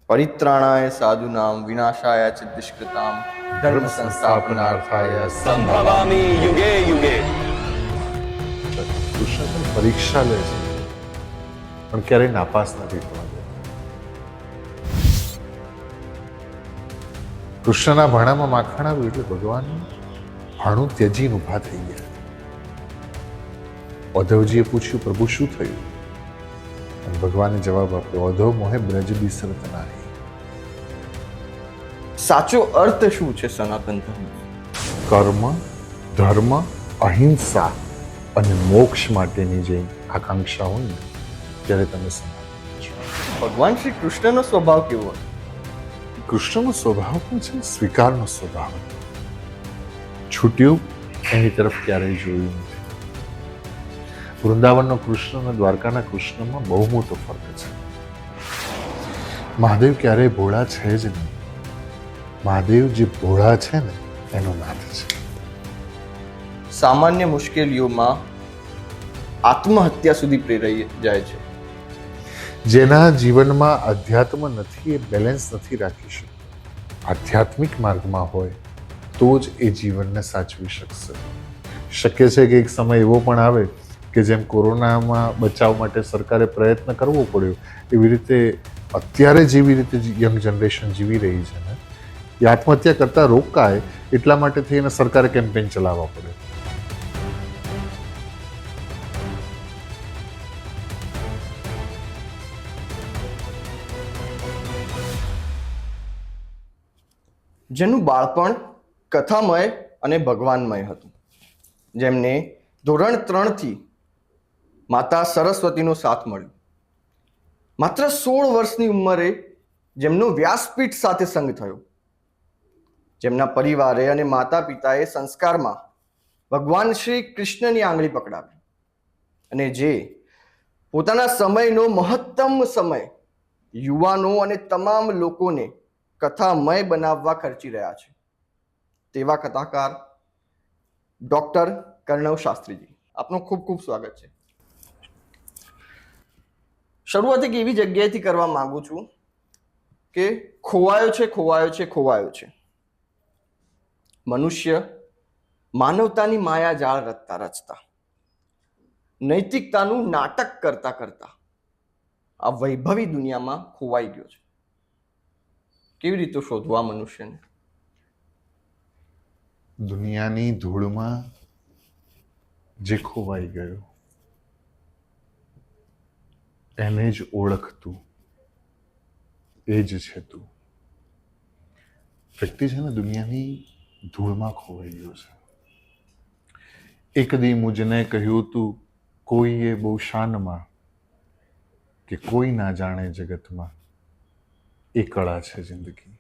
પરિત્રાણાય સાધુનામ વિનાશાય ચ દુષ્કૃતામ ધર્મ સંસ્થાપનાર્થાય સંભવામિ યુગે યુગે. કૃષ્ણ પણ પરીક્ષા લે છે પણ ક્યારેય નાપાસ નથી થવા દેતા. કૃષ્ણના ભાણામાં માખણ આવ્યું એટલે ભગવાન ભાણું ત્યજીને ઊભા થઈ ગયા. ઉદ્ધવજીએ પૂછ્યું, પ્રભુ શું થયું? અને ભગવાને જવાબ આપ્યો, ઉદ્ધવ મોહે બ્રજ બિસરત નાહી. સાચો અર્થ શું છે સનાતન ધર્મ? કર્મ, ધર્મ, અહિંસા અને મોક્ષ માટેની જે આકાંક્ષા હોય ને ત્યારે તમે સનાતન છો. ભગવાન શ્રી કૃષ્ણનો સ્વભાવ કેવો હતો? કૃષ્ણનો સ્વભાવ પણ છે સ્વીકારનો સ્વભાવ હતો. છૂટ્યું એની તરફ ક્યારેય જોયું નથી. વૃંદાવનનો કૃષ્ણ અને દ્વારકાના કૃષ્ણમાં બહુ મોટો ફરક છે. મહાદેવ ક્યારેય ભોળા છે જ નહીં. મહાદેવ જે ભોળા છે ને એનો નાથ છે. સામાન્ય મુશ્કેલીઓમાં આત્મહત્યા સુધી પ્રેરાઈ જાય છે. જેના જીવનમાં અધ્યાત્મ નથી, એ બેલેન્સ નથી રાખી શકતો. આધ્યાત્મિક માર્ગમાં હોય તો જ એ જીવનને સાચવી શકશે. શક્ય છે કે એક સમય એવો પણ આવે કે જેમ કોરોનામાં બચાવ માટે સરકારે પ્રયત્ન કરવો પડ્યો, એવી રીતે અત્યારે જેવી રીતે યંગ જનરેશન જીવી રહી છે ને, એ આત્મહત્યા કરતા રોકાય એટલા માટે થઈને સરકારે કેમ્પેઇન ચલાવવા પડે. જેનું બાળપણ કથામય અને ભગવાનમય હતું, જેમને ધોરણ 3 થી માતા સરસ્વતીનો સાથ મળ્યો, માત્ર 16 વર્ષની ઉંમરે જેમનો વ્યાસપીઠ સાથે સંગ થયો, જેમના પરિવારે અને માતા પિતાએ સંસ્કારમાં ભગવાન શ્રી કૃષ્ણની આંગળી પકડાવી, અને જે પોતાના સમયનો મહત્તમ સમય યુવાનો અને તમામ લોકોને કથામય બનાવવા ખર્ચી રહ્યા છે, તેવા કથાકાર ડોક્ટર કર્ણવ શાસ્ત્રીજી, આપનું ખૂબ ખૂબ સ્વાગત છે. શરૂઆત એક એવી જગ્યાએથી કરવા માંગુ છું કે ખોવાયો છે, ખોવાયો છે, ખોવાયો છે. મનુષ્ય માનવતાની માયા જાળ રચતા રચતા, નૈતિકતાનું નાટક કરતા કરતા આ વૈભવી દુનિયામાં ખોવાઈ ગયો છે. કેવી રીતે શોધવા મનુષ્યને? દુનિયાની ધૂળમાં જે ખોવાઈ ગયો એને જ ઓળખતું એ જ છે તું. વ્યક્તિ છે ને દુનિયાની ધૂળમાં ખોવાઈ ગયો છે. એક દી મુજને કહ્યું તું કોઈએ બહુ શાનમાં કે કોઈ ના જાણે જગતમાં, એ કળા છે જિંદગી.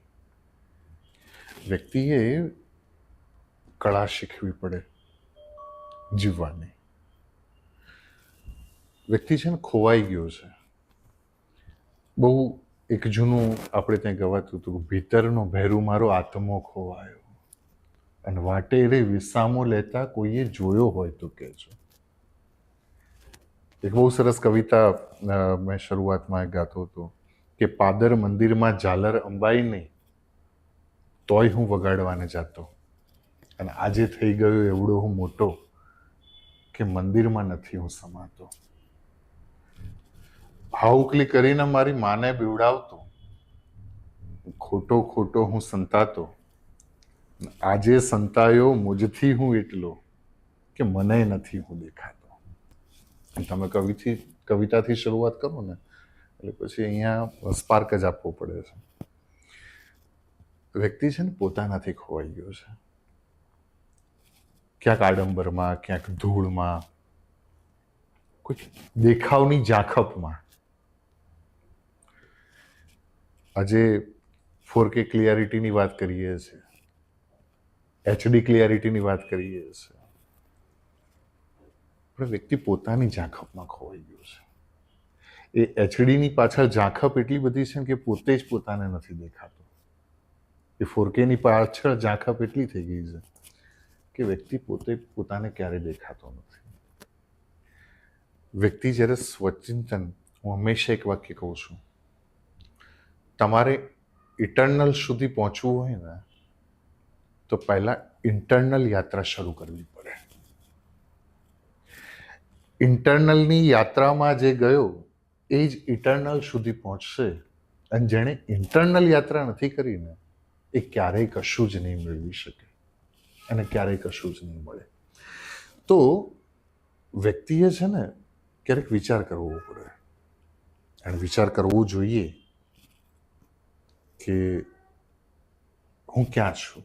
વ્યક્તિએ કળા શીખવી પડે જીવવાની. વ્યક્તિ છે ને ખોવાઈ ગયો છે. બહુ એક જૂનું આપણે ત્યાં ગવાતું હતું, ભીતરનો ભેરું મારો આત્મો ખોવાયો, અને વાટે રે વિસામો લેતા કોઈએ જોયો હોય તો કહેજો. એક બહુ સરસ કવિતા મેં શરૂઆતમાં ગાતો હતો કે પાદર મંદિરમાં ઝાલર અંબાઈ નહીં તોય હું વગાડવાને જાતો, અને આજે થઈ ગયો એવડો હું મોટો કે મંદિરમાં નથી હું સમાતો. ભાવ ઉકલી કરીને મારી માને બીવડાવતો, ખોટો ખોટો હું સંતાતો, આજે સંતાયો મુજથી હું એટલો કે મને નથી હું દેખાતો. તમે કવિતાથી શરૂઆત કરો ને એટલે પછી અહીંયા સ્પાર્ક જ આપવો પડે છે. વ્યક્તિ છે ને પોતાનાથી ખોવાઈ ગયો છે. ક્યાંક આડંબરમાં, ક્યાંક ધૂળમાં, કોઈ દેખાવની ઝાંખપમાં. આજે 4K ક્લિયરિટીની વાત કરીએ છીએ, HD ક્લિયરિટીની વાત કરીએ છીએ, પણ વ્યક્તિ પોતાની ઝાંખપમાં ખોવાઈ ગયો છે. એ HDની પાછળ ઝાંખપ એટલી બધી છે કે પોતે જ પોતાને નથી દેખાતો. એ 4Kની પાછળ ઝાંખપ એટલી થઈ ગઈ છે કે વ્યક્તિ પોતે પોતાને ક્યારે દેખાતો નથી. વ્યક્તિ જ્યારે સ્વચિંતન, હું હંમેશા એક વાક્ય કહું છું, તમારે ઇટર્નલ સુધી પહોંચવું હોય ને તો પહેલા ઇન્ટરનલ યાત્રા શરૂ કરવી પડે. ઇન્ટરનલની યાત્રામાં જે ગયો એ જ ઇટર્નલ સુધી પહોંચશે, અને જેણે ઇન્ટરનલ યાત્રા નથી કરીને એ ક્યારેય કશું જ નહીં મેળવી શકે અને ક્યારેય કશું જ નહીં મળે. તો વ્યક્તિએ છે ને ક્યારેક વિચાર કરવો પડે, અને વિચાર કરવો જોઈએ કે હું ક્યાં છું.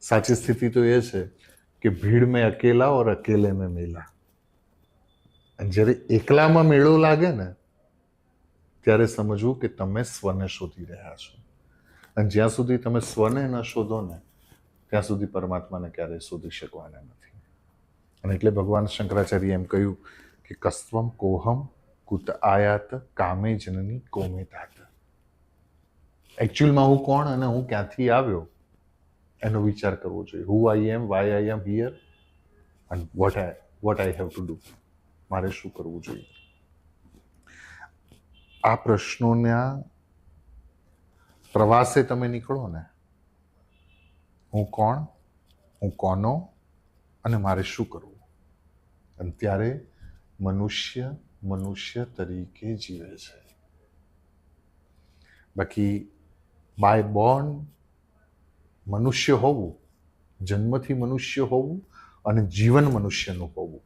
સાચી સ્થિતિ તો એ છે કે ભીડ મેં અકેલા ઓર અકેલે મેં મેલા. અને જ્યારે એકલામાં મેળો લાગે ને ત્યારે સમજવું કે તમે સ્વને શોધી રહ્યા છો, અને જ્યાં સુધી તમે સ્વને ન શોધો ને ત્યાં સુધી પરમાત્માને ક્યારેય શોધી શકવાના નથી. અને એટલે ભગવાન શંકરાચાર્ય એમ કહ્યું કે કસ્ત્વમ કોહમ કુત આયાત કામે જનની કોમે તાત. એકચ્યુઅલમાં હું કોણ અને હું ક્યાંથી આવ્યો એનો વિચાર કરવો જોઈએ. Who I am, why I am here, and what I have to do. મારે શું કરવું જોઈએ? આ પ્રશ્નોના પ્રવાસે તમે નીકળો ને, હું કોણ, હું કોનો, અને મારે શું કરવું, અને ત્યારે મનુષ્ય તરીકે જીવે છે. બાકી બાય બોર્ન મનુષ્ય હોવું, જન્મથી મનુષ્ય હોવું અને જીવન મનુષ્યનું હોવું,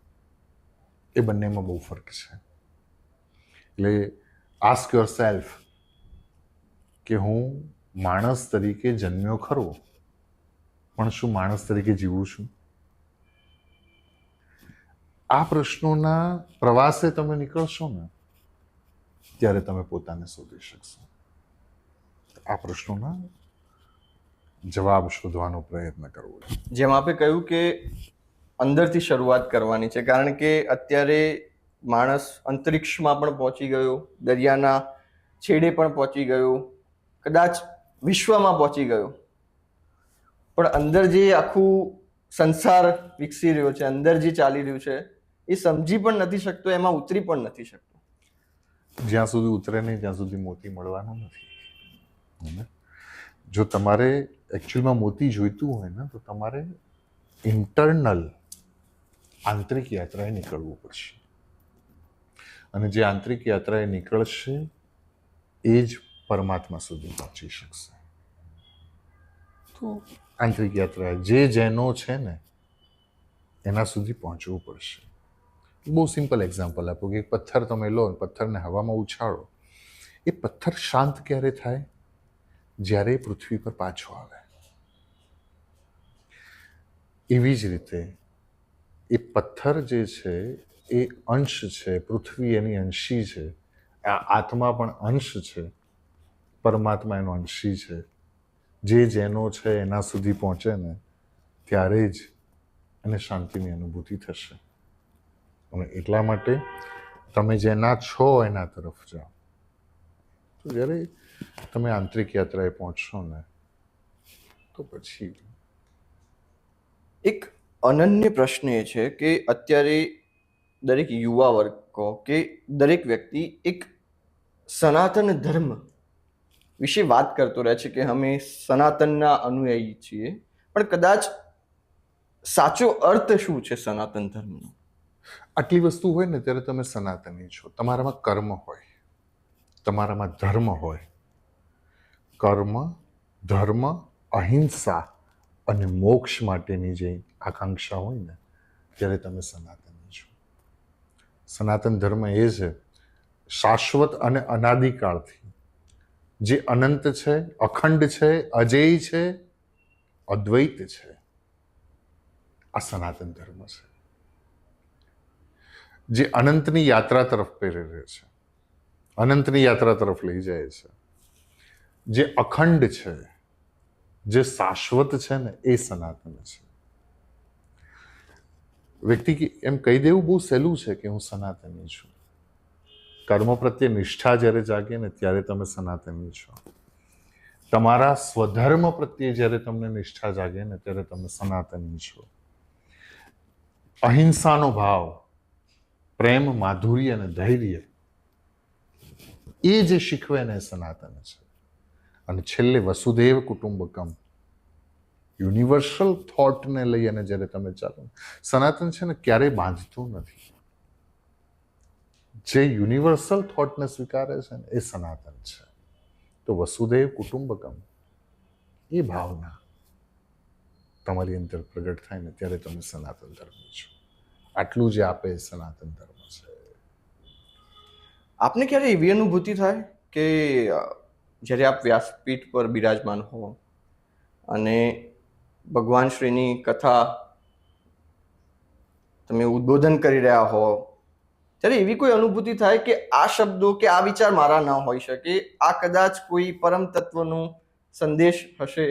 એ બંનેમાં બહુ ફરક છે. એટલે આસ્ક યોર સેલ્ફ કે હું માણસ તરીકે જન્મ્યો ખરો, પણ શું માણસ તરીકે જીવું છું? આ પ્રશ્નોના પ્રવાસે તમે નીકળશો ને ત્યારે તમે પોતાને શોધી શકશો. આ પ્રશ્નોના જવાબ શોધવાનો પ્રયત્ન કરવો. જેમ આપે કહ્યું કે અંદરથી શરૂઆત કરવાની છે, કારણ કે અત્યારે માણસ અંતરિક્ષમાં પણ પહોંચી ગયો, દરિયાના છેડે પણ પહોંચી ગયો, કદાચ વિશ્વમાં પહોંચી ગયો, પણ અંદર જે આખું સંસાર વિકસી રહ્યો છે, અંદર જે ચાલી રહ્યું છે, એ સમજી પણ નથી શકતો, એમાં ઉતરી પણ નથી શકતો. જ્યાં સુધી ઉતરે નહીં ત્યાં સુધી મોતી મળવાનો નથી. જો તમારે એકચ્યુઅલમાં મોતી જોઈતું હોય ને તો તમારે ઇન્ટરનલ આંતરિક યાત્રાએ નીકળવું પડશે, અને જે આંતરિક યાત્રાએ નીકળશે એ જ પરમાત્મા સુધી પહોંચી શકશે. તો આંતરિક યાત્રા જેનો છે ને એના સુધી પહોંચવું પડશે. બહુ સિમ્પલ એક્ઝામ્પલ આપો કે એક પથ્થર તમે લો અને પથ્થરને હવામાં ઉછાળો. એ પથ્થર શાંત ક્યારે થાય? જ્યારે પૃથ્વી પર પાછો આવે. એવી જ રીતે એ પથ્થર જે છે એ અંશ છે, પૃથ્વી એની અંશી છે, આ આત્મા પણ અંશ છે, પરમાત્મા એનો અંશી છે. જેનો છે એના સુધી પહોંચે ને ત્યારે જ એને શાંતિની અનુભૂતિ થશે. અને એટલા માટે તમે જેના છો એના તરફ જાઓ. તો જ્યારે તમે આંતરિક યાત્રાએ પહોંચશો ને તો પછી એક અનન્ય પ્રશ્ન એ છે કે અત્યારે દરેક યુવા વર્ગ કહો કે દરેક વ્યક્તિ એક સનાતન ધર્મ વિશે વાત કરતો રહે છે કે અમે સનાતનના અનુયાયી છીએ, પણ કદાચ સાચો અર્થ શું છે સનાતન ધર્મનો? આટલી વસ્તુ હોય ને ત્યારે તમે સનાતની છો. તમારામાં કર્મ હોય, તમારામાં ધર્મ હોય. કર્મ, ધર્મ, અહિંસા અને મોક્ષ માટેની જે આકાંક્ષા હોય ને ત્યારે તમે સનાતની છો. સનાતન ધર્મ એ છે શાશ્વત અને અનાદિકાળથી જે અનંત છે, અખંડ છે, અજેય છે, અદ્વૈત છે. આ સનાતન ધર્મ છે જે અનંતની યાત્રા તરફ પ્રેરે છે, અનંતની યાત્રા તરફ લઈ જાય છે. જે અખંડ છે, જે શાશ્વત છે ને એ સનાતન છે. વ્યક્તિ એમ કહી દેવું બહુ સહેલું છે કે હું સનાતની છું. કર્મ પ્રત્યે નિષ્ઠા જ્યારે જાગે ને ત્યારે તમે સનાતની છો. તમારા સ્વધર્મ પ્રત્યે જ્યારે તમને નિષ્ઠા જાગે ને ત્યારે તમે સનાતની છો. અહિંસાનો ભાવ, પ્રેમ, માધુર્ય અને ધૈર્ય એ જે શીખવે ને સનાતન છે. અને છેલ્લે વસુદેવ કુટુંબકમ, યુનિવર્સલ થોટને લઈ અને જ્યારે તમે ચાલો, સનાતન છે ને ક્યારેય બાંધતું નથી. જે યુનિવર્સલ થોટને સ્વીકારે છે ને એ સનાતન છે. તો વસુદેવ કુટુંબકમ એ ભાવના તમારી અંદર પ્રગટ થાય ને ત્યારે તમે સનાતન ધર્મ છો. આટલું જે આપે એ સનાતન ધર્મ છે. આપને ક્યારે એવી અનુભૂતિ થાય કે જ્યારે આપ વ્યાસપીઠ પર બિરાજમાન હો અને ભગવાન શ્રીની કથા તમે ઉદ્બોધન કરી રહ્યા હો, ત્યારે એવી કોઈ અનુભૂતિ થાય કે આ શબ્દો કે આ વિચાર મારા ન હોઈ શકે, આ કદાચ કોઈ પરમ તત્વનો સંદેશ હશે?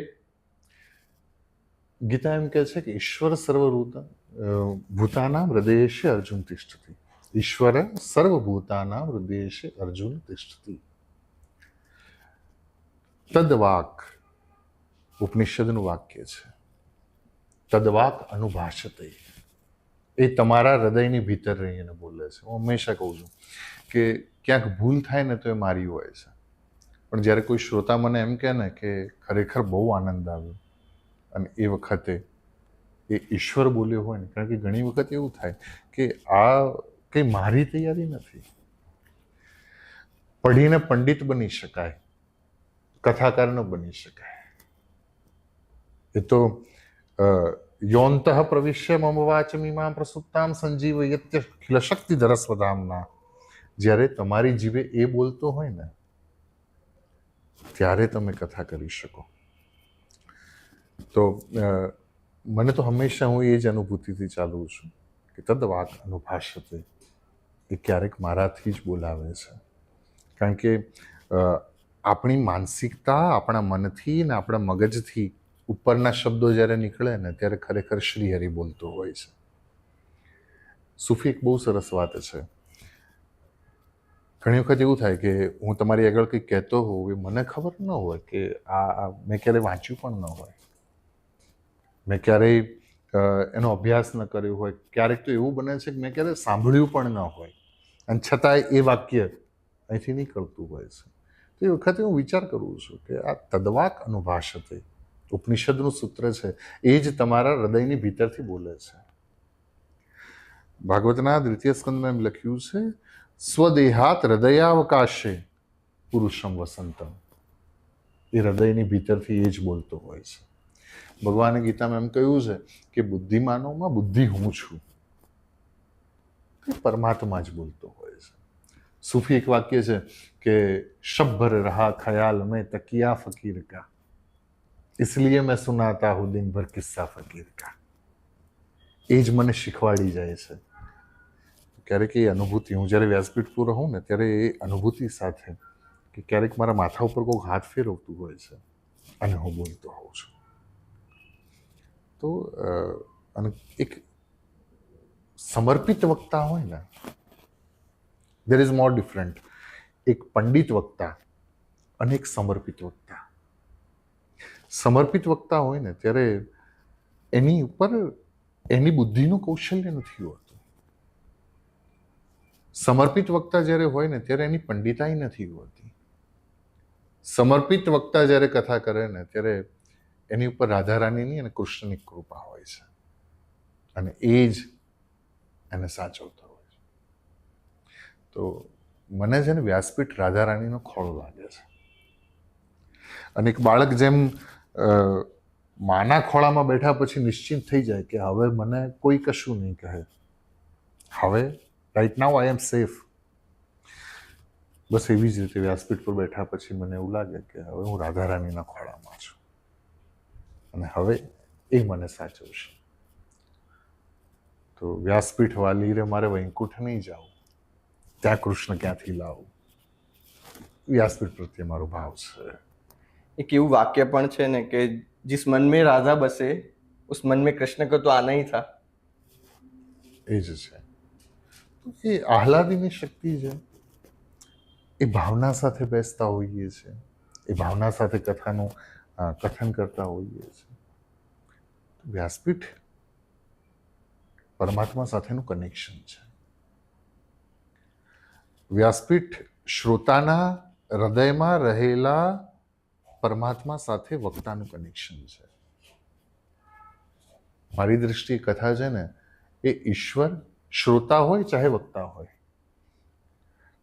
ગીતા એમ કહે છે કે ઈશ્વર ભૂતાનામ હૃદયેશે અર્જુન તિષ્ઠતિ. ઈશ્વર સર્વભૂતાનામ હૃદયેશે અર્જુન તિષ્ઠતિ. તદવાક ઉપનિષદનું વાક્ય છે. તદવાક અનુભાષતે, એ તમારા હૃદયની ભીતર રહીને બોલે છે. હું હંમેશા કહું છું કે ક્યાંક ભૂલ થાય ને તો એ મારી હોય છે, પણ જ્યારે કોઈ શ્રોતા મને એમ કહે ને કે ખરેખર બહુ આનંદ આવ્યો, અને એ વખતે એ ઈશ્વર બોલ્યો હોય ને, કારણ કે ઘણી વખત એવું થાય કે આ કંઈ મારી તૈયારી નથી. પઢીને પંડિત બની શકાય, કથાકાર ન બની શકાય. એ તો યોનતઃ પ્રવિશ્ય મમ વાચમિમામ પ્રસુપ્તામ સંજીવયત્ય અખિલ શક્તિધર સ્વધામના. જ્યારે તમારી જીભે એ બોલતો હોય ને ત્યારે તમે કથા કરી શકો. તો મને તો હંમેશા હું એ જ અનુભૂતિથી ચાલું છું કે તદવાક અનુભાષતે, એ ક્યારેક મારાથી જ બોલાવે છે. કારણ કે આપણી માનસિકતા, આપણા મનથી ને આપણા મગજથી ઉપરના શબ્દો જ્યારે નીકળે ને ત્યારે ખરેખર શ્રીહરિ બોલતો હોય છે. સૂફી એક બહુ સરસ વાત છે. ઘણી વખત એવું થાય કે હું તમારી આગળ કંઈક કહેતો હોઉં, એ મને ખબર ન હોય કે આ મેં ક્યારેય વાંચ્યું પણ ન હોય, મેં ક્યારેય એનો અભ્યાસ ન કર્યો હોય. ક્યારેક તો એવું બને છે કે મેં ક્યારેય સાંભળ્યું પણ ન હોય, અને છતાંય એ વાક્ય અહીંથી નીકળતું હોય છે. તો એ વખતે હું વિચાર કરું છું કે આ તદવાક અનુભાષતે, ઉપનિષદનું સૂત્ર છે, એ જ તમારા હૃદયની ભીતરથી બોલે છે. ભાગવતના દ્વિતીય સ્કંદમાં એમ લખ્યું છે, સ્વદેહાત હૃદયાવકાશે પુરુષમ વસંતમ. એ હૃદયની ભીતરથી એ જ બોલતો હોય છે. ભગવાને ગીતામાં એમ કહ્યું છે કે બુદ્ધિમાનોમાં બુદ્ધિ હું છું, એ પરમાત્મા જ બોલતો હોય છે. સૂફી એક વાક્ય છે કે શબ્બર રહા ખ્યાલ મેં તકિયા ફકીર કા, इसलिए मैं सुनाता हूँ दिन भर किस्सा फकीर का. એ જ મને શીખવાડી જાય છે. ક્યારેક એ અનુભૂતિ, હું જ્યારે વ્યાસપીઠ પર રહું ને ત્યારે એ અનુભૂતિ સાથે કે ક્યારેક મારા માથા ઉપર કોઈક હાથ ફેરવતું હોય છે અને હું બોલતો હોઉં છું. તો અને એક સમર્પિત વક્તા હોય ને, દેર ઇઝ મોર ડિફરન્ટ. એક પંડિત વક્તા અને એક સમર્પિત વક્તા. સમર્પિત વક્તા હોય ને ત્યારે એની ઉપર એની બુદ્ધિનું કૌશલ્ય નથી હોતું. સમર્પિત વક્તા જ્યારે હોય ને ત્યારે એની પંડિતાઈ નથી હોતી. સમર્પિત વક્તા જ્યારે કથા કરે ને ત્યારે એની ઉપર રાધા રાણીની અને કૃષ્ણની કૃપા હોય છે, અને એ જ એને સાચવતો હોય છે. તો મને છે ને વ્યાસપીઠ રાધા રાણીનો ખોળો લાગે છે. અને એક બાળક જેમ માના ખોળામાં બેઠા પછી નિશ્ચિત થઈ જાય કે હવે મને કોઈ કશું નહીં કહે, હવે રાઈટ નાઉ આઈ એમ સેફ. બસ એવી જ રીતે વ્યાસપીઠ પર બેઠા પછી મને એવું લાગે કે હવે હું રાધા રાણીના ખોળામાં છું, અને હવે એ મને સાચવશે. તો વ્યાસપીઠ વાલી રે મારે વૈકુંઠ નહીં જાવું, ત્યાં કૃષ્ણ ક્યાંથી લાવું. વ્યાસપીઠ પ્રત્યે મારો ભાવ છે. એક એવું વાક્ય પણ છે ને કે जिस मन में राधा बसे उस मन में कृष्ण को तो आना ही था. એ જ છે. એ આહલાદીની શક્તિ છે. એ ભાવના સાથે બેસતા હોઈએ છીએ, એ ભાવના સાથે કથાનું કથન કરતા હોઈએ છીએ. વ્યાસપીઠ પરમાત્મા સાથેનું કનેક્શન છે. વ્યાસપીઠ શ્રોતાના હૃદયમાં રહેલા પરમાત્મા સાથે વક્તાનું કનેક્શન છે. મારી દ્રષ્ટિએ કથા છે ને એ ઈશ્વર શ્રોતા હોય ચાહે વક્તા હોય,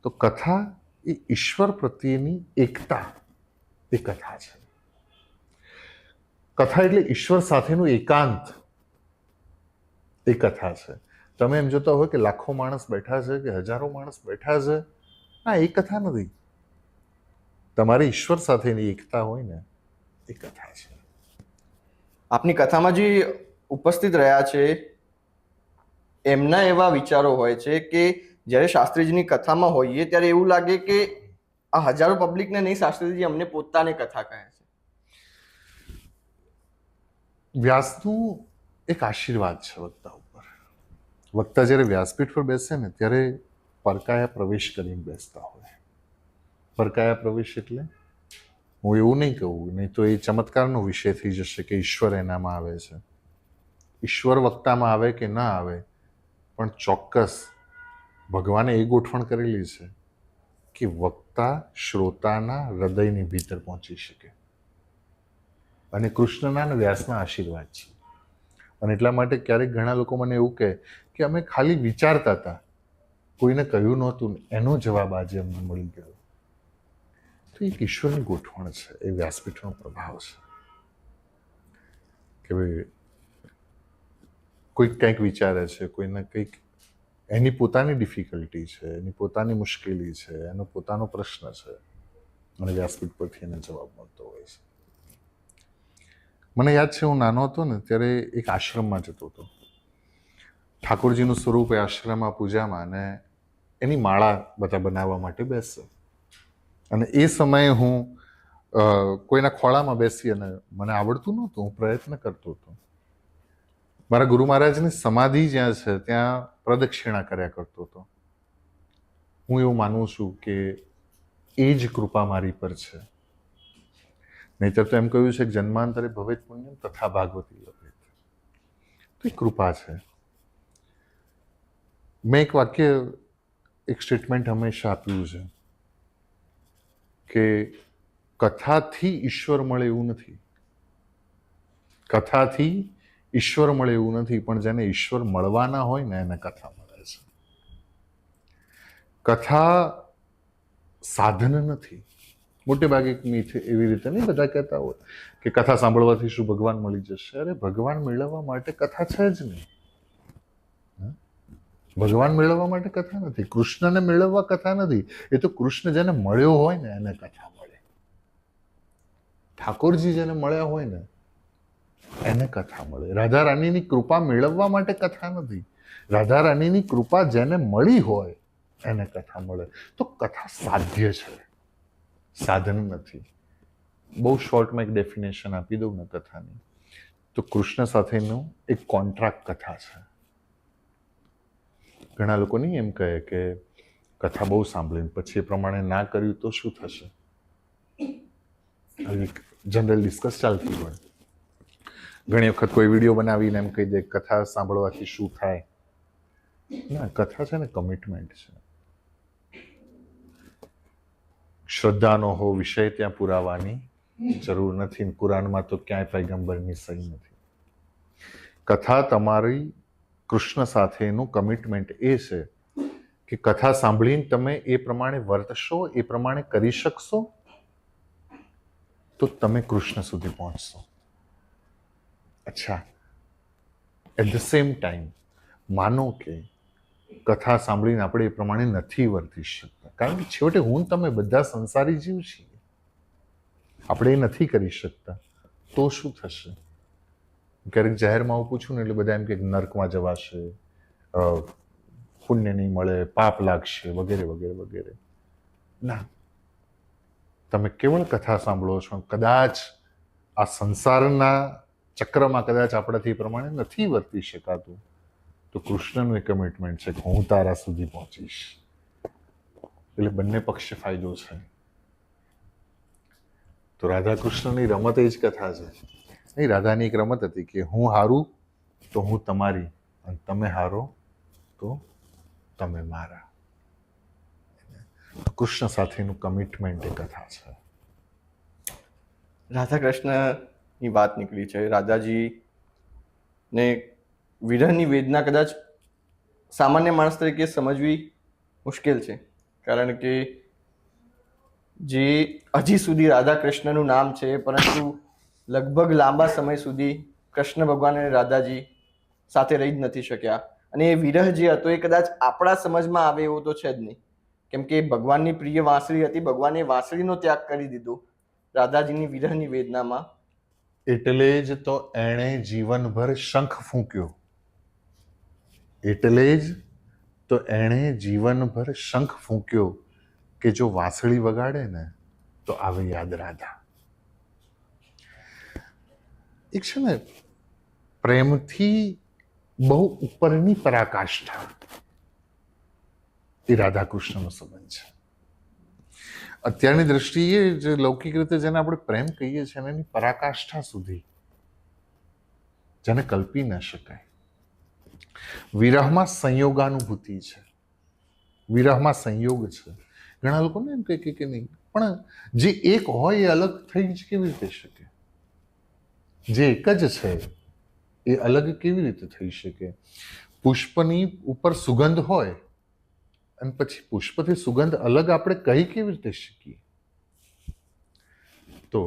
તો કથા એ ઈશ્વર પ્રત્યેની એકતા એ કથા છે. કથા એટલે ઈશ્વર સાથેનું એકાંત એ કથા છે. તમે એમ જોતા હોય કે લાખો માણસ બેઠા છે કે હજારો માણસ બેઠા છે, ના એ કથા નથી. તમારે ઈશ્વર સાથેની એકતા હોય ને એ કથા છે. આપની કથામાં જે ઉપસ્થિત રહ્યા છે એમના એવા વિચારો હોય છે કે જ્યારે શાસ્ત્રીજીની કથામાં હોઈએ ત્યારે એવું લાગે કે આ હજારો પબ્લિકને નહીં, શાસ્ત્રીજી અમને પોતાને કથા કહે છે. વ્યાસનું એક આશીર્વાદ છે વક્તા ઉપર. વક્તા જ્યારે વ્યાસપીઠ પર બેસે ને ત્યારે પરકાયા પ્રવેશ કરીને બેસતા હોય. પરકાયા પ્રવેશ એટલે હું એવું નહીં કહું, નહીં તો એ ચમત્કારનો વિષય થઈ જશે કે ઈશ્વર એનામાં આવે છે. ઈશ્વર વક્તામાં આવે કે ના આવે, પણ ચોક્કસ ભગવાને એ ગોઠવણ કરેલી છે કે વક્તા શ્રોતાના હૃદયની ભીતર પહોંચી શકે. અને કૃષ્ણના અને વ્યાસના આશીર્વાદ છે. અને એટલા માટે ક્યારેક ઘણા લોકો મને એવું કહે કે અમે ખાલી વિચારતા હતા, કોઈને કહ્યું નહોતું, એનો જવાબ આજે અમને મળી ગયો. તો એક ઈશ્વરની ગોઠવણ છે, એ વ્યાસપીઠનો પ્રભાવ છે કે ભાઈ કોઈક કંઈક વિચારે છે, કોઈને કંઈક એની પોતાની ડિફિકલ્ટી છે, એની પોતાની મુશ્કેલી છે, એનો પોતાનો પ્રશ્ન છે, અને વ્યાસપીઠ પરથી એને જવાબ મળતો હોય છે. મને યાદ છે હું નાનો હતો ને ત્યારે એક આશ્રમમાં જતો હતો. ઠાકોરજીનું સ્વરૂપ એ આશ્રમમાં પૂજામાં, અને એની માળા બધા બનાવવા માટે બેસે. અને એ સમયે હું કોઈના ખોળામાં બેસી અને મને આવડતું નહોતું, હું પ્રયત્ન કરતો હતો. મારા ગુરુ મહારાજની સમાધિ જ્યાં છે ત્યાં પ્રદક્ષિણા કર્યા કરતો હતો. હું એવું માનું છું કે એ જ કૃપા મારી પર છે. નહીતર તો એમ કહ્યું છે કે જન્માંતરે ભવેત પુણ્યમ તથા ભાગવતી લભેત. તો એ કૃપા છે. મેં એક વાક્ય, એક સ્ટેટમેન્ટ હંમેશા આપ્યું છે કે કથાથી ઈશ્વર મળે એવું નથી. કથાથી ઈશ્વર મળે એવું નથી, પણ જેને ઈશ્વર મળવાના હોય ને એને કથા મળે છે. કથા સાધન નથી. મોટે ભાગે એવી રીતે નહીં બધા કહેતા હોય કે કથા સાંભળવાથી શું ભગવાન મળી જશે. અરે ભગવાન મેળવવા માટે કથા છે જ નહીં. ભગવાન મેળવવા માટે કથા નથી. કૃષ્ણને મેળવવા કથા નથી. એ તો કૃષ્ણ જેને મળ્યો હોય ને એને કથા મળે. ઠાકોરજી જેને મળ્યા હોય ને એને કથા મળે. રાધા રાણીની કૃપા મેળવવા માટે કથા નથી. રાધા રાણીની કૃપા જેને મળી હોય એને કથા મળે. તો કથા સાધ્ય છે, સાધન નથી. બહુ શોર્ટમાં એક ડેફિનેશન આપી દઉં ને કથાની, તો કૃષ્ણ સાથેનું એક કોન્ટ્રાક્ટ કથા છે. ઘણા લોકો નહીં એમ કહે કે કથા બહુ સાંભળીને પછી એ પ્રમાણે ના કર્યું તો શું થશે. આવી જનરલ ડિસ્કસ ચાલતી હોય. ઘણી વખત કોઈ વિડીયો બનાવીને એમ કહી દે કથા સાંભળવાથી શું થાય. ના, કથા છે ને કમિટમેન્ટ છે. શ્રદ્ધાનો હો વિષય ત્યાં પુરાવાની જરૂર નથી. કુરાનમાં તો ક્યાંય પૈગંબરની સહી નથી. કથા તમારી કૃષ્ણ સાથેનું કમિટમેન્ટ એ છે કે કથા સાંભળીને તમે એ પ્રમાણે વર્તશો, એ પ્રમાણે કરી શકશો, તો તમે કૃષ્ણ સુધી પહોંચશો. અચ્છા, એટ ધ સેમ ટાઈમ માનો કે કથા સાંભળીને આપણે એ પ્રમાણે નથી વર્તી શકતા, કારણ કે છેવટે હું તમે બધા સંસારી જીવ છીએ, આપણે એ નથી કરી શકતા, તો શું થશે? ક્યારેક જાહેરમાં આવું પૂછું ને એટલે બધા એમ કે નર્કમાં જવાશે, પુણ્ય નહીં મળે, પાપ લાગશે, વગેરે વગેરે વગેરે. ના, તમે કેવળ કથા સાંભળો છો, કદાચ આ સંસારના ચક્રમાં કદાચ આપણાથી પ્રમાણે નથી વર્તી શકાતું, તો કૃષ્ણનું એક કમિટમેન્ટ છે કે હું તારા સુધી પહોંચીશ. એટલે બંને પક્ષે ફાયદો છે. તો રાધા કૃષ્ણની રમત એ જ કથા છે. નહીં, રાધાની એક રમત હતી કે હું હારું તો હું તમારી, અને તમે હારો તો તમે મારા. કૃષ્ણ સાથેનું કમિટમેન્ટ એ કથા છે. રાધા કૃષ્ણની વાત નીકળી છે. રાધાજીને વિરહની વેદના કદાચ સામાન્ય માણસ તરીકે સમજવી મુશ્કેલ છે, કારણ કે જે હજી સુધી રાધા કૃષ્ણનું નામ છે, પરંતુ લગભગ લાંબા સમય સુધી કૃષ્ણ ભગવાન અને રાધાજી સાથે રહી જ નથી શક્યા. અને એ વિરહ જે હતો એ કદાચ આપણા સમજમાં આવે એવો તો છે જ નહીં, કેમ કે ભગવાનની પ્રિય વાંસળી હતી, ભગવાને વાંસળીનો ત્યાગ કરી દીધો રાધાજીની વિરહની વેદનામાં. એટલે જ તો એણે જીવનભર શંખ ફૂંક્યો. એટલે જ તો એણે જીવનભર શંખ ફૂંક્યો કે જો વાંસળી વગાડે ને તો આવે યાદ રાધા. એક છે ને પ્રેમથી બહુ ઉપરની પરાકાષ્ઠા, એ રાધા કૃષ્ણનો સંબંધ છે. અત્યારની દ્રષ્ટિએ જે લૌકિક રીતે જેને આપણે પ્રેમ કહીએ છીએ એની પરાકાષ્ઠા સુધી જેને કલ્પી ન શકાય. વિરહમાં સંયોગાનુભૂતિ છે, વિરહમાં સંયોગ છે. ઘણા લોકોને એમ કહે કે નહીં, પણ જે એક હોય એ અલગ થઈ જ કેવી રીતે શકે? જે એક જ છે એ અલગ કેવી રીતે થઈ શકે? પુષ્પની ઉપર સુગંધ હોય અને પછી પુષ્પથી સુગંધ અલગ આપણે કહી કેવી રીતે શકીએ? તો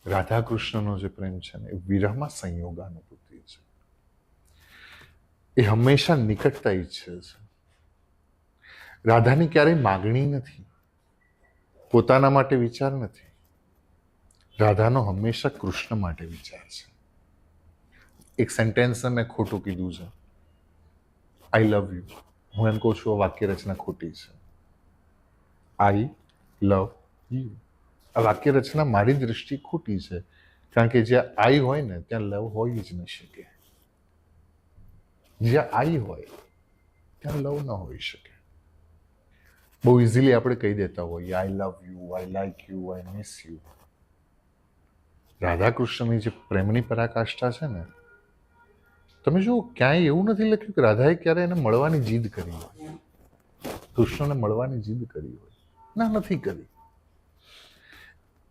રાધા કૃષ્ણનો જે પ્રેમ છે ને એ વિરહમાં સંયોગાનુભૂતિ છે. એ હંમેશા નિકટતા ઈચ્છે છે. રાધાની ક્યારેય માગણી નથી, પોતાના માટે વિચાર નથી. રાધાનો હંમેશા કૃષ્ણ માટે વિચાર છે. એક સેન્ટેન્સ મેં ખોટું કીધું છે, આઈ લવ યુ. હું એમ કહું છું આ વાક્ય રચના ખોટી છે. આઈ લવ યુ આ વાક્ય રચના મારી દ્રષ્ટિએ ખોટી છે, કારણ કે જ્યાં આઈ હોય ને ત્યાં લવ હોય જ ન શકે. જ્યાં આઈ હોય ત્યાં લવ ન હોઈ શકે. બહુ ઇઝીલી આપણે કહી દેતા હોઈએ I love you, I like you, I miss you. Radha કૃષ્ણની જે પ્રેમની પરાકાષ્ઠા છે ને, તમે જો ક્યાંય એવું નથી લખ્યું કે રાધાએ ક્યારે એને મળવાની જીદ કરી હોય, કૃષ્ણને મળવાની જીદ કરી હોય. ના, નથી કરી.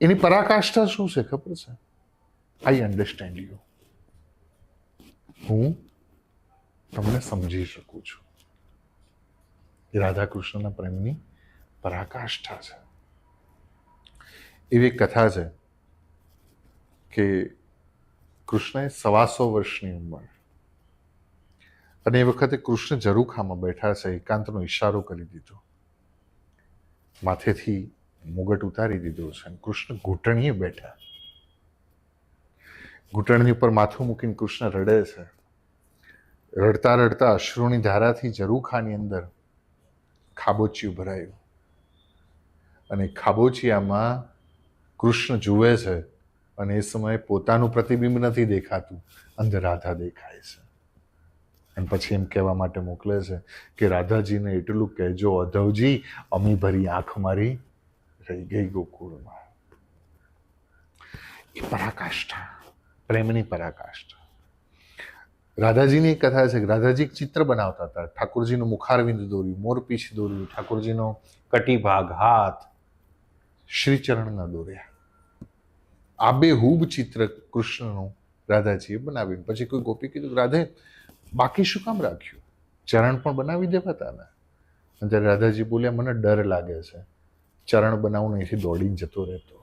એની પરાકાષ્ઠા શું છે ખબર છે? આઈ અન્ડરસ્ટેન્ડ યુ. હું તમને સમજી શકું છું. એ રાધા કૃષ્ણના પ્રેમની પરાકાષ્ઠા છે. એવી એક કથા છે કે કૃષ્ણએ 125 વર્ષની ઉંમર, અને એ વખતે કૃષ્ણ ઝરૂખામાં બેઠા છે. એકાંતનો ઈશારો કરી દીધો, માથેથી મુગટ ઉતારી દીધો છે. કૃષ્ણ ઘૂંટણીએ બેઠા, ઘૂંટણની ઉપર માથું મૂકીને કૃષ્ણ રડે છે. રડતા રડતા અશ્રુની ધારાથી ઝરૂખાની અંદર ખાબોચિયું ભરાયું, અને ખાબોચિયામાં કૃષ્ણ જુએ છે, અને એ સમયે પોતાનું પ્રતિબિંબ નથી દેખાતું, અંધ રાધા દેખાય છે. અને પછી એમ કહેવા માટે મોકલે છે કે રાધાજીને એટલું કહેજો અધવજી, અમી ભરી આંખ મારી રહી ગઈ ગોકુળમાં. એ પરાકાષ્ઠા, પ્રેમની પરાકાષ્ઠા. રાધાજીની એક કથા છે કે રાધાજી એક ચિત્ર બનાવતા હતા. ઠાકોરજીનું મુખારવિંદ દોર્યું, મોરપીંછ દોર્યું, ઠાકોરજીનો કટીભાગ, હાથ, શ્રીચરણના દોર્યા. આબેહૂબ ચિત્ર કૃષ્ણનું રાધાજીએ બનાવ્યું. પછી કોઈ ગોપી કીધું રાધે બાકી શું કામ રાખ્યું, ચરણ પણ બનાવી દેવાતા ને. અને ત્યારે રાધાજી બોલ્યા મને ડર લાગે છે, ચરણ બનાવું અહીંથી દોડીને જતો રહેતો.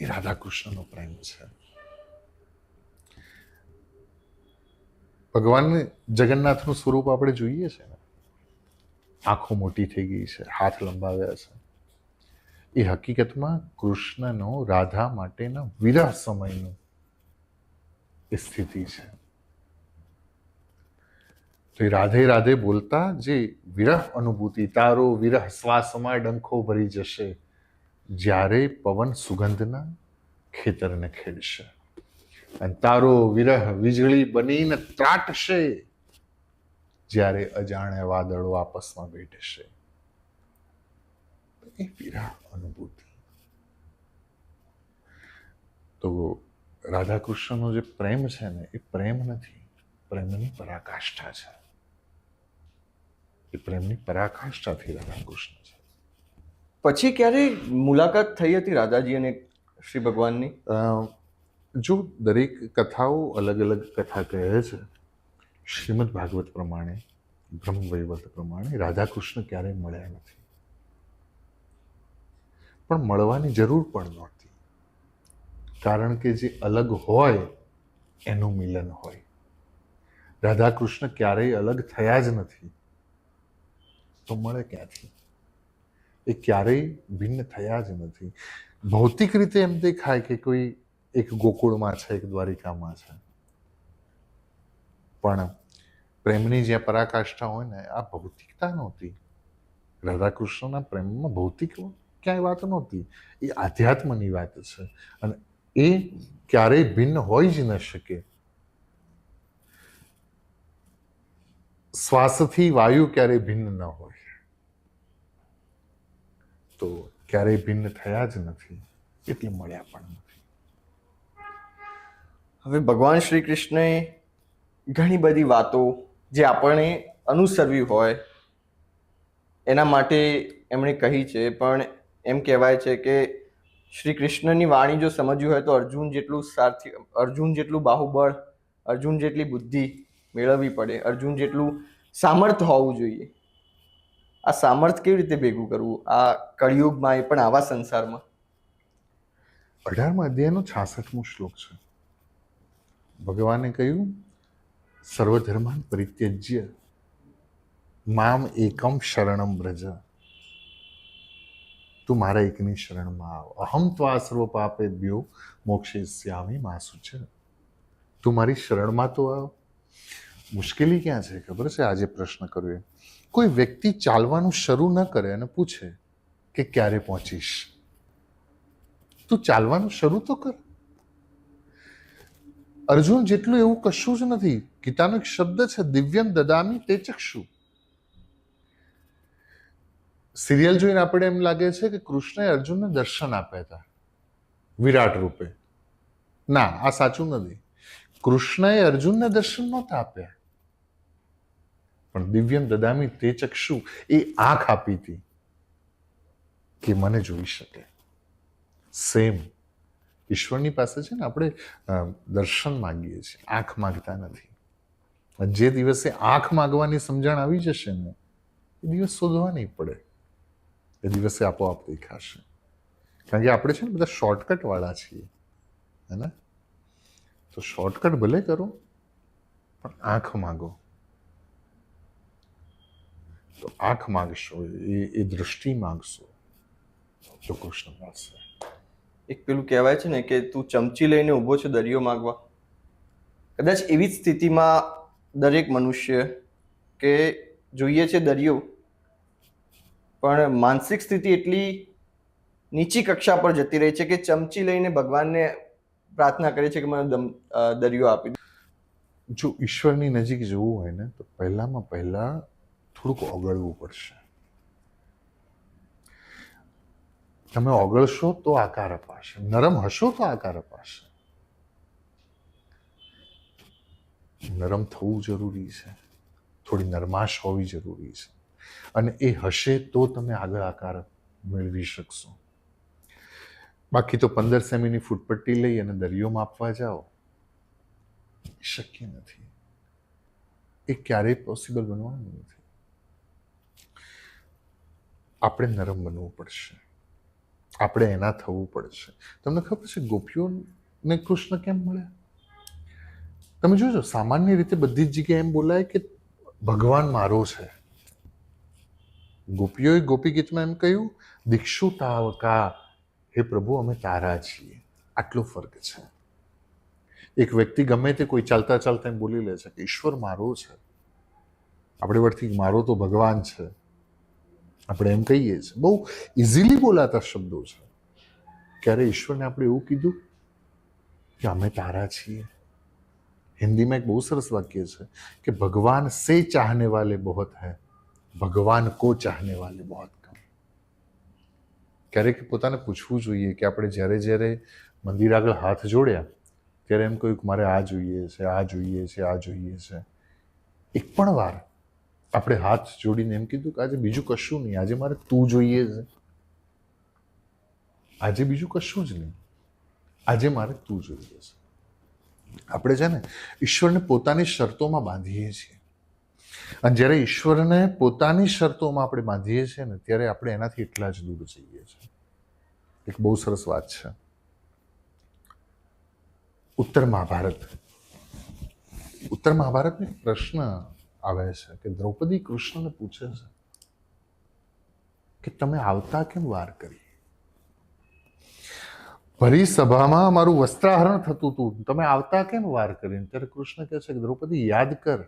એ રાધા કૃષ્ણનો પ્રેમ છે. ભગવાન જગન્નાથનું સ્વરૂપ આપણે જોઈએ છે ને, આંખો મોટી થઈ ગઈ છે, હાથ લંબાવ્યા છે. એ હકીકતમાં કૃષ્ણનો રાધા માટેના વિરહ સમયનું એ સ્થિતિ છે. તો એ રાધે રાધે બોલતા જે વિરહ અનુભૂતિ, તારો વિરહ શ્વાસમાં ડંખો ભરી જશે, જ્યારે પવન સુગંધના ખેતરને ખેડશે. અને તારો વિરહ વીજળી બનીને ત્રાટશે, જ્યારે અજાણ્યા વાદળો આપસમાં ભેટશે. એ વિરહ અનુભૂતિ. તો રાધા કૃષ્ણનો જે પ્રેમ છે ને એ પ્રેમ નથી, પ્રેમની પરાકાષ્ઠા છે. એ પ્રેમની પરાકાષ્ઠાથી રાધા કૃષ્ણ છે. પછી ક્યારે મુલાકાત થઈ હતી રાધાજી અને શ્રી ભગવાનની? જો દરેક કથાઓ અલગ અલગ કથા કહે છે. શ્રીમદ ભાગવત પ્રમાણે, બ્રહ્મવૈવર્ત પ્રમાણે રાધા કૃષ્ણ ક્યારેય મળ્યા નથી, પણ મળવાની જરૂર પણ નહોતી, કારણ કે જે અલગ હોય એનું મિલન હોય. રાધા કૃષ્ણ ક્યારેય અલગ થયા જ નથી, તો મળે ક્યાંથી? એ ક્યારેય ભિન્ન થયા જ નથી. ભૌતિક રીતે એમ દેખાય કે કોઈ એક ગોકુળમાં છે, એક દ્વારિકામાં છે, પણ પ્રેમની જ્યાં પરાકાષ્ઠા હોય ને, આ ભૌતિકતા નહોતી. રાધા કૃષ્ણના પ્રેમમાં ભૌતિક ક્યાંય વાત નહોતી, એ આધ્યાત્મની વાત છે, અને એ ક્યારેય ભિન્ન હોઈ જ ન શકે. શ્વાસથી વાયુ ક્યારેય ભિન્ન ન હોય, તો ક્યારેય ભિન્ન થયા જ નથી, એટલે મળ્યા પણ નથી. હવે ભગવાન શ્રી કૃષ્ણએ ઘણી બધી વાતો જે આપણે અનુસરવી હોય એના માટે એમણે કહી છે, પણ એમ કહેવાય છે કે શ્રી કૃષ્ણની વાણી જો સમજવી હોય તો અર્જુન જેટલું બાહુબળ, અર્જુન જેટલી બુદ્ધિ મેળવવી પડે, અર્જુન જેટલું સામર્થ્ય હોવું જોઈએ. આ સામર્થ્ય કેવી રીતે ભેગું કરવું આ કળિયુગમાં, એ પણ આવા સંસારમાં? 18મા અધ્યાયનો 66મો શ્લોક છે. ભગવાને કહ્યું, સર્વધર્માન પરિત્યજ્ય મામ એકમ શરણમ વ્રજ. તું મારા એકની શરણમાં આવ. અહમ ત્વા સર્વ પાપેભ્યો મોક્ષયિષ્યામિ મા શુચિ. તું મારી શરણમાં તો આવ. મુશ્કેલી ક્યાં છે ખબર છે? આજે પ્રશ્ન કર્યો, કોઈ વ્યક્તિ ચાલવાનું શરૂ ન કરે અને પૂછે કે ક્યારે પહોંચીશ. તું ચાલવાનું શરૂ તો કર. અર્જુન જેટલું એવું કશું જ નથી. ગીતાનો એક શબ્દ છે, દિવ્યમ દદામી તે ચક્ષુ. સિરિયલ જોઈને આપણે એમ લાગે છે કે કૃષ્ણએ અર્જુનને દર્શન આપ્યા હતા વિરાટ રૂપે. ના, આ સાચું નથી. કૃષ્ણએ અર્જુનને દર્શન નહોતા આપ્યા, પણ દિવ્યમ દદામી તે ચક્ષુ, એ આંખ આપી હતી કે મને જોઈ શકે. સેમ ઈશ્વરની પાસે છે ને, આપણે દર્શન માંગીએ છીએ, આંખ માંગતા નથી. જે દિવસે આંખ માંગવાની સમજણ આવી જશે ને, એ દિવસ શોધવા નહીં પડે, એ દિવસે આપોઆપ દેખાશે. કારણ કે આપણે છે ને બધા શોર્ટકટ વાળા છીએ, હે ને? તો શોર્ટકટ ભલે કરો, પણ આંખ માંગો. તો આંખ માંગશો, એ દૃષ્ટિ માંગશો, તો કૃષ્ણ મળશે. એક પેલું કહેવાય છે ને કે તું ચમચી લઈને ઊભો છો દરિયો માંગવા. કદાચ એવી જ સ્થિતિમાં દરેક મનુષ્ય કે જોઈએ છે દરિયો, પણ માનસિક સ્થિતિ એટલી નીચી કક્ષા પર જતી રહી છે કે ચમચી લઈને ભગવાનને પ્રાર્થના કરે છે કે મને દરિયો આપી દો. જો ઈશ્વરની નજીક જવું હોય ને, તો પહેલામાં પહેલા થોડુંક ઓગળવું પડશે. તમે ઓગળશો તો આકાર અપાશે, નરમ હશો તો આકાર અપાશે. નરમ થવું જરૂરી છે, થોડી નરમાશ હોવી જરૂરી છે, અને એ હશે તો તમે આગળ આકાર મેળવી શકશો. બાકી તો 15 સેમીની ફૂટપટ્ટી લઈ અને દરિયો માપવા જાઓ, શક્ય નથી. એ ક્યારેય પોસિબલ બનવાનું નથી. આપણે નરમ બનવું પડશે, આપણે એના થવું પડશે. તમને ખબર છે ગોપીઓને કૃષ્ણ કેમ મળ્યા? તમે જોજો, સામાન્ય રીતે બધી જ જગ્યાએ એમ બોલાય કે ભગવાન મારો છે. ગોપીઓએ ગોપી ગીતમાં એમ કહ્યું, દીક્ષુ તાવકા, હે પ્રભુ અમે તારા છીએ. આટલો ફરક છે. એક વ્યક્તિ ગમે તે કોઈ ચાલતા ચાલતા એમ બોલી લે છે કે ઈશ્વર મારો છે. આપણે વળથી મારો તો ભગવાન છે આપણે એમ કહીએ છીએ. બહુ ઇઝીલી બોલાતા શબ્દો છે. ક્યારે ઈશ્વરને આપણે એવું કીધું કે અમે તારા છીએ? હિન્દીમાં એક બહુ સરસ વાક્ય છે કે ભગવાન સે ચાહને વાલે બહોત હૈ, ભગવાન કો ચાહને વાલે બહોત કમ. ક્યારેક પોતાને પૂછવું જોઈએ કે આપણે જ્યારે જ્યારે મંદિર આગળ હાથ જોડ્યા ત્યારે એમ કહ્યું કે મારે આ જોઈએ છે, આ જોઈએ છે, આ જોઈએ છે. એક પણ વાર આપણે હાથ જોડીને એમ કીધું કે આજે બીજું કશું નહીં, આજે મારે તું જોઈએ છે. આજે બીજું કશું જ નહીં, આજે મારે તું જોઈએ છે. આપણે છે ને ઈશ્વરને પોતાની શરતોમાં બાંધીએ છીએ, અને જ્યારે ઈશ્વરને પોતાની શરતોમાં આપણે બાંધીએ છીએ ને ત્યારે આપણે એનાથી એટલા જ દૂર જઈએ છીએ. એક બહુ સરસ વાત છે, ઉત્તર મહાભારતનો એક પ્રશ્ન આવે છે કે દ્રૌપદી કૃષ્ણને પૂછે છે કે તમે આવતા કેમ વાર કરી? ભરી સભામાં મારું વસ્ત્રાહરણ થતું હતું, તમે આવતા કેમ વાર કરીને? ત્યારે કૃષ્ણ કહે છે કે દ્રૌપદી યાદ કર,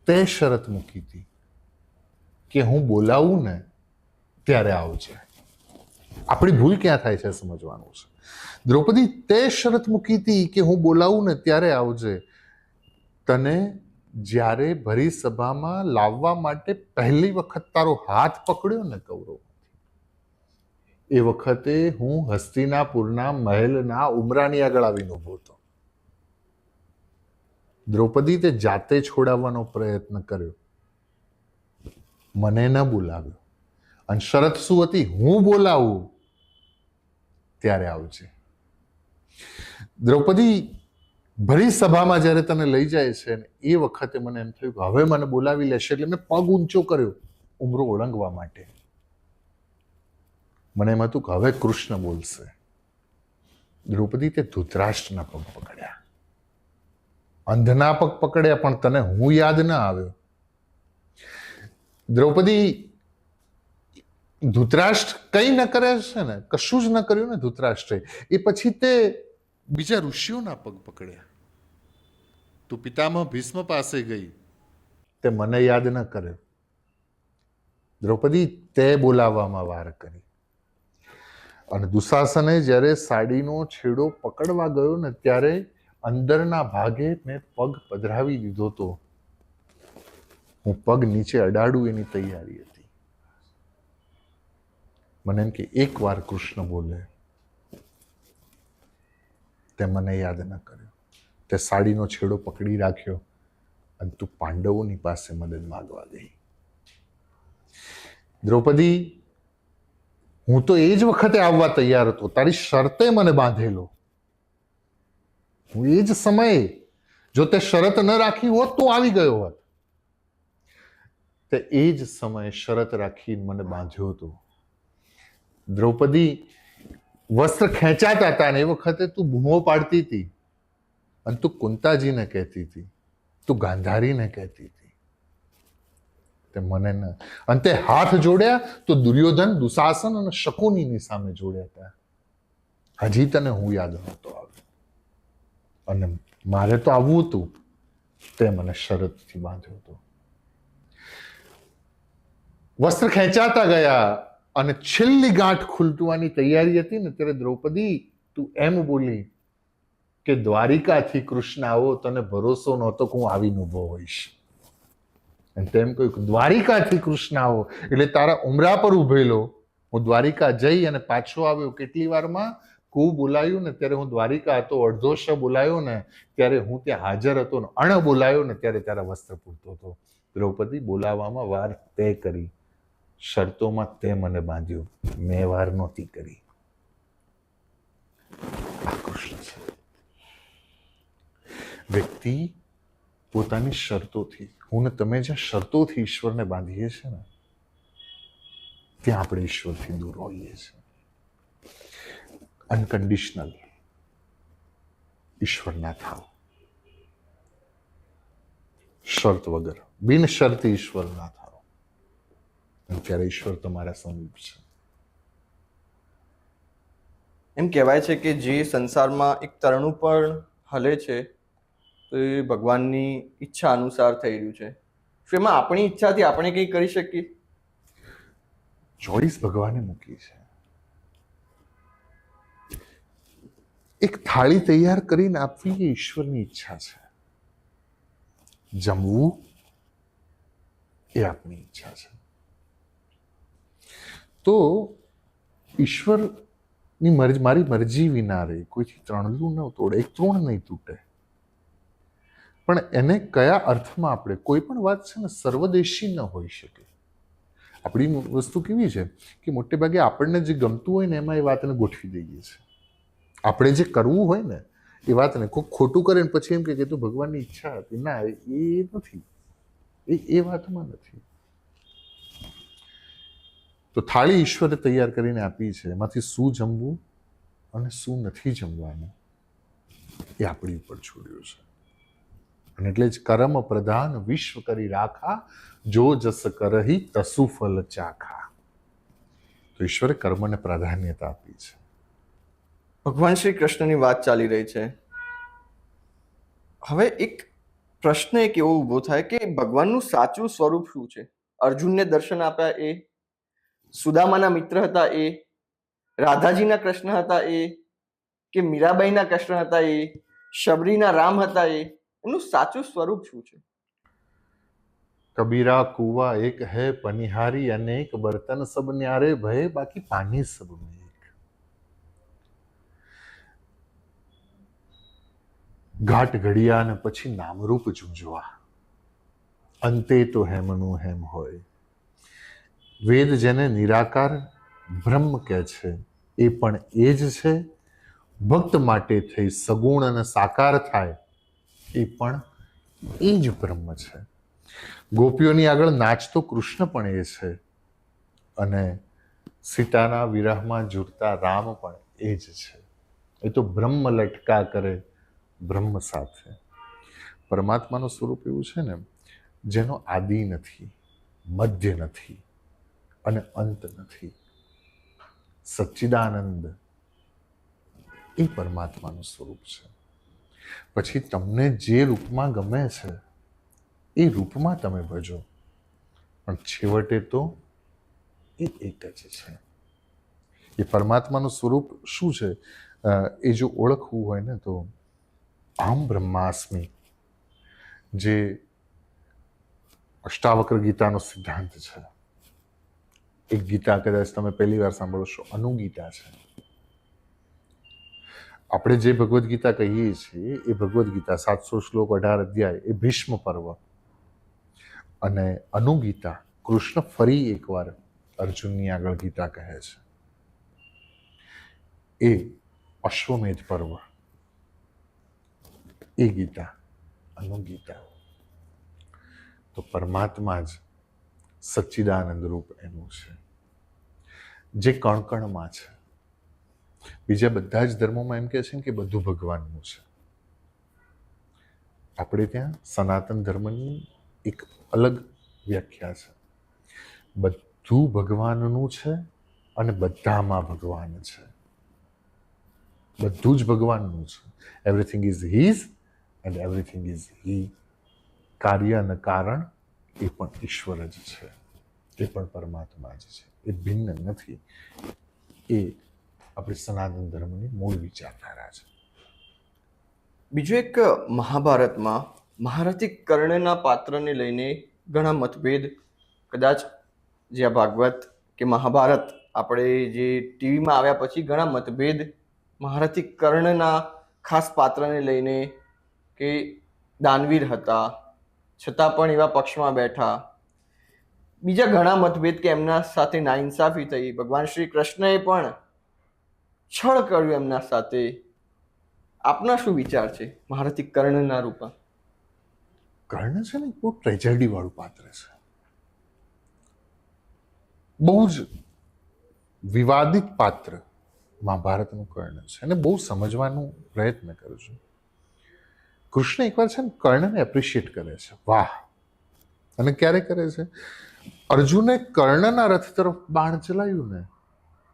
તે શરત મૂકી હતી કે હું બોલાવું ને ત્યારે આવજે. આપણી ભૂલ ક્યાં થાય છે સમજવાનું છે. દ્રૌપદી તે શરત મૂકી હતી કે હું બોલાવું ને ત્યારે આવજે. તને જ્યારે ભરી સભામાં લાવવા માટે પહેલી વખત તારો હાથ પકડ્યો ને કૌરવ, એ વખતે હું હસ્તિનાપુરના મહેલના ઉમરાની આગળ આવીને ઊભો હતો. દ્રૌપદી તે જાતે છોડાવવાનો પ્રયત્ન કર્યો, મને ન બોલાવ્યો, અને શરત શું હતી? હું બોલાવું ત્યારે આવજે. દ્રૌપદી ભરી સભામાં જ્યારે તને લઈ જાય છે ને એ વખતે મને એમ થયું કે હવે મને બોલાવી લેશે, એટલે મેં પગ ઊંચો કર્યો ઉમરો ઓળંગવા માટે. મને એમ હતું કે હવે કૃષ્ણ બોલશે. દ્રૌપદી તે ધૃતરાષ્ટ્રના પગ પકડ્યા, અંધના પગ પકડ્યા, પણ તને હું યાદ ના આવ્યો. દ્રૌપદી ધૃતરાષ્ટ્ર કઈ ન કરે છે ને, કશું જ ન કર્યું ને ધૃતરાષ્ટ્રે, એ પછી તે બીજા ઋષિઓના પગ પકડ્યા. તું પિતામહ ભીષ્મ પાસે ગઈ, તે મને યાદ ન કર્યો. દ્રૌપદી તે બોલાવવામાં વાર કરી. અને દુશાસને જ્યારે સાડીનો છેડો પકડવા ગયો ને ત્યારે અંદરના ભાગે મેં પગ પધરાવી દીધો તો હું પગ નીચે અડાડું એની તૈયારી હતી. મને એમ કે એક વાર કૃષ્ણ બોલે, તે મને યાદ ન કર્યો. તે સાડીનો છેડો પકડી રાખ્યો અને તું પાંડવોની પાસે મદદ માંગવા ગઈ. દ્રૌપદી, હું તો એ જ વખતે આવવા તૈયાર હતો, તારી શરતે મને બાંધેલો. હું એ જ સમયે, જો તે શરત ન રાખી હોત તો આવી ગયો હોત. તે એ જ સમયે શરત રાખીને મને બાંધ્યો હતો. દ્રૌપદી, વસ્ત્ર ખેંચાતા હતા ને એ વખતે તું બૂમો પાડતી હતી, અને તું કુંતાજીને કહેતી હતી, તું ગાંધારીને કહેતી હતી. તે મને ન, અને તે હાથ જોડ્યા તો દુર્યોધન, દુશાસન અને શકુનીની સામે જોડ્યા હતા. હજી તને હું યાદ નહોતો આવ્યો, અને મારે તો આવવું હતું, તે મને શરતથી બાંધ્યો હતો. વસ્ત્ર ખેંચાતા ગયા અને છેલ્લી ગાંઠ ખૂલવાની તૈયારી હતી ને ત્યારે દ્રૌપદી તું એમ બોલી કે દ્વારિકાથી કૃષ્ણ આવો, તને ભરોસો નહોતો કે હું આવીને ઊભો હોઈશ. અને તેમ કહ્યું દ્વારિકાથી કૃષ્ણ આવો એટલે તારા ઉમરા પર ઉભેલો. હું દ્વારિકા જઈ અને પાછો આવ્યો. કેટલી વારમાં કુ બોલાયું ને ત્યારે હું દ્વારિકા હતો, અડધો શ બોલાયો ને ત્યારે હું ત્યાં હાજર હતો, ને અણ બોલાયો ને ત્યારે તારા વસ્ત્ર પૂરતો હતો. દ્રૌપદી, બોલાવવામાં વાર તે કરી, શરતોમાં તે મને બાંધ્યો, મેં વાર નહોતી કરી. આ કૃષ્ણ છે. વ્યક્તિ પોતાની શરતોથી, હું ને તમે જ્યાં શરતોથી ઈશ્વરને બાંધીએ છીએ ને ત્યાં આપણે ઈશ્વરથી દૂર હોઈએ છીએ. અનકન્ડિશનલ ઈશ્વરના થાવ, શરત વગર, બિન શરતી ઈશ્વરના થાવ, અને ત્યારે ઈશ્વર તમારા સમીપ છે. એમ કહેવાય છે કે જે સંસારમાં એક તરણું પણ હલે છે તો એ ભગવાનની ઈચ્છા અનુસાર થઈ રહ્યું છે. શું એમાં આપણી ઈચ્છાથી આપણે કંઈ કરી શકીએ? ચોઈસ ભગવાને મૂકી છે. એક થાળી તૈયાર કરીને આપવી એ ઈશ્વરની ઈચ્છા છે. જમવું એ આપની ઈચ્છા છે. તો ઈશ્વરની મારી મરજી વિના રે, કોઈથી ત્રણલું ન તોડે, એક તૃણ નહીં તૂટે. પણ એને કયા અર્થમાં આપણે, કોઈ પણ વાત છે ને સર્વદેશી ન હોઈ શકે. આપણી વસ્તુ કેવી છે કે મોટે ભાગે આપણને જે ગમતું હોય ને એમાં એ વાતને ગોઠવી દઈએ છીએ. આપણે જે કરવું હોય ને એ વાતને કોઈ ખોટું કરે ને પછી એમ કે તું ભગવાનની ઈચ્છા હતી. ના, એ નથી, એ વાતમાં નથી. તો થાળી ઈશ્વરે તૈયાર કરીને આપી છે, એમાંથી શું જમવું અને શું નથી જમવાનું એ આપણી ઉપર છોડ્યું છે. અને એટલે જ કર્મ પ્રધાન વિશ્વ કરી રાખા, જો જસ કરહી તસુ ફલ ચાખા. તો ઈશ્વરે કર્મને પ્રાધાન્યતા આપી છે. ભગવાન શ્રી કૃષ્ણની વાત ચાલી રહી છે. હવે એક પ્રશ્ન એક એવો ઊભો થાય કે ભગવાનનું સાચું સ્વરૂપ શું છે? અર્જુનને દર્શન આપ્યા એ, સુદામાના મિત્ર હતા એ, રાધાજીના કૃષ્ણ હતા એ, કે મીરાબાઈના કૃષ્ણ હતા એ, શબરીના રામ હતા એ, એનું સાચું સ્વરૂપ શું છે? કબીરા કુવા એક હૈ પનિહારી અનેક, બર્તન સબ ન્યારે ભય બાકી પાણી સબ મેં એક. ઘાટ ઘડિયા ને પછી નામરૂપ ઝૂંઝવા, અંતે તો હેમનું હેમ હોય. વેદ જેને નિરાકાર બ્રહ્મ કહે છે એ પણ એ જ છે. ભક્ત માટે થઈ સગુણ અને સાકાર થાય એ પણ એ જ બ્રહ્મ છે. ગોપીઓની આગળ નાચતો કૃષ્ણ પણ એ છે અને સીતાના વિરહમાં ઝૂરતા રામ પણ એ જ છે. એ તો બ્રહ્મ લટકા કરે બ્રહ્મ સાથે. પરમાત્માનું સ્વરૂપ એવું છે ને જેનો આદિ નથી, મધ્ય નથી અને અંત નથી. સચ્ચિદાનંદ એ પરમાત્માનું સ્વરૂપ છે. પછી તમને જે રૂપમાં ગમે છે એ રૂપમાં તમે ભજો, પણ છેવટે તો એ એક જ છે. એ પરમાત્માનું સ્વરૂપ શું છે એ જો ઓળખવું હોય ને તો અહમ બ્રહ્માસ્મિ, જે અષ્ટાવક્ર ગીતાનો સિદ્ધાંત છે. એક ગીતા કદાચ તમે પહેલી વાર સાંભળો છો, અનુગીતા છે. આપણે જે ભગવદ્ ગીતા કહીએ છીએ એ ભગવદ્ ગીતા 700 શ્લોક 18 અધ્યાય એ ભીષ્મ પર્વ, અને અનુગીતા કૃષ્ણ ફરી એકવાર અર્જુનની આગળ ગીતા કહે છે એ અશ્વમેધ પર્વ, એ ગીતા અનુગીતા. તો પરમાત્મા જ સચ્ચિદાનંદ રૂપ એનું છે, જે કણકણમાં છે. બીજા બધા જ ધર્મોમાં એમ કહે છે કે બધું ભગવાનનું છે. આપણે ત્યાં સનાતન ધર્મની એક અલગ વ્યાખ્યા છે. બધું ભગવાનનું છે અને બધામાં ભગવાન છે. બધું જ ભગવાનનું છે. Everything is his and everything is he. કાર્ય અને કારણ એ પણ ઈશ્વર જ છે, એ પણ પરમાત્મા જ છે. એ ભિન્ન નથી. એ આપણી સનાતન ધર્મની મૂળ વિચારધારા છે. બીજું એક, મહાભારતમાં મહારથી કર્ણના પાત્રને લઈને ઘણા મતભેદ, કદાચ જે આ ભાગવત કે મહાભારત આપણે જે ટીવીમાં આવ્યા પછી ઘણા મતભેદ મહારથી કર્ણના ખાસ પાત્રને લઈને, કે દાનવીર હતા છતાં પણ એવા પક્ષમાં બેઠા. બીજા ઘણા મતભેદ કે એમના સાથે નાઇન્સાફી થઈ, ભગવાન શ્રી કૃષ્ણએ પણ છળ કર્યું એમના સાથે. આપના શું વિચાર છે મહારથી કર્ણના રૂપમાં? કર્ણ છે ને બહુ ટ્રેજેડી વાળું પાત્ર છે. બહુ જ વિવાદિત પાત્ર મહાભારતનું કર્ણ છે, અને બહુ સમજવાનો પ્રયત્ન કરું છું. કૃષ્ણ એકવાર છે ને કર્ણને એપ્રિશિએટ કરે છે, વાહ. અને ક્યારે કરે છે? અર્જુને કર્ણના રથ તરફ બાણ ચલાવ્યું ને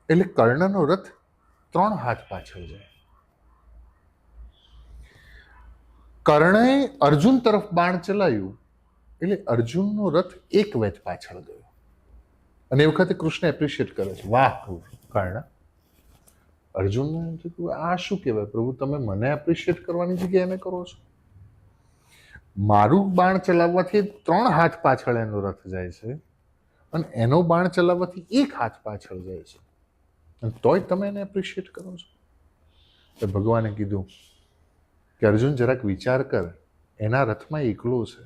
એટલે કર્ણનો રથ 3 હાથ પાછળ જાય. કર્ણએ અર્જુન તરફ બાણ ચલાવ્યું એટલે અર્જુનનો રથ 1 વેત પાછળ ગયો. અને એ વખતે કૃષ્ણ એપ્રિશિએટ કરે છે, વાહ કર્ણ. અર્જુનને એમ થયું આ શું કહેવાય પ્રભુ, તમે મને એપ્રિશિએટ કરવાની જગ્યાએ એને કરો છો. મારું બાણ ચલાવવાથી 3 હાથ પાછળ એનો રથ જાય છે અને એનો બાણ ચલાવવાથી 1 હાથ પાછળ જાય છે, અને તોય તમે એને એપ્રિશિએટ કરો છો. તો ભગવાને કીધું કે અર્જુન જરાક વિચાર કર, એના રથમાં એકલો છે,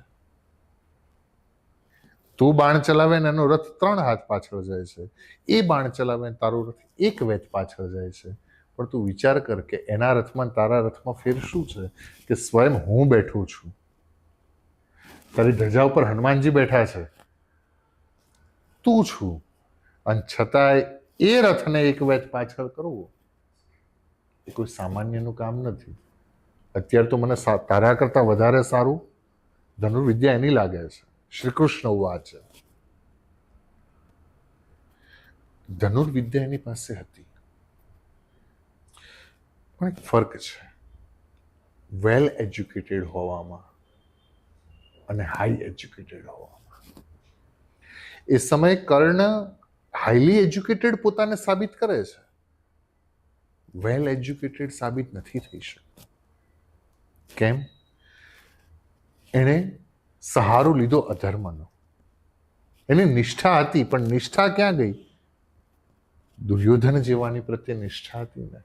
તું બાણ ચલાવે ને એનો રથ 3 હાથ પાછળ જાય છે, એ બાણ ચલાવે ને તારો રથ 1 વેચ પાછળ જાય છે. પણ તું વિચાર કર કે એના રથમાં તારા રથમાં ફેર શું છે કે સ્વયં હું બેઠું છું, તારી ધજા ઉપર હનુમાનજી બેઠા છે, તું છું, અને છતાંય એ રથને 1 વેચ પાછળ કરવો એ કોઈ સામાન્યનું કામ નથી. અત્યારે તો મને તારા કરતા વધારે સારું ધનુર્વિદ્યા એની લાગે છે. શ્રી કૃષ્ણ વાચ. ધનુર્વિદ્યા એની પાસે હતી, પણ એક ફર્ક છે વેલ એજ્યુકેટેડ હોવામાં અને હાઈ એજ્યુકેટેડ હોવામાં. એ સમયે કર્ણ હાઈલી એજ્યુકેટેડ પોતાને સાબિત કરે છે, વેલ એજ્યુકેટેડ સાબિત નથી થઈ શકતો. કેમ? એણે સહારો લીધો અધર્મનો. એની નિષ્ઠા હતી, પણ નિષ્ઠા ક્યાં ગઈ? દુર્યોધન જેવાની પ્રત્યે નિષ્ઠા હતી ને,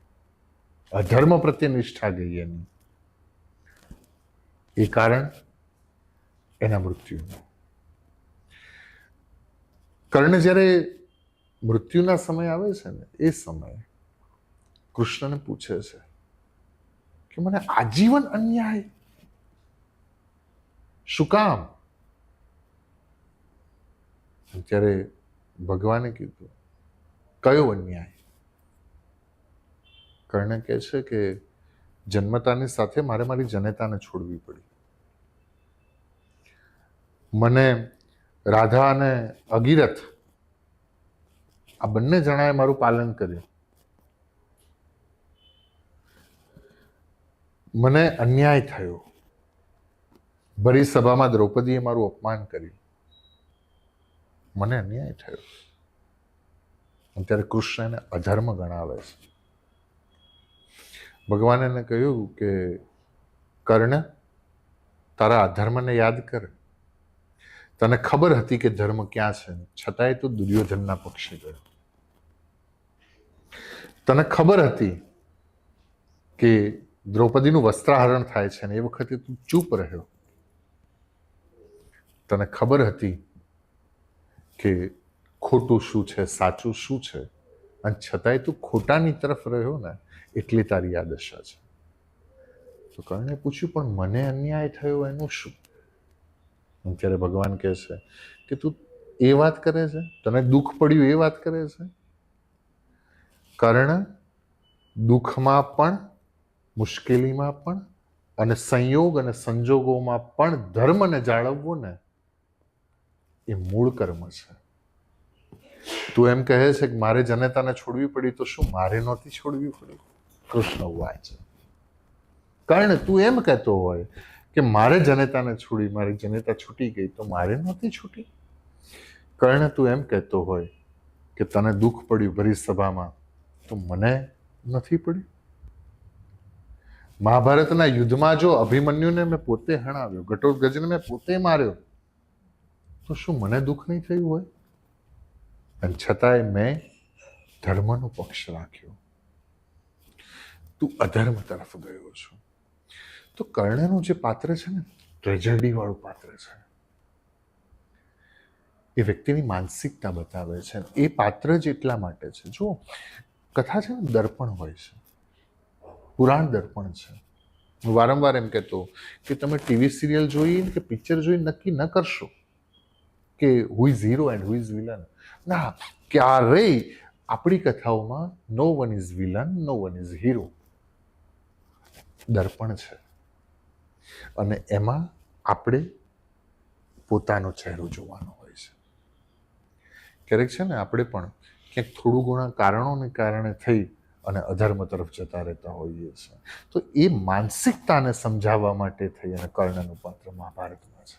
અધર્મ પ્રત્યે નિષ્ઠા ગઈ એની. એ કારણ એના મૃત્યુનું. કર્ણ જ્યારે મૃત્યુના સમય આવે છે ને, એ સમયે કૃષ્ણને પૂછે છે કે મને આજીવન અન્યાય શું કામ? ત્યારે ભગવાને કીધું, કયો અન્યાય? કર્ણ કહે છે કે જન્મતાની સાથે મારે મારી જનેતાને છોડવી પડી. મને રાધા અને અગિરથ આ બંને જણાએ મારું પાલન કર્યું. મને અન્યાય થયો. ભરી સભામાં દ્રૌપદીએ મારું અપમાન કર્યું. મને અન્યાય થયો. અને ત્યારે કૃષ્ણ એને અધર્મ ગણાવે છે. ભગવાને એને કહ્યું કે કર્ણ, તારા અધર્મને યાદ કર. તને ખબર હતી કે ધર્મ ક્યાં છે, છતાંય તું દુર્યોધનના પક્ષે ગયો. તને ખબર હતી કે દ્રૌપદીનું વસ્ત્રાહરણ થાય છે ને એ વખતે તું ચૂપ રહ્યો. તને ખબર હતી કે ખોટું શું છે, સાચું શું છે, અને છતાંય તું ખોટાની તરફ રહ્યો ને, એટલી તારી આ દશા છે. તો કર્ણે પૂછ્યું, પણ મને અન્યાય થયો એનું શું? ત્યારે ભગવાન કહે છે કે તું એ વાત કરે છે, તને દુઃખ પડ્યું એ વાત કરે છે? કર્ણ દુઃખમાં પણ, મુશ્કેલીમાં પણ અને સંયોગ અને સંજોગોમાં પણ ધર્મને જાળવવો ને એ મૂળ કર્મ છે. તું એમ કહે છે કે મારે જનેતાને છોડવી પડી, તો શું મારે નહોતી છોડવી પડી? કૃષ્ણ વાચ. કર્ણ, તું એમ કહેતો હોય કે મારે જનેતાને છોડી, મારી જનેતા છૂટી ગઈ, તો મારે નહોતી છૂટી. કર્ણ, તું એમ કહેતો હોય કે તને દુઃખ પડ્યું ભરી સભામાં, તો મને નથી પડ્યું. મહાભારતના યુદ્ધમાં જો અભિમન્યુને મેં પોતે હણાવ્યો, ઘટોત્કચને મેં પોતે માર્યો, તો શું મને દુઃખ નહીં થયું હોય? અને છતાંય મેં ધર્મનો પક્ષ રાખ્યો. તું અધર્મ તરફ ગયો છો. તો કર્ણનું જે પાત્ર છે ને, ટ્રેજેડી વાળું પાત્ર છે. એ વ્યક્તિની માનસિકતા બતાવે છે. એ પાત્ર જ એટલા માટે છે. જો કથા છે ને, દર્પણ હોય છે, પુરાણ દર્પણ છે. હું વારંવાર એમ કહેતો કે તમે ટીવી સિરિયલ જોઈ કે પિક્ચર જોઈ નક્કી ન કરશો કે who is hero and who is villain. ના, ક્યારેય આપણી કથાઓમાં no one is villain, no one is hero. દર્પણ છે, અને એમાં આપણે પોતાનો ચહેરો જોવાનો હોય છે. ક્યારેક છે ને, આપણે પણ ક્યાંક થોડું ઘણા કારણોને કારણે થઈ અને અધર્મ તરફ જતા રહેતા હોઈએ છીએ. તો એ માનસિકતાને સમજાવવા માટે થઈ અને કર્ણનું પાત્ર મહાભારતમાં છે.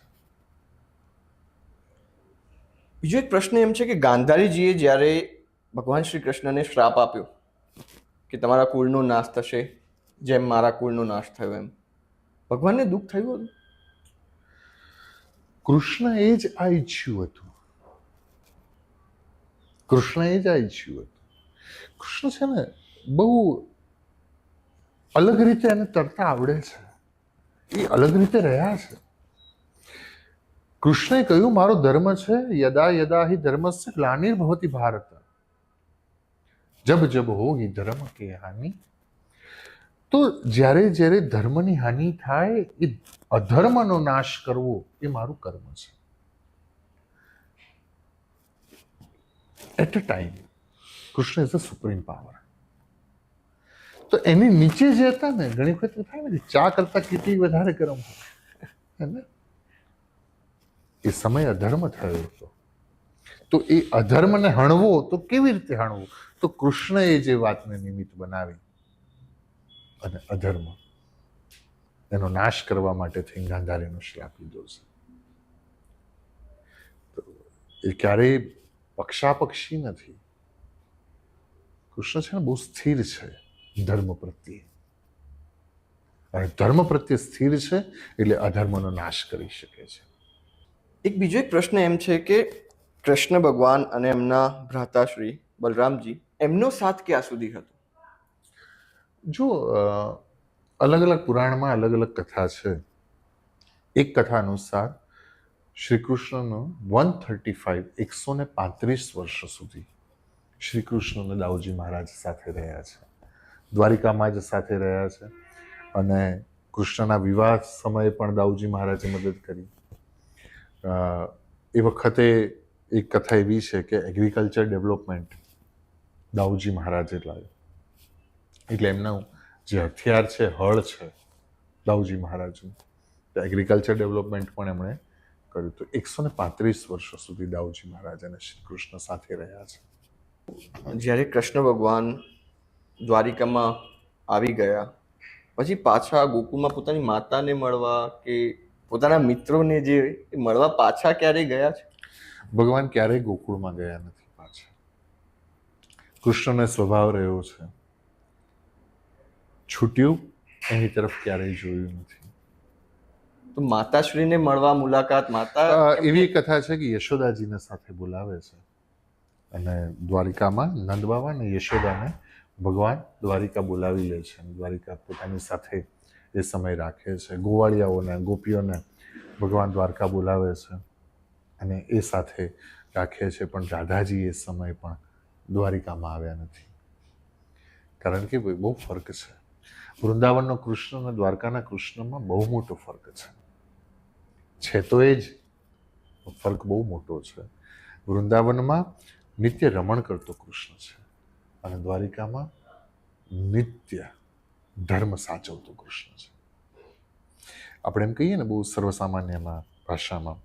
બીજો એક પ્રશ્ન એમ છે કે ગાંધારીજીએ જ્યારે ભગવાન શ્રી કૃષ્ણને શ્રાપ આપ્યો કે તમારા કુળનો નાશ થશે જેમ મારા કુળનો નાશ થયો, એમ ભગવાનને દુઃખ થયું હતું? કૃષ્ણ એ જ આ ઈચ્છ્યું હતું. કૃષ્ણ એ જ આ ઈચ્છ્યું હતું. કૃષ્ણ છે ને, બહુ અલગ રીતે એને તરતા આવડે છે. એ અલગ રીતે રહ્યા છે. કૃષ્ણએ કહ્યું મારો ધર્મ છે યદા યદા હિ ધર્મસ્ય ગ્લાનિર્ભવતિ ભારત, જબ જબ હો હિ ધર્મ કે હાનિ. તો જ્યારે જ્યારે ધર્મની હાનિ થાય એ અધર્મનો નાશ કરવો એ મારું કર્મ છે. At a time Krishna is a supreme power. તો એની નીચે જે હતા ને, ઘણી વખત થાય ને ચા કરતા કેટલી વધારે ગરમ હોય ને, એ સમય અધર્મ થયો હતો. તો એ અધર્મને હણવો તો કેવી રીતે હણવો? તો કૃષ્ણએ જે વાતને નિમિત્ત બનાવી અને અધર્મ એનો નાશ કરવા માટે થઈ ગાંધારીનો શ્રાપ લીધો છે. તો એ ક્યારેય પક્ષાપક્ષી નથી. કૃષ્ણ છે ને બહુ સ્થિર છે ધર્મ પ્રત્યે, અને ધર્મ પ્રત્યે સ્થિર છે એટલે અધર્મનો નાશ કરી શકે છે. એક બીજો એક પ્રશ્ન એમ છે કે કૃષ્ણ ભગવાન અને એમના ભ્રાતાશ્રી બલરામજી, એમનો સાથ ક્યાં સુધી હતો? જો અલગ અલગ પુરાણમાં અલગ અલગ કથા છે. એક કથા અનુસાર શ્રી કૃષ્ણનો 135 વર્ષ સુધી શ્રી કૃષ્ણ અને દાઉજી મહારાજ સાથે રહ્યા છે, દ્વારિકામાં જ સાથે રહ્યા છે. અને કૃષ્ણના વિવાહ સમયે પણ દાઉજી મહારાજે મદદ કરી. એ વખતે એક કથા એવી છે કે એગ્રીકલ્ચર ડેવલપમેન્ટ દાઉજી મહારાજે લાવ્યું. એટલે એમનું જે હથિયાર છે, હળ છે દાઉજી મહારાજનું, તો એગ્રીકલ્ચર ડેવલપમેન્ટ પણ એમણે કર્યું. તો 135 વર્ષો સુધી દાઉજી મહારાજ અને શ્રી કૃષ્ણ સાથે રહ્યા છે. જ્યારે કૃષ્ણ ભગવાન દ્વારિકામાં આવી ગયા પછી પાછા ગોકુળમાં પોતાની માતાને મળવા કે પોતાના મિત્રોને જે મળવા પાછા ક્યારેય ગયા છે? ભગવાન ક્યારેય ગોકુળમાં ગયા નથી પાછા. કૃષ્ણનો સ્વભાવ રહ્યો છે છૂટ્યું એની તરફ ક્યારેય જોયું નથી. તો માતાશ્રીને મળવા મુલાકાત એવી કથા છે કે યશોદાજીને સાથે બોલાવે છે અને દ્વારિકામાં નંદ બાબા અને યશોદાને ભગવાન દ્વારિકા બોલાવી લે છે. દ્વારિકા પોતાની સાથે એ સમય રાખે છે. ગોવાળિયાઓને ગોપીઓને ભગવાન દ્વારકા બોલાવે છે અને એ સાથે રાખે છે. પણ રાધાજી એ સમય પણ દ્વારિકામાં આવ્યા નથી, કારણ કે બહુ ફરક છે. વૃંદાવનનો કૃષ્ણ અને દ્વારકાના કૃષ્ણમાં બહુ મોટો ફરક છે તો એ જ ફરક બહુ મોટો છે. વૃંદાવનમાં નિત્ય રમણ કરતો કૃષ્ણ છે અને દ્વારિકામાં નિત્ય ધર્મ સાચવતો કૃષ્ણ છે. આપણે એમ કહીએ ને બહુ સર્વસામાન્યમાં ભાષામાં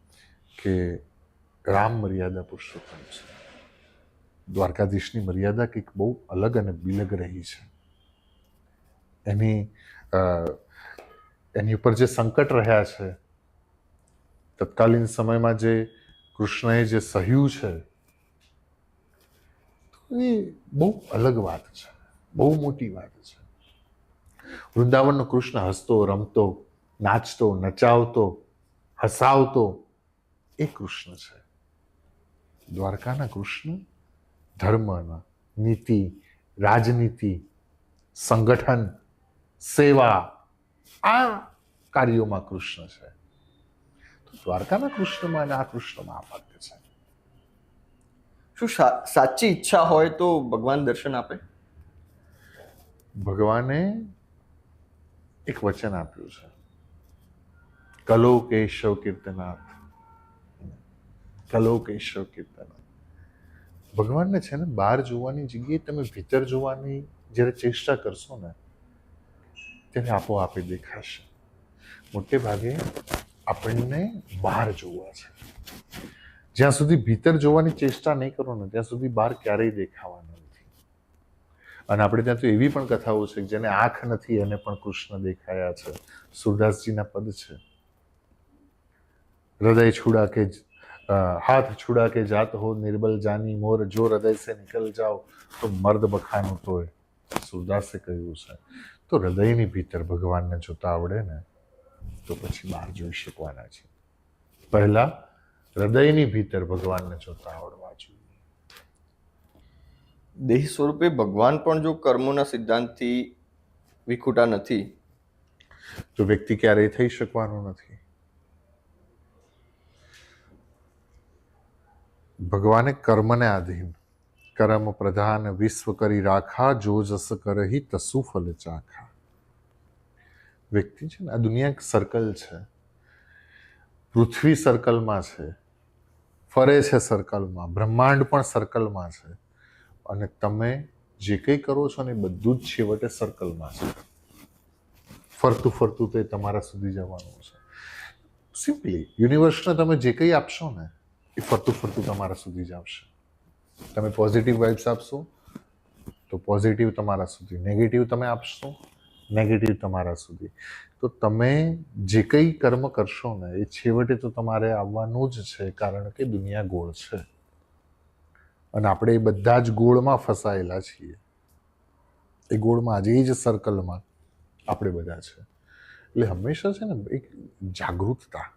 કે રામ મર્યાદા પુરુષોત્તમ છે. દ્વારકાધીશની મર્યાદા કંઈક બહુ અલગ અને બિલગ રહી છે. એની ઉપર જે સંકટ રહ્યા છે, તત્કાલીન સમયમાં જે કૃષ્ણએ જે સહ્યું છે, એ બહુ અલગ વાત છે, બહુ મોટી વાત છે. વૃંદાવનનો કૃષ્ણ હસતો રમતો નાચતો નચાવતો હસાવતો એ કૃષ્ણ છે. દ્વારકાના કૃષ્ણ ધર્મના, નીતિ, રાજનીતિ, સંગઠન, સેવા, આ કાર્યોમાં કૃષ્ણ છે. તો દ્વારકાના કૃષ્ણમાં અને આ કૃષ્ણમાં આ ફરક છે. શું સાચી ઈચ્છા હોય તો ભગવાન દર્શન આપે? ભગવાને એક વચન આપ્યું છે, કલો કેશવ કીર્તનાથ, કલો કેશવ કીર્તનાથ. ભગવાનને છે ને બહાર જોવાની જગ્યાએ તમે ભીતર જોવાની જ્યારે ચેષ્ટા કરશો ને ત્યારે આપોઆપે દેખાશે. મોટે ભાગે આપણને બહાર જોવા છે. જ્યાં સુધી ભીતર જોવાની ચેષ્ટા નહીં કરો ને ત્યાં સુધી બહાર ક્યારેય દેખાવાના નથી. અને આપણે ત્યાં તો એવી પણ કથાઓ છે જેને આંખ નથી એને પણ કૃષ્ણ દેખાયા છે. સુરદાસજીના પદ છે, હૃદય છુડા કે હાથ છુડા કે જાત હો નિર્બલ જાની મોર, જો હૃદય સે નિકલ જાઓ તો મર્દ બખાનું તોય. સુરદાસે કહ્યું છે. તો હૃદયની ભીતર ભગવાનને જોતા આવડે ને તો પછી બહાર જોઈ શકવાના છે. પહેલા હૃદયની ભીતર ભગવાનને જોતા આવડવા જોઈએ. દેહ સ્વરૂપે ભગવાન પણ જો કર્મોના સિદ્ધાંતથી વિખૂટા નથી તો વ્યક્તિ ક્યારેય થઈ શકવાનો નથી. ભગવાને કર્મને આધીન કરમ પ્રધાન વિશ્વ કરી રાખા, જો જસ કરહી તસુ ફલ ચાખા. વ્યક્તિ છે ને, આ દુનિયા એક સર્કલ છે. પૃથ્વી સર્કલમાં છે, ફરે છે સર્કલમાં, બ્રહ્માંડ પણ સર્કલમાં છે, અને તમે જે કંઈ કરો છો ને એ બધું જ છેવટે સર્કલમાં છે. ફરતું ફરતું તે તમારા સુધી જવાનું છે. સિમ્પલી યુનિવર્સને તમે જે કંઈ આપશો ને એ ફરતું ફરતું તમારા સુધી જ આવશે. તમે પોઝિટિવ વાઇબ્સ આપશો તો પોઝિટિવ તમારા સુધી, નેગેટિવ તમે આપશો નેગેટિવ તમારા સુધી. તો તમે જે કંઈ કર્મ કરશો ને એ છેવટે તો તમારે આવવાનું જ છે, કારણ કે દુનિયા ગોળ છે અને આપણે એ બધા જ ગોળમાં ફસાયેલા છીએ. એ ગોળમાં જ, એ જ સર્કલમાં આપણે બધા છે. એટલે હંમેશા છે ને એક જાગૃતતા.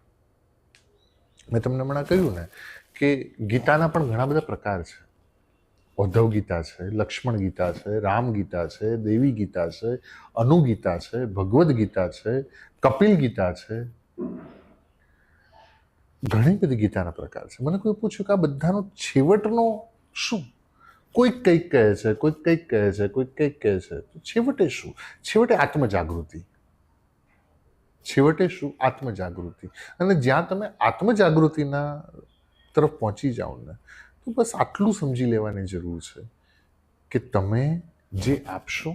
મેં તમને હમણાં કહ્યું ને કે ગીતાના પણ ઘણા બધા પ્રકાર છે. ઉદ્ધવ ગીતા છે, લક્ષ્મણ ગીતા છે, રામ ગીતા છે, દેવી ગીતા છે, અનુગીતા છે, ભગવદ્ ગીતા છે, કપિલ ગીતા છે. ઘણી બધી ગીતાના પ્રકાર છે. મને કોઈ પૂછ્યું કે આ બધાનો છેવટનો શું? કોઈક કંઈક કહે છે, કોઈક કંઈક કહે છે, કોઈક કંઈક કહે છે. તો છેવટે શું? છેવટે આત્મજાગૃતિ. છેવટે શું? આત્મજાગૃતિ. અને જ્યાં તમે આત્મજાગૃતિના તરફ પહોંચી જાઓ ને, તો બસ આટલું સમજી લેવાની જરૂર છે કે તમે જે આપશો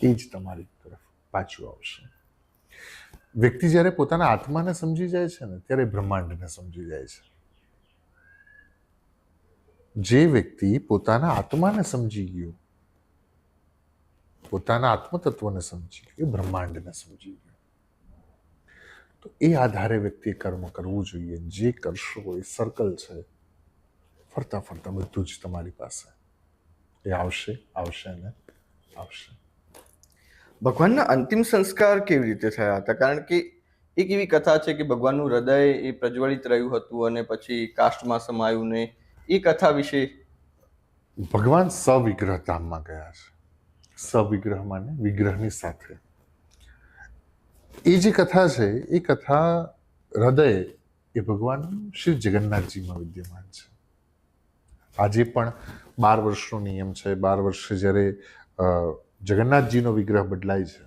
એ જ તમારી તરફ પાછું આવશે. વ્યક્તિ જ્યારે પોતાના આત્માને સમજી જાય છે ને, ત્યારે બ્રહ્માંડને સમજી જાય છે. જે વ્યક્તિ પોતાના આત્માને સમજી ગયો, પોતાના આત્મતત્વને સમજી ગયો, એ બ્રહ્માંડને સમજી ગયો. તો એ આધારે વ્યક્તિએ કર્મ કરવું જોઈએ. જે કરશો એ સર્કલ છે, ફરતા ફરતા બધું જ તમારી પાસે એ આવશે, આવશે ને આવશે. ભગવાનના અંતિમ સંસ્કાર કેવી રીતે થયા હતા? કારણ કે એક એવી કથા છે કે ભગવાનનું હૃદય એ પ્રજ્વલિત રહ્યું હતું અને પછી કાષ્ટમાં સમાયું ને, એ કથા વિશે. ભગવાન સવિગ્રહ ધામમાં ગયા છે. સવિગ્રહ માને વિગ્રહની સાથે. એ જે કથા છે એ કથા હૃદય એ ભગવાન શ્રી જગન્નાથજીમાં વિદ્યમાન છે. આજે પણ 12 વર્ષનો નિયમ છે. 12 વર્ષે જ્યારે જગન્નાથજીનો વિગ્રહ બદલાય છે,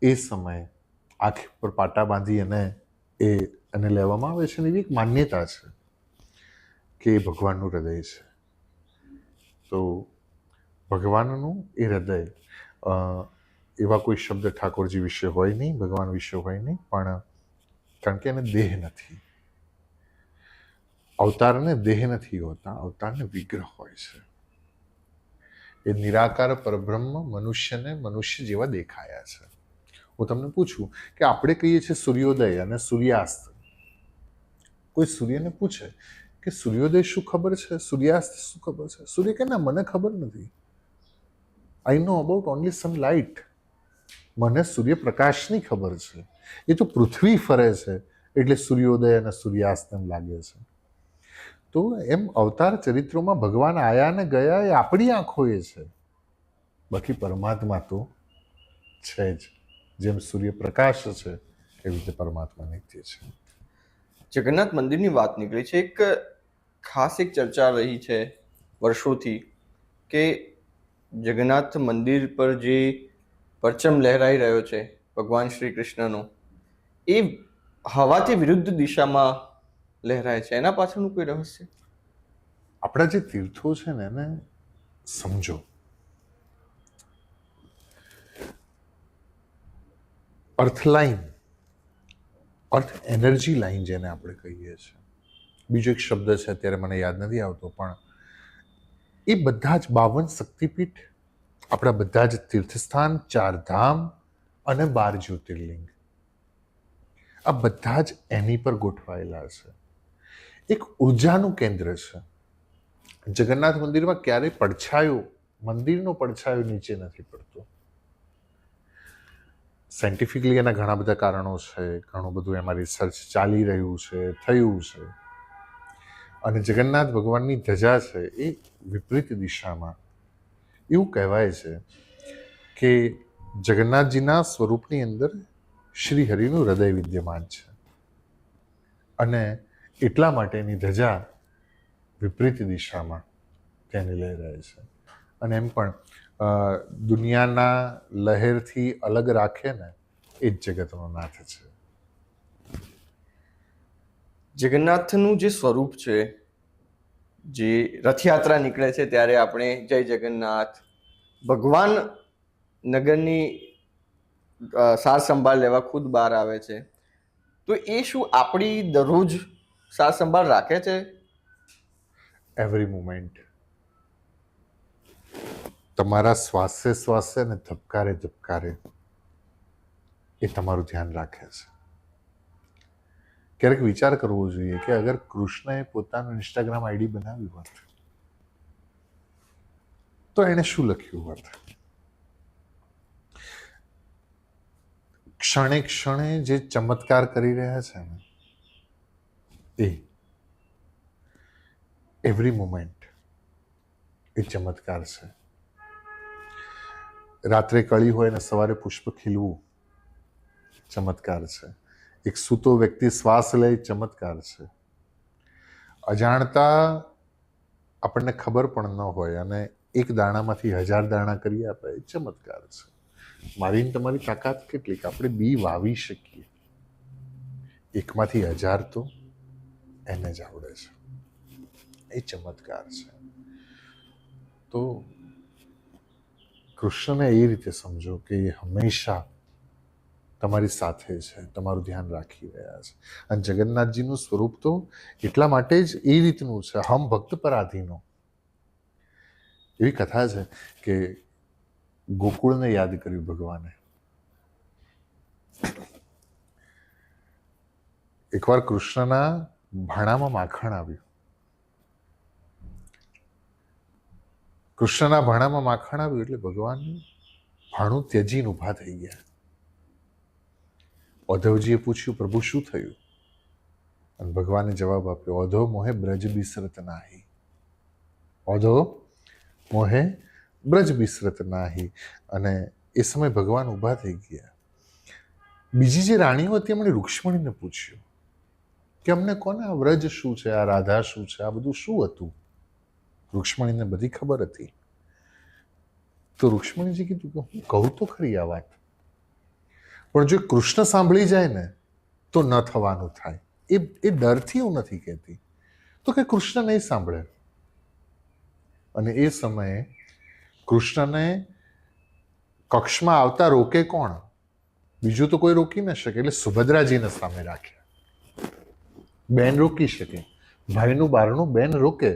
એ સમયે આંખ પર પાટા બાંધી એને લેવામાં આવે છે. અને એવી એક માન્યતા છે કે એ ભગવાનનું હૃદય છે. તો ભગવાનનું એ હૃદય, એવા કોઈ શબ્દ ઠાકોરજી વિશે હોય નહીં, ભગવાન વિશે હોય નહીં, પણ કારણ કે એને દેહ નથી. અવતારને દેહ નથી હોતા, અવતારને વિગ્રહ હોય છે. એ નિરાકાર પરબ્રહ્મ મનુષ્યને મનુષ્ય જેવા દેખાયા છે. હું તમને પૂછું કે આપણે કહીએ છીએ સૂર્યોદય અને સૂર્યાસ્ત. કોઈ સૂર્યને પૂછે કે સૂર્યોદય શું ખબર છે, સૂર્યાસ્ત શું ખબર છે? સૂર્ય કે ના, મને ખબર નથી. આઈ નો અબાઉટ ઓનલી સનલાઇટ. મને સૂર્યપ્રકાશની ખબર છે. એ તો પૃથ્વી ફરે છે એટલે સૂર્યોદય અને સૂર્યાસ્ત એમ લાગે છે. તો એમ અવતાર ચરિત્રોમાં ભગવાન આયા ને ગયા એ આપણી આંખોએ છે, બાકી પરમાત્મા તો છે જ. જેમ સૂર્યપ્રકાશ છે એવી રીતે પરમાત્મા નિત્ય છે. જગન્નાથ મંદિરની વાત નીકળી છે. એક ખાસ એક ચર્ચા રહી છે વર્ષોથી કે જગન્નાથ મંદિર પર જે પરચમ લહેરાઈ રહ્યો છે ભગવાન શ્રી કૃષ્ણનો, એ હવાથી વિરુદ્ધ દિશામાં લહેરાય છે. એના પાછળનું કોઈ રહસ્ય? આપણા જે તીર્થો છે ને એને સમજો. અર્થ લાઈન, અર્થ એનર્જી લાઈન જેને આપણે કહીએ છીએ. બીજો એક શબ્દ છે, અત્યારે મને યાદ નથી આવતો, પણ એ બધા જ 52 શક્તિપીઠ, આપણા બધા જ તીર્થસ્થાન, 4 ધામ અને 12 જ્યોતિર્લિંગ, આ બધા જ એની પર ગોઠવાયેલા છે. એક ઉર્જાનું કેન્દ્ર છે. જગન્નાથ મંદિરમાં ક્યારેય પડછાયો, મંદિરનો પડછાયો નીચે નથી પડતો. સાયન્ટિફિકલી એના ઘણા બધા કારણો છે, ઘણું બધું એમાં રિસર્ચ ચાલી રહ્યું છે, થયું છે. અને જગન્નાથ ભગવાનની ધજા છે એ વિપરીત દિશામાં. એવું કહેવાય છે કે જગન્નાથજીના સ્વરૂપની અંદર શ્રી હરિનું હૃદય વિદ્યમાન છે, અને એટલા માટે એની ધજા વિપરીત દિશામાં તેની લઈ રહે છે. અને એમ પણ દુનિયાના લહેરથી અલગ રાખે ને એ જ જગતનો નાથ છે. જગન્નાથનું જે સ્વરૂપ છે, જે રથયાત્રા નીકળે છે ત્યારે આપણે જય જગન્નાથ, ભગવાન નગરની સાર સંભાળ લેવા ખુદ બહાર આવે છે, તો એ શું આપણી દરરોજ સાર સંભાળ રાખે છે? એવરી મુમેન્ટ તમારા શ્વાસે ને ધબકારે એ તમારું ધ્યાન રાખે છે. ક્યારેક વિચાર કરવો જોઈએ કે અગર કૃષ્ણએ પોતાનું ઇન્સ્ટાગ્રામ આઈડી બનાવ્યું હોત તો એણે શું લખ્યું હોત? ક્ષણે ક્ષણે જે ચમત્કાર કરી રહ્યા છે ને એ એવરી મોમેન્ટ એ ચમત્કાર છે. રાત્રે કળી હોય ને સવારે પુષ્પ ખીલવું ચમત્કાર છે. એક સૂતો વ્યક્તિ શ્વાસ લે ચમત્કાર છે. અજાણતા આપણને ખબર પણ ન હોય અને એક દાણામાંથી 1000 દાણા કરી આપે એ ચમત્કાર છે. મારી તમારી તાકાત કેટલી કે આપણે બી વાવી શકીએ, એકમાંથી 1000 તો એને જ આવડે છે. એ ચમત્કાર છે. તો કૃષ્ણને એ રીતે સમજો કે એ હંમેશા તમારી સાથે છે, તમારું ધ્યાન રાખી રહ્યા છે. અને જગન્નાથજીનું સ્વરૂપ તો એટલા માટે જ એ રીતનું છે, હમ ભક્ત પરાધીનો. એવી કથા છે કે ગોકુળને યાદ કર્યું ભગવાને. એકવાર કૃષ્ણના ભાણામાં માખણ આવ્યું. કૃષ્ણના ભાણામાં માખણ આવ્યું એટલે ભગવાન ભાણું ત્યજીને ઊભા થઈ ગયા. ઉદ્ધવજીએ પૂછ્યું, પ્રભુ શું થયું? અને ભગવાને જવાબ આપ્યો, ઓધો મોહે બ્રજ બિસરત નાહી. ઓધો મોહે બ્રજ બિસરત નાહી. અને એ સમય ભગવાન ઊભા થઈ ગયા. બીજી જે રાણીઓ હતી એમણે રૂક્ષ્મણીને પૂછ્યું કે અમને કોને આ વ્રજ શું છે, આ રાધા શું છે, આ બધું શું હતું? રૂક્ષ્મણીને બધી ખબર હતી. તો રૂક્ષ્મણીજી કીધું કે હું કહું તો ખરી આ વાત, પણ જો કૃષ્ણ સાંભળી જાય ને તો ન થવાનું થાય. એ ડરથી હું નથી કહેતી. તો કે કૃષ્ણ નહીં સાંભળે. અને એ સમયે કૃષ્ણને કક્ષમાં આવતા રોકે કોણ? બીજું તો કોઈ રોકી ન શકે, એટલે સુભદ્રાજીને સામે રાખ્યા. બેન રોકી શકે, ભાઈનું બારણું બેન રોકે,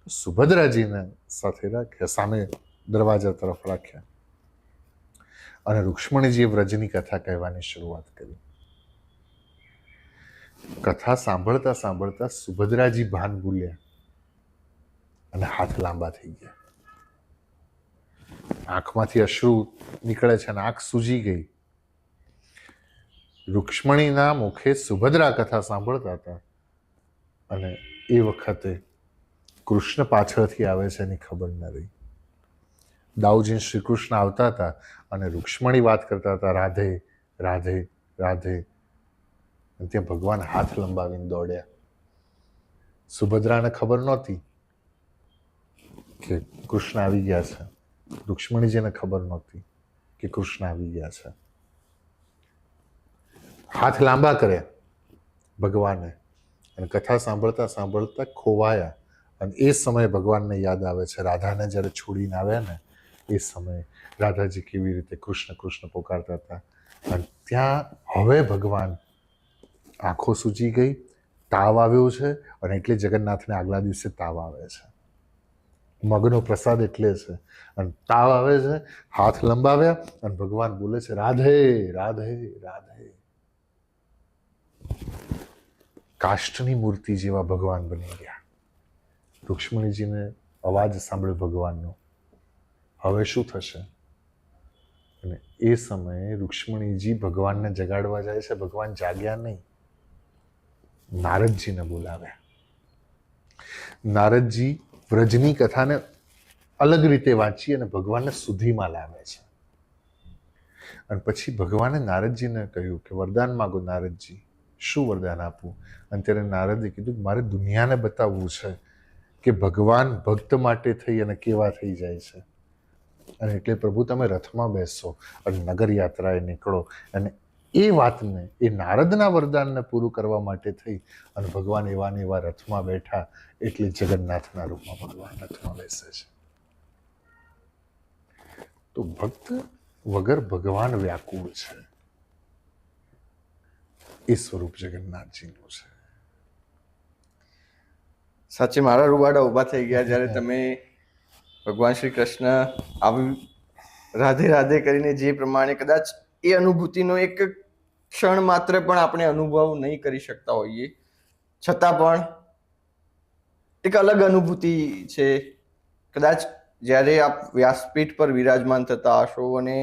સુભદ્રાજીને સાથે રાખ્યા, સામે દરવાજા તરફ રાખ્યા. અને રૂક્ષ્મણીજીએ વ્રજની કથા કહેવાની શરૂઆત કરી. કથા સાંભળતા સાંભળતા સુભદ્રાજી ભાન ભૂલ્યા અને હાથ લાંબા થઈ ગયા. આંખમાંથી અશ્રુ નીકળે છે અને આંખ સૂજી ગઈ. રૂક્ષ્મણીના મુખે સુભદ્રા કથા સાંભળતા હતા અને એ વખતે કૃષ્ણ પાછળથી આવે છે એની ખબર ન રહી. દાઉજી શ્રી કૃષ્ણ આવતા હતા અને રૂક્ષ્મણી વાત કરતા હતા, રાધે રાધે રાધે. અને ત્યાં ભગવાન હાથ લંબાવીને દોડ્યા. સુભદ્રાને ખબર નહોતી કે કૃષ્ણ આવી ગયા છે. રૂક્ષ્મણીજીને ખબર નહોતી કે કૃષ્ણ આવી ગયા છે. હાથ લાંબા કર્યા ભગવાને અને કથા સાંભળતા સાંભળતા ખોવાયા. અને એ સમયે ભગવાનને યાદ આવે છે, રાધાને જ્યારે છોડીને આવ્યા ને એ સમયે રાધાજી કેવી રીતે કૃષ્ણ કૃષ્ણ પોકારતા હતા. અને ત્યાં હવે ભગવાન આંખો સૂજી ગઈ, તાવ આવ્યો છે અને એટલે જગન્નાથને આગલા દિવસે તાવ આવે છે. મગનો પ્રસાદ એટલે છે. અને તાવ આવે છે, હાથ લંબાવ્યા અને ભગવાન બોલે છે, રાધે રાધે રાધે. કાષ્ઠની મૂર્તિ જેવા ભગવાન બની ગયા. રૂક્ષ્મણીજીને અવાજ સાંભળ્યો ભગવાનનો, હવે શું થશે? અને એ સમયે રૂક્ષ્મણીજી ભગવાનને જગાડવા જાય છે. ભગવાન જાગ્યા નહીં, નારદજીને બોલાવ્યા. નારદજી વ્રજની કથાને અલગ રીતે વાંચી અને ભગવાનને સુધીમાં લાવે છે. અને પછી ભગવાને નારદજીને કહ્યું કે વરદાન માગો નારદજી, શું વરદાન આપું? અને ત્યારે નારદે કીધું, મારે દુનિયાને બતાવવું છે કે ભગવાન ભક્ત માટે થઈ અને કેવા થઈ જાય છે. અને એટલે પ્રભુ તમે રથમાં બેસો અને નગર યાત્રાએ નીકળો, અને એ વાતને, એ નારદના વરદાનને પૂરું કરવા માટે થઈ અને ભગવાન એવા ને એવા રથમાં બેઠા, એટલે જગન્નાથના રૂપમાં ભગવાન રથમાં બેસે છે. તો ભક્ત વગર ભગવાન વ્યાકુળ છે, એ સ્વરૂપ જગન્નાથજીનું છે. સાચે મારા રૂવાડા ઊભા થઈ ગયા જ્યારે તમે ભગવાન શ્રી કૃષ્ણ આવી રાધે રાધે કરીને જે પ્રમાણે કદાચ એ અનુભૂતિનો એક ક્ષણ માત્ર પણ આપણે અનુભવ નહીં કરી શકતા હોઈએ, છતાં પણ એક અલગ અનુભૂતિ છે. કદાચ જ્યારે આપ વ્યાસપીઠ પર વિરાજમાન થતા હશો અને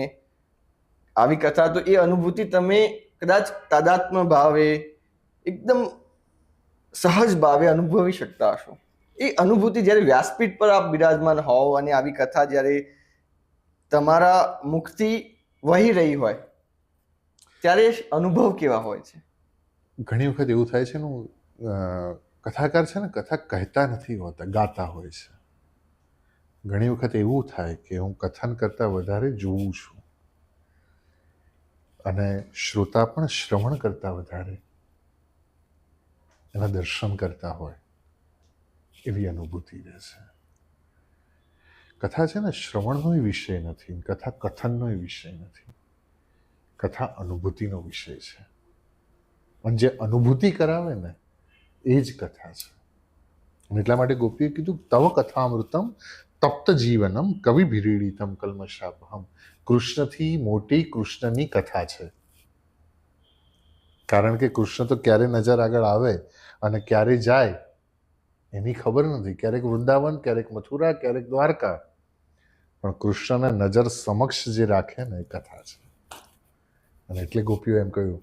આવી કથા, તો એ અનુભૂતિ તમે કદાચ તાદાત્મ્ય ભાવે, એકદમ સહજ ભાવે અનુભવી શકતા હશો. એ અનુભૂતિ જ્યારે વ્યાસપીઠ પર આપ બિરાજમાન હોવ અને આવી કથા જ્યારે તમારા મુખથી વહી રહી હોય, ત્યારે અનુભવ કેવા હોય છે? ઘણી વખત એવું થાય છે ને, કથાકાર છે ને, કથા કહેતા નથી હોતા, ગાતા હોય છે. ઘણી વખત એવું થાય કે હું કથન કરતાં વધારે જોઉં છું અને શ્રોતા પણ શ્રવણ કરતાં વધારે એના દર્શન કરતા હોય એવી અનુભૂતિ રહે છે. કથા છે ને શ્રવણનો વિષય નથી, કથા કથનનો વિષય નથી, કથા અનુભૂતિનો વિષય છે. અને જે અનુભૂતિ કરાવે ને એ જ કથા છે. અને એટલા માટે ગોપીએ કીધું, તવ કથામૃતમ તપ્ત જીવનમ કવિ ભીરીડિતમ કલ્મશાપહમ. કૃષ્ણથી મોટી કૃષ્ણની કથા છે. કારણ કે કૃષ્ણ તો ક્યારે નજર આગળ આવે અને ક્યારે જાય એની ખબર નથી. ક્યારેક વૃંદાવન, ક્યારેક મથુરા, ક્યારેક દ્વારકા, પણ કૃષ્ણને નજર સમક્ષ જે રાખે ને એ કથા છે. અને એટલે ગોપીઓ એમ કહ્યું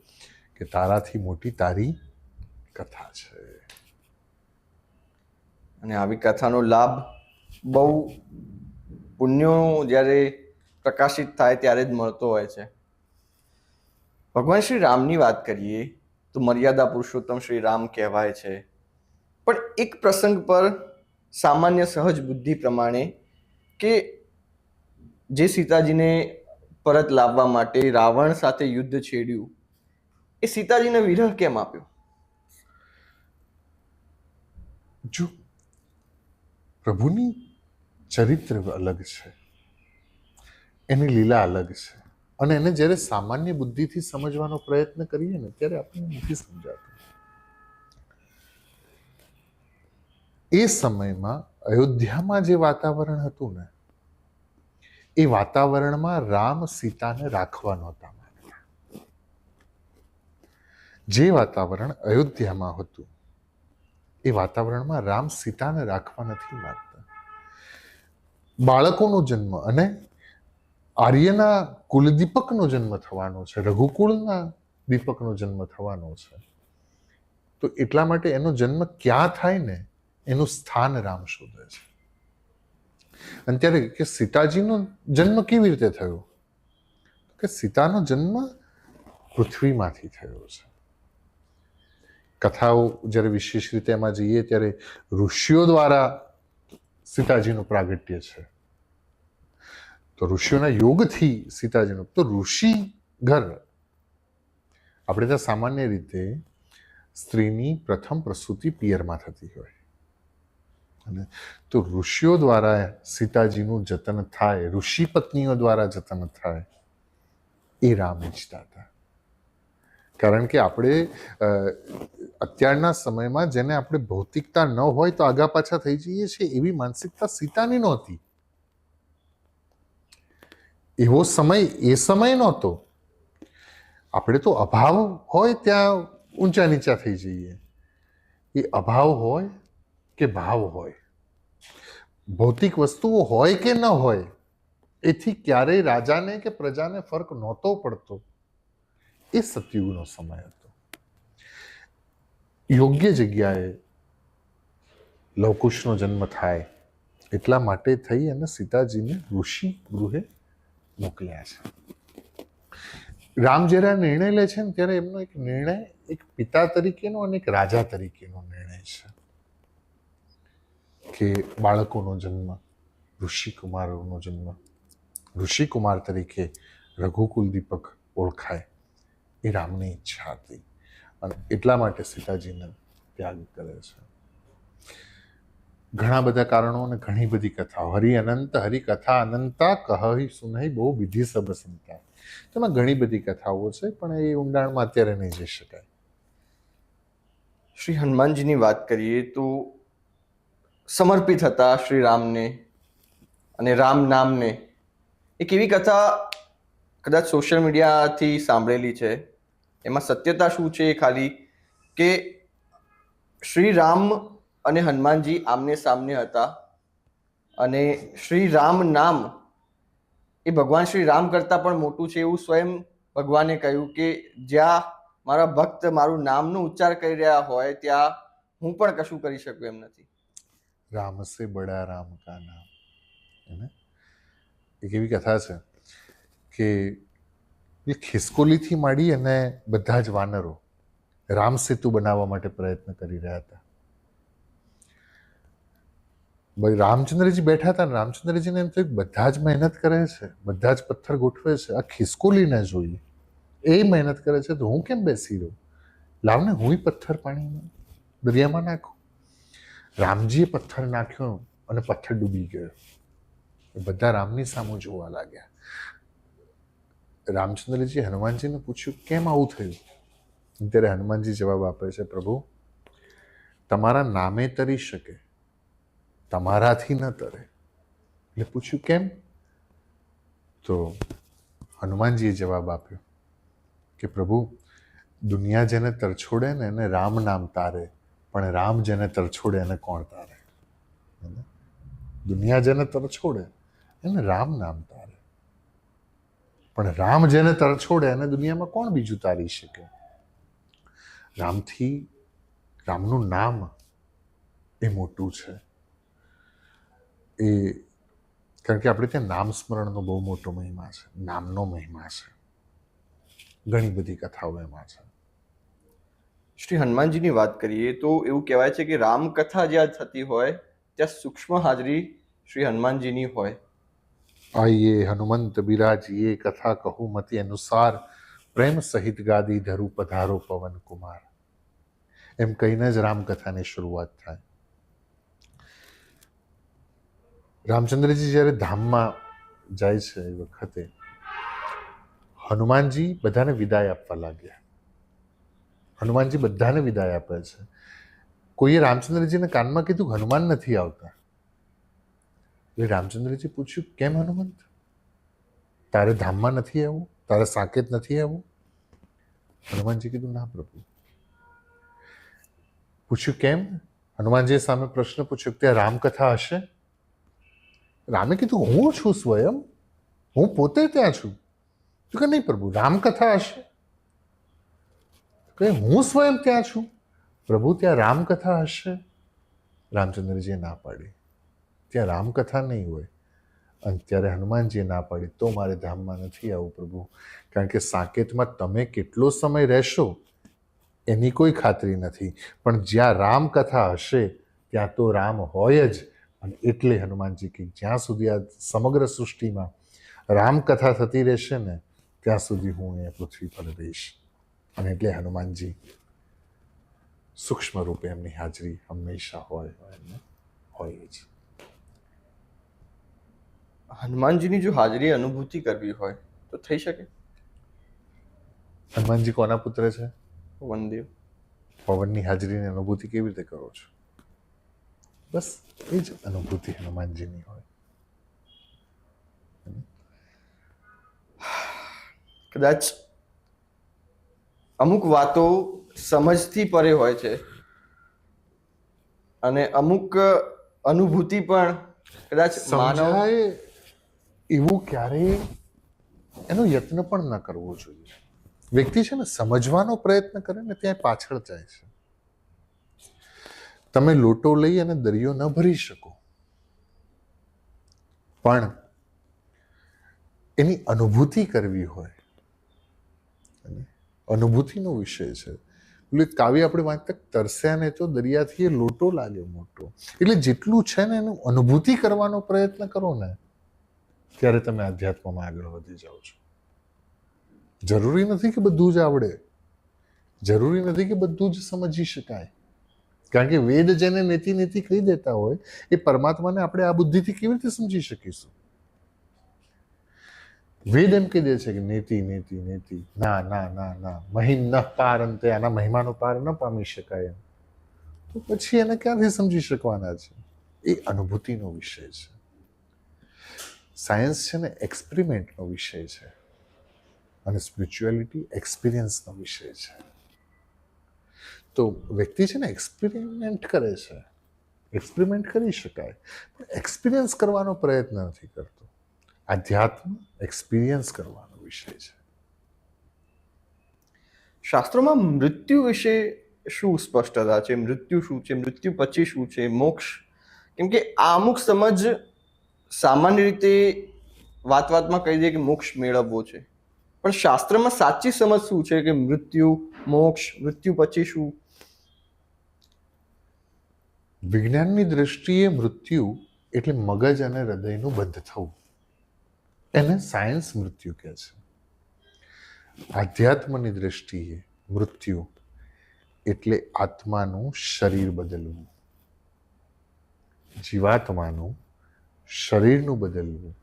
કે તારાથી મોટી તારી કથા છે. અને આવી કથાનો લાભ બહુ પુણ્યો જ્યારે પ્રકાશિત થાય ત્યારે જ મળતો હોય છે. ભગવાન શ્રી રામની વાત કરીએ તો મર્યાદા પુરુષોત્તમ શ્રી રામ કહેવાય છે. પણ એક પ્રસંગ પર સામાન્ય સહજ બુદ્ધિ પ્રમાણે, કે જે સીતાજીને પરત લાવવા માટે રાવણ સાથે યુદ્ધ છેડ્યું, એ સીતાજીને વિરહ કેમ આપ્યો? જો પ્રભુની ચરિત્ર અલગ છે, એની લીલા અલગ છે, અને એને જ્યારે સામાન્ય બુદ્ધિથી સમજવાનો પ્રયત્ન કરીએ ને ત્યારે આપણને નથી સમજાતું. એ સમયમાં અયોધ્યામાં જે વાતાવરણ હતું ને, એ વાતાવરણમાં રામ સીતાને રાખવા નહોતા માંગતા. જે વાતાવરણ અયોધ્યામાં હતું એ વાતાવરણમાં રામ સીતાને રાખવા નથી માંગતા. બાળકોનો જન્મ અને આર્યના કુલદીપકનો જન્મ થવાનો છે, રઘુકુળના દીપકનો જન્મ થવાનો છે. તો એટલા માટે એનો જન્મ ક્યાં થાય ને એનું સ્થાન રામ શોધે છે. અને ત્યારે કે સીતાજીનો જન્મ કેવી રીતે થયો? કે સીતાનો જન્મ પૃથ્વીમાંથી થયો છે. કથાઓ જ્યારે વિશેષ રીતે એમાં જઈએ ત્યારે ઋષિઓ દ્વારા સીતાજીનું પ્રાગટ્ય છે. તો ઋષિઓના યોગથી સીતાજીનું, તો ઋષિ ઘર, આપણે ત્યાં સામાન્ય રીતે સ્ત્રીની પ્રથમ પ્રસૂતિ પિયરમાં થતી હોય, અને તો ઋષિઓ દ્વારા સીતાજીનું જતન થાય, ઋષિ પત્નીઓ દ્વારા જતન થાય, એ રામ ઈચ્છતા હતા. કારણ કે આપણે અત્યારના સમયમાં જેને આપણે ભૌતિકતા ન હોય તો આગા પાછા થઈ જઈએ છીએ, એવી માનસિકતા સીતાની નહોતી. એવો સમય એ સમય નહોતો. આપણે તો અભાવ હોય ત્યાં ઊંચા નીચા થઈ જઈએ. એ અભાવ હોય કે ભાવ હોય, ભૌતિક વસ્તુઓ હોય કે ન હોય, એથી ક્યારેય રાજાને કે પ્રજાને ફરક નહોતો પડતો. એ સતયુગનો સમય હતો. યોગ્ય જગ્યાએ લવકુશનો જન્મ થાય એટલા માટે થઈ અને સીતાજીને ઋષિ ગૃહે મોકલ્યા છે. રામ જ્યારે નિર્ણય લે છે ને ત્યારે એમનો એક નિર્ણય એક પિતા તરીકેનો અને એક રાજા તરીકેનો નિર્ણય છે કે બાળકોનો જન્મ, ઋષિકુમારોનો જન્મ, ઋષિકુમાર તરીકે રઘુકુલ દીપક ઓળખાય એ રામની ઈચ્છા હતી અને એટલા માટે સીતાજીને ત્યાગ કરે છે. ઘણા બધા કારણો અને ઘણી બધી કથાઓ. હરિ અનંત હરિ કથા અનંતા કહી સુનહી બહુ વિધિ સબ સંતા. તેમાં ઘણી બધી કથાઓ છે, પણ એ ઊંડાણમાં અત્યારે નહીં જઈ શકાય. શ્રી હનુમાનજીની વાત કરીએ તો સમર્પિત હતા શ્રી રામને અને રામ નામને. એક એવી કથા કદાચ સોશિયલ મીડિયાથી સાંભળેલી છે. એમાં સત્યતા શું છે ખાલી કે શ્રી રામ અને હનુમાનજી આમને સામને હતા અને શ્રી રામ નામ એ ભગવાન શ્રી રામ કરતાં પણ મોટું છે એવું સ્વયં ભગવાને કહ્યું કે જ્યાં મારા ભક્ત મારું નામનો ઉચ્ચાર કરી રહ્યા હોય ત્યાં હું પણ કશું કરી શકું એમ નથી. રામ સે બડા રામ કા નામ. એક એવી કથા છે કે એ ખિસકોલીથી માંડી અને બધા જ વાનરો રામ સેતુ બનાવવા માટે પ્રયત્ન કરી રહ્યા હતા. રામચંદ્રજી બેઠા હતા ને રામચંદ્રજીને એમ થયું બધા જ મહેનત કરે છે, બધા જ પથ્થર ગોઠવે છે, આ ખિસકોલીને જોઈએ એ મહેનત કરે છે તો હું કેમ બેસી રહું? લાવને હું પથ્થર પાણીમાં દરિયામાં નાખું. રામજીએ પથ્થર નાખ્યો અને પથ્થર ડૂબી ગયો. બધા રામની સામે જોવા લાગ્યા. રામચંદ્રજી હનુમાનજીને પૂછ્યું કેમ આવું થયું? ત્યારે હનુમાનજી જવાબ આપે છે, પ્રભુ તમારા નામે તરી શકે, તમારાથી ન તરે. એટલે પૂછ્યું કેમ? તો હનુમાનજીએ જવાબ આપ્યો કે પ્રભુ દુનિયા જેને તરછોડે ને એને રામ નામ તારે, પણ રામ જેને તરછોડે એને કોણ તારે? દુનિયા જેને તરછોડે એને રામ નામ તારે, પણ રામ જેને તરછોડે એને દુનિયામાં કોણ બીજું તારી શકે? રામનું નામ એ મોટું છે. એ કારણ કે આપણે ત્યાં નામ સ્મરણનો બહુ મોટો મહિમા છે, નામનો મહિમા છે. ઘણી બધી કથાઓ એમાં છે. શ્રી હનુમાનજીની વાત કરીએ તો એવું કહેવાય છે કે રામકથા જ્યાં થતી હોય ત્યાં સૂક્ષ્મ હાજરી શ્રી હનુમાનજીની હોય. આઈએ હનુમંત બિરાજીએ કથા કહું મતિ અનુસાર, પ્રેમ સહિત ગાદી ધરું પધારો પવન કુમાર. એમ કહીને જ રામકથાની શરૂઆત થાય. રામચંદ્રજી જ્યારે ધામમાં જાય છે એ વખતે હનુમાનજી બધાને વિદાય આપવા લાગ્યા. હનુમાનજી બધાને વિદાય આપે છે. કોઈએ રામચંદ્રજીને કાનમાં કીધું હનુમાન નથી આવતા. એટલે રામચંદ્રજી પૂછ્યું કેમ હનુમંત, તારે ધામમાં નથી આવવું? તારે સાકેત નથી આવવું? હનુમાનજી કીધું ના પ્રભુ. પૂછ્યું કેમ? હનુમાનજીએ સામે પ્રશ્ન પૂછ્યો ત્યાં રામકથા હશે? રામે કીધું હું છું સ્વયં, હું પોતે ત્યાં છું. તો કે નહીં પ્રભુ રામકથા હશે? કે હું સ્વયં ત્યાં છું. પ્રભુ ત્યાં રામકથા હશે? રામચંદ્રજીએ ના પાડી, ત્યાં રામકથા નહીં હોય. અને ત્યારે હનુમાનજીએ ના પાડી તો મારે ધામમાં નથી આવવું પ્રભુ, કારણ કે સાકેતમાં તમે કેટલો સમય રહેશો એની કોઈ ખાતરી નથી, પણ જ્યાં રામકથા હશે ત્યાં તો રામ હોય જ. અને એટલે હનુમાનજી કે જ્યાં સુધી આ સમગ્ર સૃષ્ટિમાં રામકથા થતી રહેશે ને ત્યાં સુધી હું અહીંયા પૃથ્વી પર રહીશ. અને એટલે હનુમાનજી સૂક્ષ્મ રૂપે એમની હાજરી હંમેશા હોય જ. હનુમાનજીની જો હાજરી અનુભૂતિ કરવી હોય તો થઈ શકે. હનુમાનજી કોના પુત્ર છે? વનદેવ. પવનની હાજરીની અનુભૂતિ કેવી રીતે કરો છો? બસ એ જ અનુભૂતિ હનુમાનજીની હોય. કદાચ અમુક વાતો સમજથી પરે હોય છે અને અમુક અનુભૂતિ પણ કદાચ સમજાય એવું ક્યારેય એનો યત્ન પણ ન કરવો જોઈએ. વ્યક્તિ છે ને સમજવાનો પ્રયત્ન કરે ને ત્યાં પાછળ જાય છે. તમે લોટો લઈ અને દરિયો ન ભરી શકો, પણ એની અનુભૂતિ કરવી હોય, અનુભૂતિનો વિષય છે. એટલે કાવ્ય આપણે વાંચતા તરસ્યા ને તો દરિયાથી એ લોટો લાગે મોટો. એટલે જેટલું છે ને એનું અનુભૂતિ કરવાનો પ્રયત્ન કરો ને ત્યારે તમે આધ્યાત્મમાં આગળ વધી જાઓ છો. જરૂરી નથી કે બધું જ આવડે, જરૂરી નથી કે બધું જ સમજી શકાય. કારણ કે વેદ જેને નેતિ નેતિ કહી દેતા હોય એ પરમાત્માને આપણે આ બુદ્ધિથી કેવી રીતે સમજી શકીશું? વેદ એમ કહી દે છે કે નેતિ નેતિ નેતિ, ના ના ના ના, મહિમ ન પારંતે, આના મહિમાનો પાર ન પામી શકાય એમ. તો પછી એને ક્યાંથી સમજી શકવાના છે? એ અનુભૂતિનો વિષય છે. સાયન્સ છે ને એક્સપેરિમેન્ટનો વિષય છે અને સ્પિરિચ્યુઆલિટી એક્સપિરિયન્સનો વિષય છે. તો વ્યક્તિ છે ને એક્સપેરિમેન્ટ કરે છે, એક્સપેરિમેન્ટ કરી શકાય પણ એક્સપિરિયન્સ કરવાનો પ્રયત્ન નથી કરતો. આધ્યાત્મ એક્સપિરિયન્સ કરવાનો વિષય છે. શાસ્ત્રોમાં મૃત્યુ વિશે શું સ્પષ્ટતા છે? મૃત્યુ શું છે? મૃત્યુ પછી શું છે? મોક્ષ? કેમ કે આ અમુક સમજ સામાન્ય રીતે વાતમાં કહી દે કે મોક્ષ મેળવવો છે, પણ શાસ્ત્રમાં સાચી સમજ શું છે કે મૃત્યુ, મોક્ષ, મૃત્યુ પછી શું? વિજ્ઞાનની દ્રષ્ટિએ મૃત્યુ એટલે મગજ અને હૃદયનું બંધ થવું, એને સાયન્સ મૃત્યુ કહે છે. આધ્યાત્મની દ્રષ્ટિએ મૃત્યુ એટલે આત્માનું શરીર બદલવું, જીવાત્માનું શરીરનું બદલવું.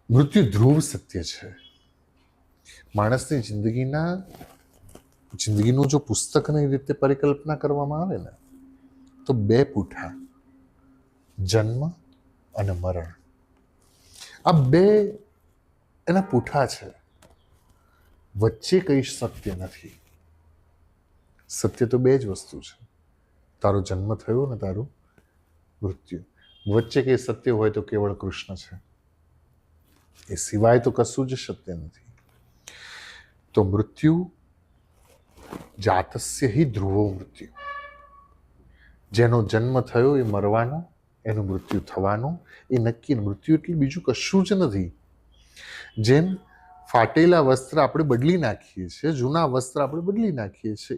મૃત્યુ ધ્રુવ સત્ય છે. માણસની જિંદગીનું જો પુસ્તકની રીતે પરિકલ્પના કરવામાં આવે ને તો 2 પૂઠા, જન્મ અને મરણ, આ 2 એના પૂઠા છે. વચ્ચે કંઈ સત્ય નથી. સત્ય તો 2 જ વસ્તુ છે, તારો જન્મ થયો ને તારું મૃત્યુ. વચ્ચે કંઈ સત્ય હોય તો કેવળ કૃષ્ણ છે, એ સિવાય તો કશું જ સત્ય નથી. તો મૃત્યુ જાતસ્ય હિ ધ્રુવો મૃત્યુ, જેનો જન્મ થયો એ મરવાનો, એનું મૃત્યુ થવાનું એ નક્કી. મૃત્યુ એટલે બીજું કશું જ નથી. જેમ ફાટેલા વસ્ત્ર આપણે બદલી નાખીએ છીએ, જૂના વસ્ત્ર આપણે બદલી નાખીએ છીએ,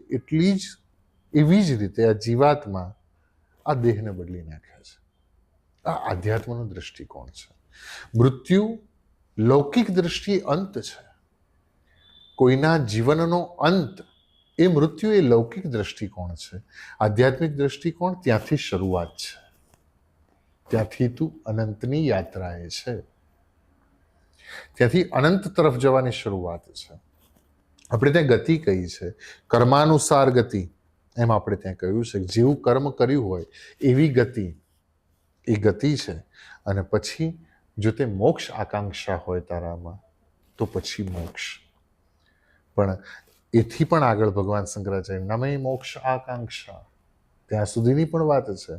એવી જ રીતે આ જીવાત્મા આ દેહને બદલી નાખે છે. આ આધ્યાત્મનો દ્રષ્ટિકોણ છે. મૃત્યુ લૌકિક દ્રષ્ટિએ અંત છે. કોઈના જીવનનો અંત એ મૃત્યુ એ લૌકિક દ્રષ્ટિકોણ છે. આધ્યાત્મિક દ્રષ્ટિકોણ ત્યાંથી શરૂઆત છે, ત્યાંથી તું અનંતની યાત્રાએ છે, ત્યાંથી અનંત તરફ જવાની શરૂઆત છે. આપણે ત્યાં ગતિ કહી છે, કર્માનુસાર ગતિ. એમ આપણે ત્યાં કહ્યું છે કે જેવું કર્મ કર્યું હોય એવી ગતિ, એ ગતિ છે. અને પછી જો તે મોક્ષ આકાંક્ષા હોય તારામાં તો પછી મોક્ષ. પણ એથી પણ આગળ ભગવાન શંકરાચાર્ય નમે મોક્ષ આકાંક્ષા, ત્યાં સુધીની પણ વાત છે.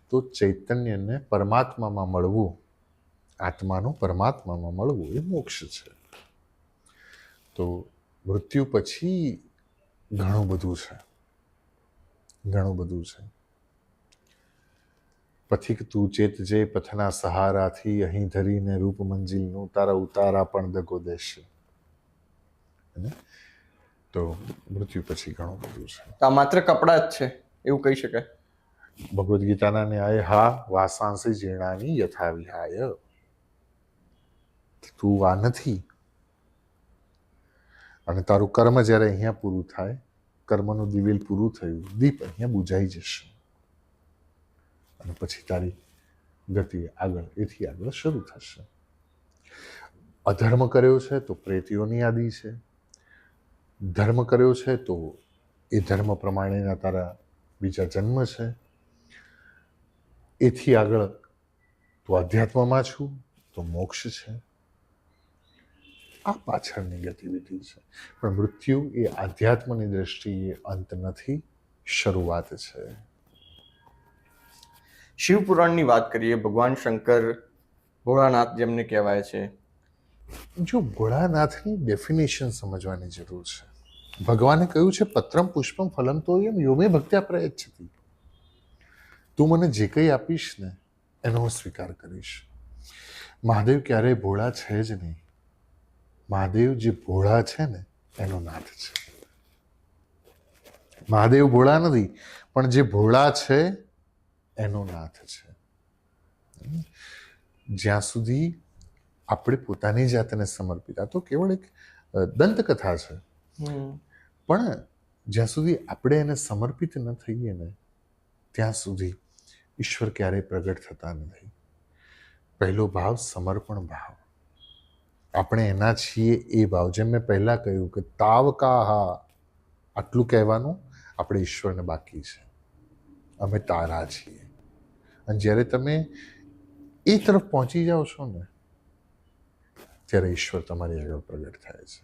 તો ચૈતન્યને પરમાત્મામાં મળવું, આત્માનું પરમાત્મામાં મળવું એ મોક્ષ છે. તો મૃત્યુ પછી ઘણું બધું છે, ઘણું બધું છે. પથિક તું ચેત જે પથના સહારાથી, અહીં ધરીને રૂપ મંજિલનું તારા ઉતારા પણ દગો દેશે. તો મૃત્યુ પછી ઘણું બધું છે. આ માત્ર કપડાં જ છે એવું કહી શકાય? ભગવદ્ ગીતાના ન્યાય હા વાસાંસી જીર્ણાની યથા વિહાય. તું આ નથી, અને તારું કર્મ જ્યારે અહીંયા પૂરું થાય, કર્મનું દિવેલ પૂરું થયું, દીપ અહીંયા બુઝાઈ જશે અને પછી તારી ગતિ આગળ, એથી આગળ શરૂ થશે. અધર્મ કર્યો છે તો પ્રેતીઓની યાદી છે, ધર્મ કર્યો છે તો એ ધર્મ પ્રમાણેના તારા બીજા જન્મ છે. એથી આગળ તું અધ્યાત્મમાં છું તો મોક્ષ છે. આ પાછળની ગતિવિધિ છે. પણ મૃત્યુ એ આધ્યાત્મની દ્રષ્ટિએ અંત નથી, શરૂઆત છે. શિવપુરાણની વાત કરીએ, ભગવાન શંકર, ભોળાનાથ જેમને કહેવાય છે. જો ભોળાનાથની ડેફિનેશન સમજવાની જરૂર છે. ભગવાને કહ્યું છે પત્રમ પુષ્પમ ફલમ તોયમ યોમે ભક્ત્યા પ્રયચ્છતિ. તું મને જે કંઈ આપીશ ને એનો હું સ્વીકાર કરીશ. મહાદેવ ક્યારેય ભોળા છે જ નહીં. મહાદેવ જે ભોળા છે ને એનો નાથ છે. મહાદેવ ભોળા નથી, પણ જે ભોળા છે એનો નાથ છે. જ્યાં સુધી આપણે પોતાની જાતને સમર્પિત, આ તો કેવળ એક દંતકથા છે, પણ જ્યાં સુધી આપણે એને સમર્પિત ન થઈએ ને ત્યાં સુધી ઈશ્વર ક્યારેય પ્રગટ થતા નથી. પહેલો ભાવ સમર્પણ ભાવ, આપણે એના છીએ એ ભાવ. જેમ મેં પહેલા કહ્યું કે તાવકાહા, આટલું કહેવાનું આપણે ઈશ્વરને બાકી છે, અમે તારા છીએ. અને જ્યારે તમે એ તરફ પહોંચી જાઓ છો ને ત્યારે ઈશ્વર તમારી આગળ પ્રગટ થાય છે.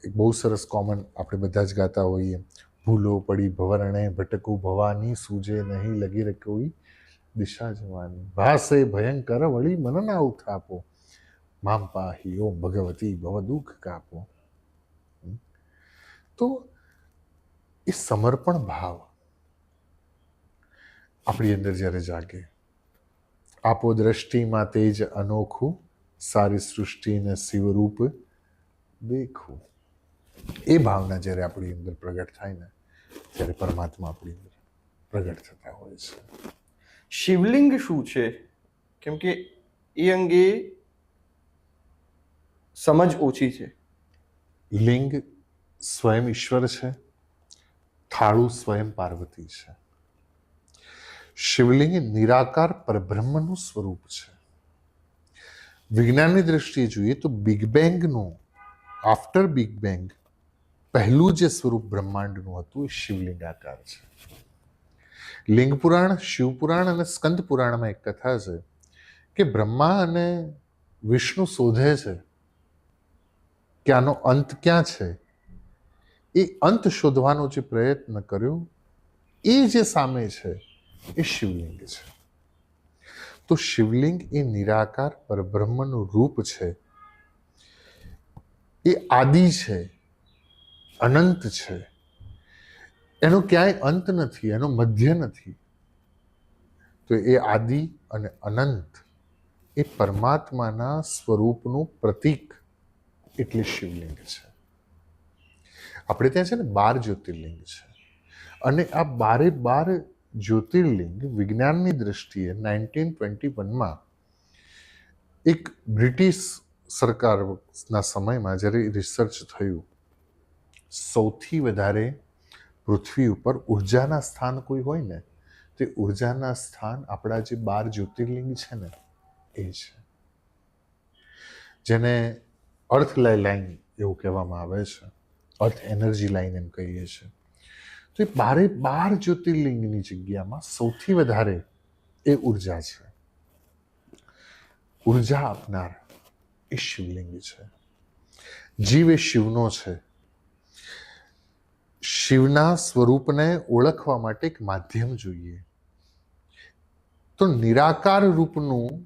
એક બહુ સરસ કોમન આપણે બધા જ ગાતા હોઈએ, ભૂલો પડી ભવરણે ભટકું ભવાની, સૂજે નહીં લગી રે કોઈ દિશા જવાની, ભાસે ભયંકર વળી મન ના ઉથાપો, મામ પાહી ઓમ ભગવતી ભવ દુઃખ કાપો. તો એ સમર્પણ ભાવ આપણી અંદર જ્યારે જાગે, આપો દ્રષ્ટિમાં તેજ અનોખું, સારી સૃષ્ટિને શિવરૂપ દેખું. એ ભાવના જ્યારે આપણી અંદર પ્રગટ થાય ને ત્યારે પરમાત્મા આપણી અંદર પ્રગટ થતા હોય છે. શિવલિંગ શું છે? કેમ કે એ અંગે સમજ ઓછી છે. લિંગ સ્વયં ઈશ્વર છે, થાળું સ્વયં પાર્વતી છે. શિવલિંગ નિરાકાર પરબ્રહ્મનું સ્વરૂપ છે. વિજ્ઞાનની દ્રષ્ટિએ જોઈએ તો બિગ બેંગનું, આફ્ટર બિગ બેંગ પહેલું જે સ્વરૂપ બ્રહ્માંડનું હતું એ શિવલિંગ આકાર છે. લિંગ પુરાણ, શિવ પુરાણ અને સ્કંદ પુરાણમાં એક કથા છે કે બ્રહ્મા અને વિષ્ણુ શોધે છે કે આનો અંત ક્યાં છે. એ અંત શોધવાનો જે પ્રયત્ન કર્યો એ જે સામે છે એ શિવલિંગ છે. તો શિવલિંગ એ નિરાકાર પરબ્રહ્મનું રૂપ છે. એ આદિ છે, અનંત છે, એનો ક્યાંય અંત નથી, એનો મધ્ય નથી. તો એ આદિ અને અનંત એ પરમાત્માના સ્વરૂપનું પ્રતીક એટલે શિવલિંગ છે. આપણે ત્યાં છે ને 12 જ્યોતિર્લિંગ છે, અને આ 12 જ્યોતિર્લિંગ વિજ્ઞાનની દ્રષ્ટિએ 1921માં એક બ્રિટિશ સરકારના સમયમાં જ્યારે રિસર્ચ થયું, સૌથી વધારે પૃથ્વી ઉપર ઉર્જાના સ્થાન કોઈ હોય ને તે ઉર્જાના સ્થાન આપણા જે 12 જ્યોતિર્લિંગ છે ને એ છે, જેને અર્થ લાઈન એવું કહેવામાં આવે છે, અર્થ એનર્જી લાઈન એમ કહીએ છીએ. તો એ 12 જ્યોતિર્લિંગની જગ્યામાં સૌથી વધારે એ ઉર્જા છે. ઉર્જા આપનાર એ શિવલિંગ છે. જીવ એ શિવનો છે. શિવના સ્વરૂપને ઓળખવા માટે એક માધ્યમ જોઈએ. તો નિરાકાર રૂપનું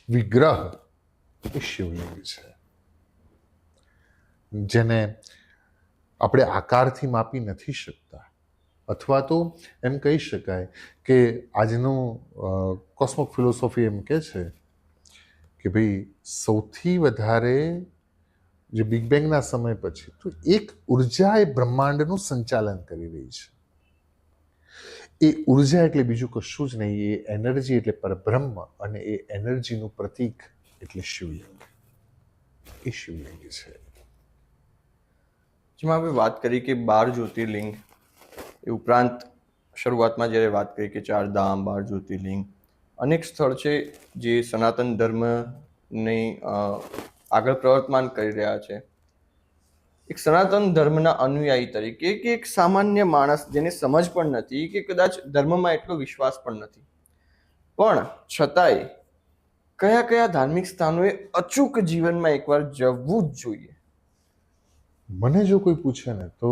વિગ્રહ એ શિવલિંગ છે, જેને આપણે આકારથી માપી નથી શકતા. અથવા તો એમ કહી શકાય કે આજનું કોસ્મોક ફિલોસોફી એમ કહે છે કે ભાઈ સૌથી વધારે જે બિગ બેંગના સમય પછી તો એક ઉર્જા એ બ્રહ્માંડનું સંચાલન કરી રહી છે. એ ઉર્જા એટલે બીજું કશું જ નહીં, એ એનર્જી એટલે પરબ્રહ્મ, અને એ એનર્જીનું પ્રતીક એટલે શિવલિંગ. એ શિવલિંગ છે. જેમાં આપણે વાત કરી કે 12 જ્યોતિર્લિંગ, એ ઉપરાંત શરૂઆતમાં જ્યારે વાત કરી કે 4 ધામ, 12 જ્યોતિર્લિંગ, અનેક સ્થળ છે જે સનાતન ધર્મની આગળ પ્રવર્તમાન કરી રહ્યા છે. એક સનાતન ધર્મના અનુયાયી તરીકે કે એક સામાન્ય માણસ જેને સમજ પણ નથી કે કદાચ ધર્મમાં એટલો વિશ્વાસ પણ નથી, પણ છતાંય કયા કયા ધાર્મિક સ્થાનોએ અચૂક જીવનમાં એકવાર જવું જ જોઈએ? મને જો કોઈ પૂછે ને તો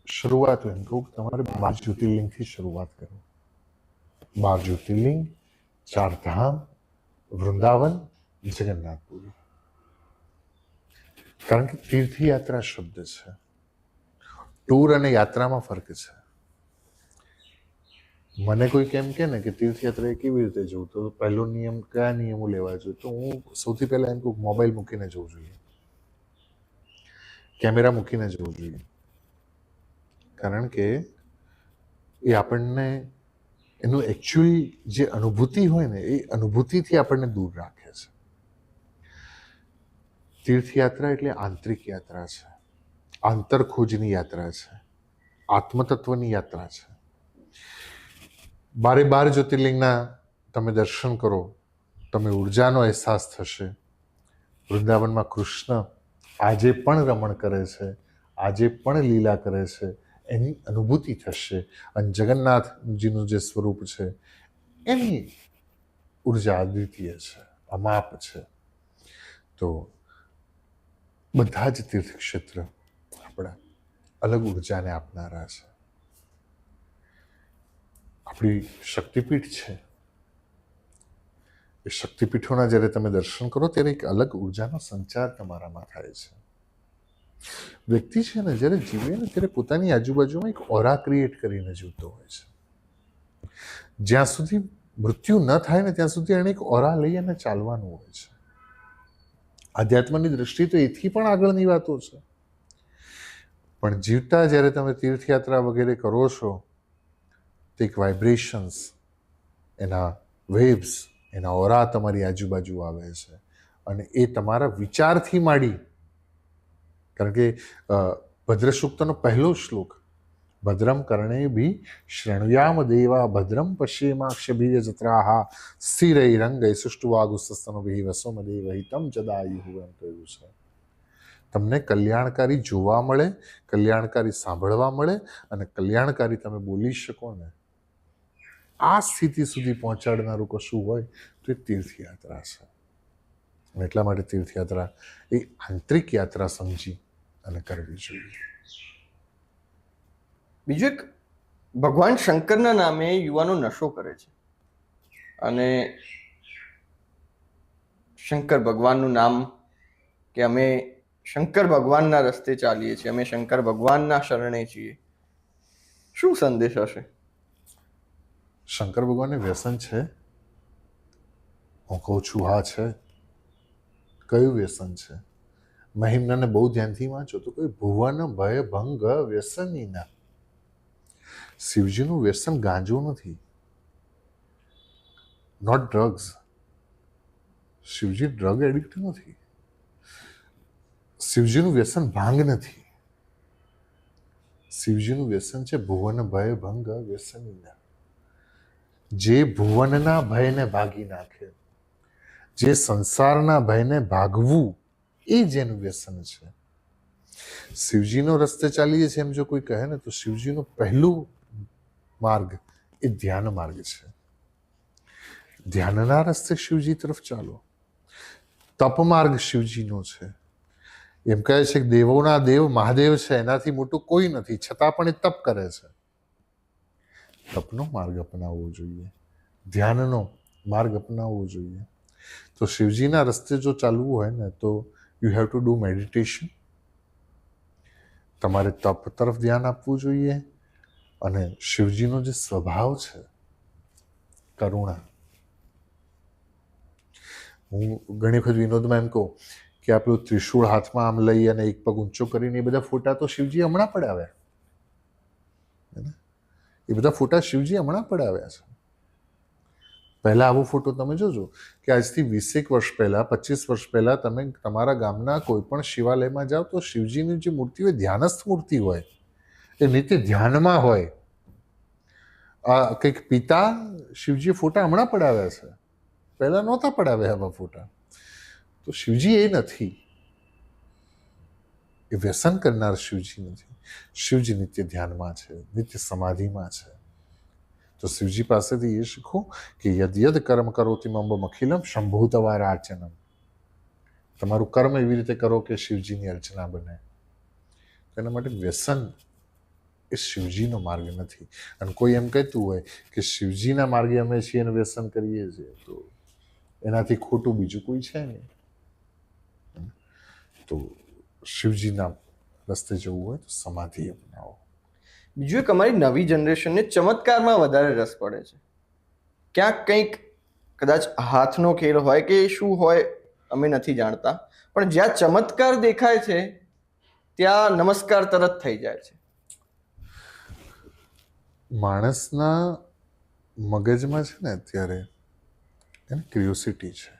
શરૂઆત એમ કહું કે તમારે 12 જ્યોતિર્લિંગથી શરૂઆત કરો. 12 જ્યોતિર્લિંગ, 4 ધામ, વૃંદાવન, જગન્નાથપુરી. કારણ કે તીર્થયાત્રા શબ્દ છે. ટૂર અને યાત્રામાં ફરક છે. મને કોઈ કેમ કે ને કે તીર્થયાત્રાએ કેવી રીતે જવું, તો પહેલો નિયમ કયા નિયમો લેવા જોઈએ, તો હું સૌથી પહેલા એમ કહું મોબાઈલ મૂકીને જવું જોઈએ, કેમેરા મૂકીને જવું જોઈએ, કારણ કે એ આપણને એનું એકચ્યુઅલ જે અનુભૂતિ હોય ને એ અનુભૂતિથી આપણને દૂર રાખે છે. તીર્થયાત્રા એટલે આંતરિક યાત્રા છે, આંતરખોજની યાત્રા છે, આત્મતત્વની યાત્રા છે. 12 જ્યોતિર્લિંગના તમે દર્શન કરો, તમે ઉર્જાનો અહેસાસ થશે. વૃંદાવનમાં કૃષ્ણ આજે પણ રમણ કરે છે, આજે પણ લીલા કરે છે, એની અનુભૂતિ થશે. અને જગન્નાથજીનું જે સ્વરૂપ છે એની ઉર્જા અદ્વિતીય છે, અમાપ છે. તો બધા જ તીર્થક્ષેત્ર આપણા અલગ ઉર્જાને આપનારા છે. આપણી શક્તિપીઠ છે, એ શક્તિપીઠોના જ્યારે તમે દર્શન કરો ત્યારે એક અલગ ઉર્જાનો સંચાર તમારામાં થાય છે. વ્યક્તિ છે ને જ્યારે જીવે ને ત્યારે પોતાની આજુબાજુમાં એક ઓરા ક્રિએટ કરીને જીવતો હોય છે. જ્યાં સુધી મૃત્યુ ન થાય ને ત્યાં સુધી એને એક ઓરા લઈ અને ચાલવાનું હોય છે. આધ્યાત્મની દ્રષ્ટિ તો એથી પણ આગળની વાતો છે. પણ જીવતા જ્યારે તમે તીર્થયાત્રા વગેરે કરો છો તો એક વાઇબ્રેશન્સ, એના વેવ્સ, એના ઓરા તમારી આજુબાજુ આવે છે. અને એ તમારા વિચારથી માંડી, કારણ કે ભદ્ર સૂક્તનો પહેલો શ્લોક, ભદ્રમ કર્ણેભિ શૃણુયામ દેવા ભદ્રમ પશ્યેમાક્ષભિર્ય જત્રાહા સ્થિરૈરંગૈ સુષ્ટુવાગુસ્તસ્તનુભિ વસોમદેવહિતમ જદાયુઃ એમ કહ્યું છે. તમને કલ્યાણકારી જોવા મળે, કલ્યાણકારી સાંભળવા મળે અને કલ્યાણકારી તમે બોલી શકો ને, આ સ્થિતિ સુધી પહોંચાડનારું કશું હોય તો એ તીર્થયાત્રા છે. અને એટલા માટે તીર્થયાત્રા એ આંતરિક યાત્રા સમજી અને કરવી જોઈએ. બીજું એક, ભગવાન શંકરના નામે યુવાનો નશો કરે છે અને શંકર ભગવાનનું નામ કે અમે શંકર ભગવાનના રસ્તે ચાલીએ છીએ, અમે શંકર ભગવાનના શરણે છીએ, શું સંદેશ હશે? શંકર ભગવાનને વ્યસન છે? હું કહું છું હા છે. કયું વ્યસન છે? મહિમ્નને બહુ ધ્યાનથી વાંચો તો કોઈ ભુવન ભય ભંગ વ્યસનીના. શિવજીનું વ્યસન ગાંજો નથી, not drugs. Shivji drug addict નથી. શિવજીનું વ્યસન ભાંગ નથી. શિવજીનું વ્યસન છે ભુવન ભય ભંગ વ્યસનીના. જે ભુવનના ભયને ભાગી નાખે, જે સંસારના ભયને ભાગવું, એ જેનું વ્યસન છે. શિવજીનો રસ્તે ચાલીએ છીએ એમ જો કોઈ કહે ને તો શિવજીનો પહેલું માર્ગ એ ધ્યાન માર્ગ છે. ધ્યાનના રસ્તે શિવજી તરફ ચાલો. તપ માર્ગ શિવજીનો છે. એમ કહે છે કે દેવોના દેવ મહાદેવ છે, એનાથી મોટું કોઈ નથી, છતાં પણ એ તપ કરે છે. તપનો માર્ગ અપનાવવો જોઈએ, ધ્યાનનો માર્ગ અપનાવવો જોઈએ. તો શિવજીના રસ્તે જો ચાલવું હોય ને તો you have to do meditation. તમારે તપ તરફ ધ્યાન આપવું જોઈએ. અને શિવજીનો જે સ્વભાવ છે કરુણા. હું ઘણી વખત વિનોદમાં એમ કહું કે આપણું ત્રિશૂળ હાથમાં આમ લઈ અને એક પગ ઊંચો કરીને એ બધા ફોટા તો શિવજી હમણાં પડાવ્યા. એ બધા ફોટા શિવજી હમણાં પડાવ્યા છે. પહેલા આવો ફોટો તમે જોજો કે આજથી 20 વર્ષ પહેલા, 25 વર્ષ પહેલા તમે તમારા ગામના કોઈ પણ શિવાલયમાં જાઓ તો શિવજીની જે મૂર્તિ હોય, ધ્યાનસ્થ મૂર્તિ હોય, એ નિત્ય ધ્યાનમાં હોય. કંઈક પિતા શિવજીએ ફોટા હમણાં પડાવ્યા છે, પહેલા નહોતા પડાવ્યા આવા ફોટા. તો શિવજી એ નથી, એ વ્યસન કરનાર શિવજી નથી. શિવજી નિત્ય ધ્યાનમાં છે, નિત્ય સમાધિમાં છે. તો શિવજી પાસેથી એ શીખો કે યદ યદ કર્મ કરોતિ મમ અખિલમ શંભૂતવાર આર્ચનમ. તમારું કર્મ એવી રીતે કરો કે શિવજીની અર્ચના બને. એના માટે વ્યસન એ શિવજીનો માર્ગ નથી. અને કોઈ એમ કહેતું હોય કે શિવજીના માર્ગે અમે છીએ અને વ્યસન કરીએ છીએ, તો એનાથી ખોટું બીજું કોઈ છે નહીં. તો શિવજીના રસ્તે જવું હોય તો સમાધિ અપનાવો. બીજું એક, અમારી નવી જનરેશનને ચમત્કારમાં વધારે રસ પડે છે. ક્યાંક કંઈક કદાચ હાથનો ખેલ હોય કે શું હોય અમે નથી જાણતા, પણ જ્યાં ચમત્કાર દેખાય છે ત્યાં નમસ્કાર તરત થઈ જાય છે. માણસના મગજમાં છે ને અત્યારે એને ક્યુરિયોસિટી છે,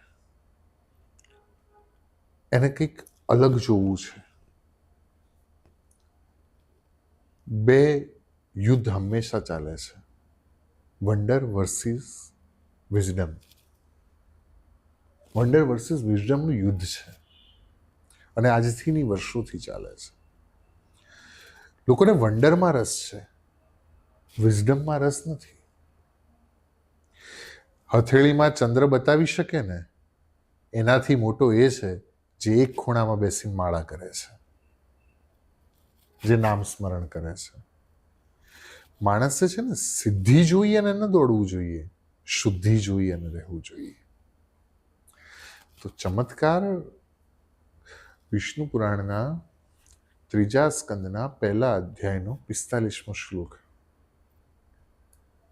એને કંઈક અલગ જોવું છે. બે યુદ્ધ હંમેશા ચાલે છે, wonder versus wisdom. Wonder versus વિઝડમનું યુદ્ધ છે અને આજથી નહીં, વર્ષોથી ચાલે છે. લોકોને વન્ડરમાં રસ છે, વિઝડમમાં રસ નથી. હથેળીમાં ચંદ્ર બતાવી શકે ને એનાથી મોટો એ છે જે એક ખૂણામાં બેસીને માળા કરે છે, જે નામ સ્મરણ કરે છે. માણસે છે ને સિદ્ધિ જોઈએ અને ન દોડવું જોઈએ, શુદ્ધિ જોઈએ અને રહેવું જોઈએ. તો ચમત્કાર વિષ્ણુ પુરાણના 3 સ્કંદના 1 અધ્યાયનો 45મો શ્લોક.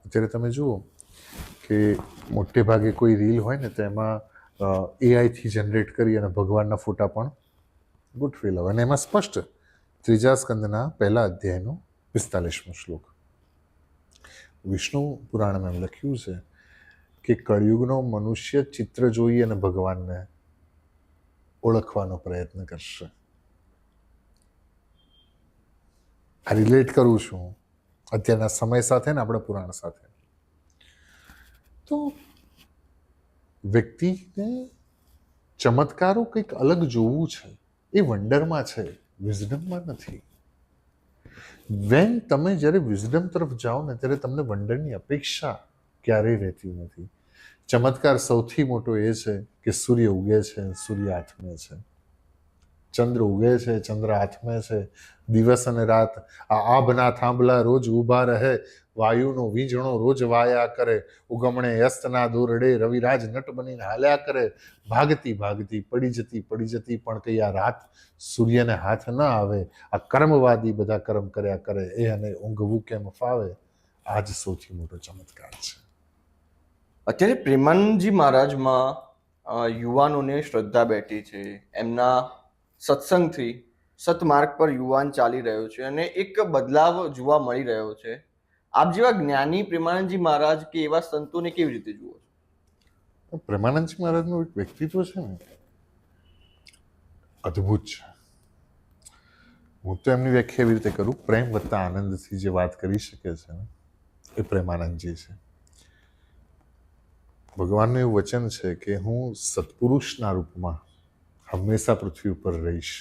અત્યારે તમે જુઓ કે મોટે ભાગે કોઈ રીલ હોય ને તો એમાં એઆઈથી જનરેટ કરી અને ભગવાનના ફોટા પણ ગોઠવેલા હોય અને એમાં સ્પષ્ટ 3 સ્કંદના 1 અધ્યાયનો 45મો શ્લોક. વિષ્ણુ પુરાણમાં એમ લખ્યું છે કે કળિયુગનો મનુષ્ય ચિત્ર જોઈ અને ભગવાનને ઓળખવાનો પ્રયત્ન કરશે. આ રિલેટ કરું છું અત્યારના સમય સાથે ને આપણા પુરાણ સાથે. તો વ્યક્તિને ચમત્કારો કંઈક અલગ જોવું છે, એ વન્ડરમાં છે, વિઝડમમાં નથી. તમે જ્યારે વિઝડમ તરફ જાઓ ને ત્યારે તમને વન્ડરની અપેક્ષા ક્યારેય રહેતી નથી. ચમત્કાર સૌથી મોટો એ છે કે સૂર્ય ઉગે છે, સૂર્ય આથમે છે, ચંદ્ર ઉગે છે, ચંદ્ર આથમે છે, દિવસ અને રાત આ આભના થાંભલા રોજ ઊભા રહે, વાયુનો વીંજણો રોજ વાયા કરે, ઉગમણે અસ્તના દોરડે રવિરાજ નટ બનીને હાલ્યા કરે, ભાગતી ભાગતી પડી જતી પણ કઈ આ રાત સૂર્યને હાથ ન આવે, આ કર્મવાદી બધા કર્મ કર્યા કરે, એ અને ઊંઘવું કેમ ફાવે, આ જ સૌથી મોટો ચમત્કાર છે. અત્યારે પ્રેમાનંદજી મહારાજમાં યુવાનોને શ્રદ્ધા બેઠી છે. એમના સત્સંગથી સતમાર્ગ પર યુવાન ચાલી રહ્યો છે અને એક બદલાવ જોવા મળી રહ્યો છે. આપ જેવા જ્ઞાની પ્રેમાનંદજી મહારાજ કે એવા સંતોને કેવી રીતે જુઓ છો? પ્રેમાનંદજી મહારાજનું એક વ્યક્તિત્વ છે ને અદ્ભુત છે. હું તો એમની વ્યાખ્યા એવી રીતે કરું, પ્રેમ વત્તા આનંદથી જે વાત કરી શકે છે ને એ પ્રેમાનંદજી છે. ભગવાનનું એવું વચન છે કે હું સત્પુરુષના રૂપમાં હંમેશા પૃથ્વી ઉપર રહીશ.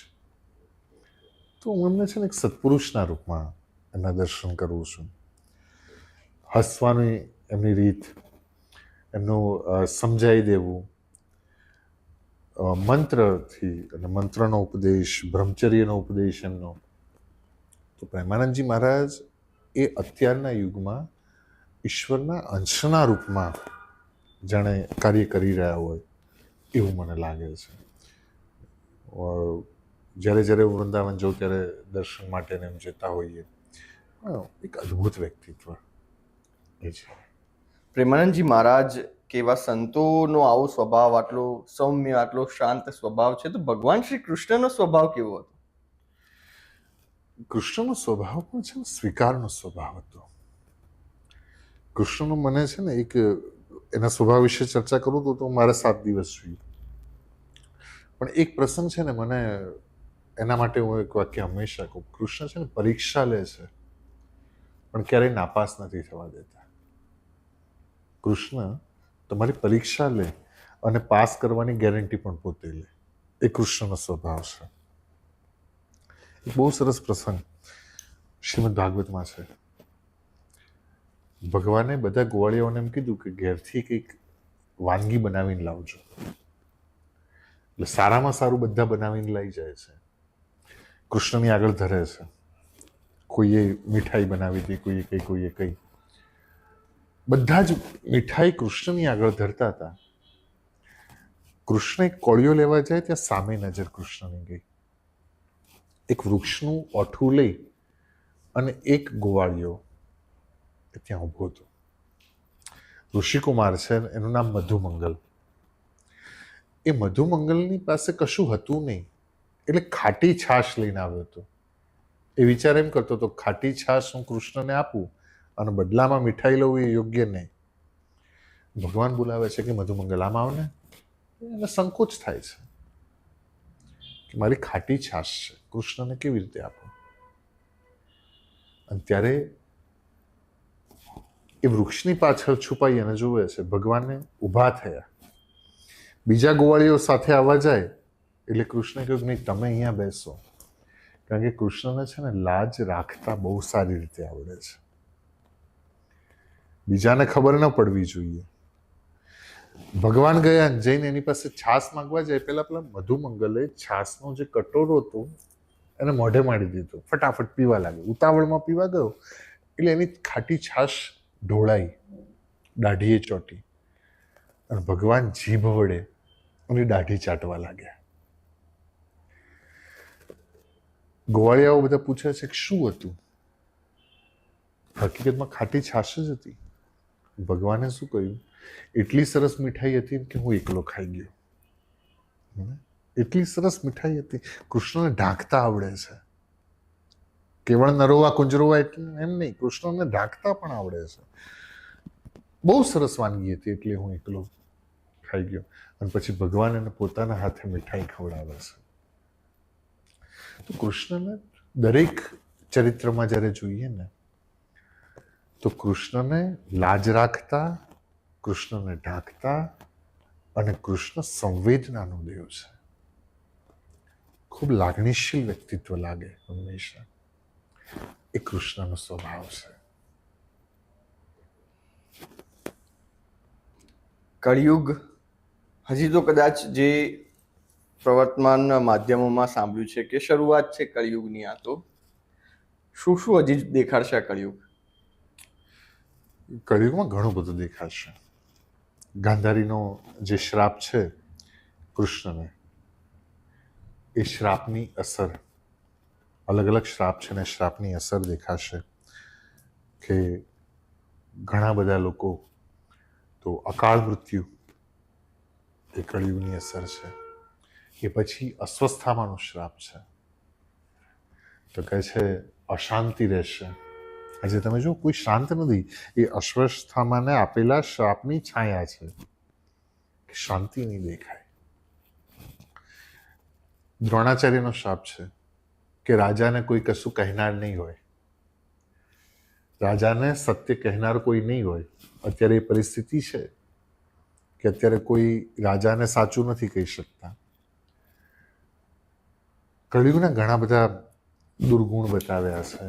તો હું એમને છે ને એક સત્પુરુષના રૂપમાં એમના દર્શન કરું છું. હસવાની એમની રીત, એમનું સમજાવી દેવું, મંત્રથી અને મંત્રનો ઉપદેશ, બ્રહ્મચર્યનો ઉપદેશ એમનો. તો પ્રેમાનંદજી મહારાજ એ અત્યારના યુગમાં ઈશ્વરના અંશના રૂપમાં જાણે કાર્ય કરી રહ્યા હોય એવું મને લાગે છે. જ્યારે વૃંદાવન જાઉં ત્યારે દર્શન માટે એમ જતા હોઈએ. એક અદ્ભુત વ્યક્તિત્વ એ છે. પ્રેમાનંદજી મહારાજ કેવા સંતોનો આવો સ્વભાવ, આટલો સૌમ્ય, આટલો શાંત સ્વભાવ છે, તો ભગવાન શ્રી કૃષ્ણનો સ્વભાવ કેવો હતો? કૃષ્ણનો સ્વભાવ પણ છે ને સ્વીકારનો સ્વભાવ હતો. કૃષ્ણનો મને છે ને એક એના સ્વભાવ વિશે ચર્ચા કરું તો મારે 7 દિવસ જોઈએ. પણ એક પ્રસંગ છે ને મને એના માટે હું એક વાક્ય હંમેશા કહું. કૃષ્ણ છે ને પરીક્ષા લે છે પણ ક્યારેય નાપાસ નથી થવા દેતા. કૃષ્ણ તમારી પરીક્ષા લે અને પાસ કરવાની ગેરંટી પણ પોતે લે. એ કૃષ્ણનો સ્વભાવ છે. એક બહુ સરસ પ્રસંગ શ્રીમદ ભાગવતમાં છે. ભગવાને બધા ગોવાળીઓને એમ કીધું કે ઘેરથી કંઈક વાનગી બનાવીને લાવજો. એટલે સારામાં સારું બધા બનાવીને લઈ જાય છે, કૃષ્ણની આગળ ધરે છે. કોઈએ મીઠાઈ બનાવી હતી, કોઈએ કઈ. બધા જ મીઠાઈ કૃષ્ણની આગળ ધરતા હતા. કૃષ્ણ એક કોળિયો લેવા જાય ત્યાં સામે નજર કૃષ્ણની ગઈ. એક વૃક્ષનું ઓઠું લઈ અને એક ગોવાળિયો ત્યાં ઊભો હતો. ઋષિકુમાર છે, એનું નામ મધુમંગલ. એ મધુમંગલની પાસે કશું હતું નહીં, એટલે ખાટી છાશ લઈને આવ્યો હતો. એ વિચાર એમ કરતો હતો ખાટી છાશ હું કૃષ્ણને આપું અને બદલામાં મીઠાઈ લેવું એ યોગ્ય નહીં. ભગવાન બોલાવે છે કે મધુમંગલામાં આવને, એને સંકોચ થાય છે કે મારી ખાટી છાશ છે, કૃષ્ણને કેવી રીતે આપું. અને ત્યારે એ વૃક્ષની પાછળ છુપાઈ અને જુએ છે. ભગવાનને ઊભા થયા, બીજા ગોવાળીઓ સાથે આવવા જાય એટલે કૃષ્ણે કહ્યું કે નહીં, તમે અહીંયા બેસો. કારણ કે કૃષ્ણને છે ને લાજ રાખતા બહુ સારી રીતે આવડે છે. બીજાને ખબર ન પડવી જોઈએ. ભગવાન ગયા જઈને એની પાસે છાસ માંગવા જાય, પેલા મધુમંગલે છાસનો જે કટોરો હતો એને મોઢે મારી દીધો, ફટાફટ પીવા લાગ્યો. ઉતાવળમાં પીવા ગયો એટલે એની ખાટી છાશ ઢોળાઈ, દાઢીએ ચોટી, અને ભગવાન જીભ વડે એની દાઢી ચાટવા લાગ્યા. ગોવાળિયાઓ બધા પૂછે છે કે શું હતું? હકીકતમાં ખાટી છાશ જ હતી. ભગવાને શું કહ્યું? એટલી સરસ મીઠાઈ હતી કે હું એકલો ખાઈ ગયો. એટલી સરસ મીઠાઈ હતી. કૃષ્ણને ઢાંકતા આવડે છે. કેવળ નરોવા કુંજરોવા એટલે એમ નહીં, કૃષ્ણને ઢાંકતા પણ આવડે છે. બહુ સરસ વાનગી હતી એટલે હું એકલો ખાઈ ગયો. અને પછી ભગવાન એને પોતાના હાથે મીઠાઈ ખવડાવે છે. તો કૃષ્ણને દરેક ચરિત્રમાં જ્યારે જોઈએ ને, તો કૃષ્ણને લાજ રાખતા, કૃષ્ણને ઢાંકતા, અને કૃષ્ણ સંવેદનાનો દેવ છે. ખૂબ લાગણીશીલ વ્યક્તિત્વ લાગે હંમેશા. એ કૃષ્ણનો સ્વભાવ છે. કળિયુગ હજી તો કદાચ જે પ્રવર્તમાન માધ્યમોમાં સાંભળ્યું છે કે શરૂઆત છે કળિયુગની. આ તો શું શું હજી દેખાડશે આ કળિયુગ? કળિયુગમાં ઘણું બધું દેખાશે. ગાંધારીનો જે શ્રાપ છે કૃષ્ણને, એ શ્રાપની અસર, અલગ અલગ શ્રાપ છે ને શ્રાપની અસર દેખાશે. કે ઘણા બધા લોકો તો અકાળ મૃત્યુ એ કળિયુગની અસર છે. એ પછી અસ્વસ્થામાનો શ્રાપ છે. તો કહે છે અશાંતિ રહેશે. આજે તમે જો કોઈ શાંત નથી, એ અસ્વસ્થામાને આપેલા શ્રાપની છાયા છે કે શાંતિ નહીં દેખાય. દ્રોણાચાર્યનો શ્રાપ છે કે રાજાને કોઈ કશું કહેનાર નહીં હોય, રાજાને સત્ય કહેનાર કોઈ નહીં હોય. અત્યારે એ પરિસ્થિતિ છે કે અત્યારે કોઈ રાજાને સાચું નથી કહી શકતા. કળિયુગના ઘણા બધા દુર્ગુણ બતાવ્યા છે,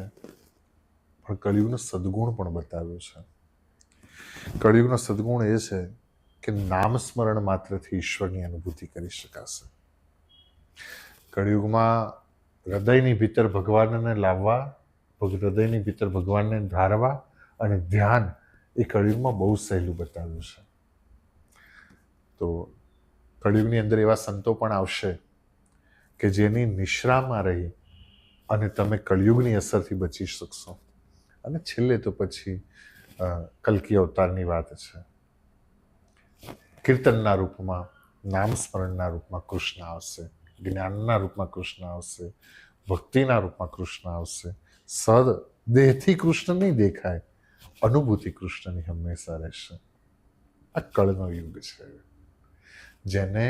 પણ કળિયુગનો સદગુણ પણ બતાવ્યો છે. કળિયુગનો સદગુણ એ છે કે નામ સ્મરણ માત્રથી ઈશ્વરની અનુભૂતિ કરી શકાશે. કળિયુગમાં હૃદયની ભીતર ભગવાનને લાવવા, હૃદયની ભીતર ભગવાનને ધારવા અને ધ્યાન, એ કળિયુગમાં બહુ સહેલું બતાવ્યું છે. તો કળિયુગની અંદર એવા સંતો પણ આવશે કે જેની નિશ્રામાં રહી અને તમે કળિયુગની અસરથી બચી શકશો. અને છેલ્લે તો પછી કલ્કી અવતારની વાત છે. કીર્તનના રૂપમાં, નામ સ્મરણના રૂપમાં કૃષ્ણ આવશે, જ્ઞાનના રૂપમાં કૃષ્ણ આવશે, ભક્તિના રૂપમાં કૃષ્ણ આવશે. સદ દેહથી કૃષ્ણ નહીં દેખાય, અનુભૂતિ કૃષ્ણની હંમેશા રહેશે. આ કળનો યુગ છે. જેને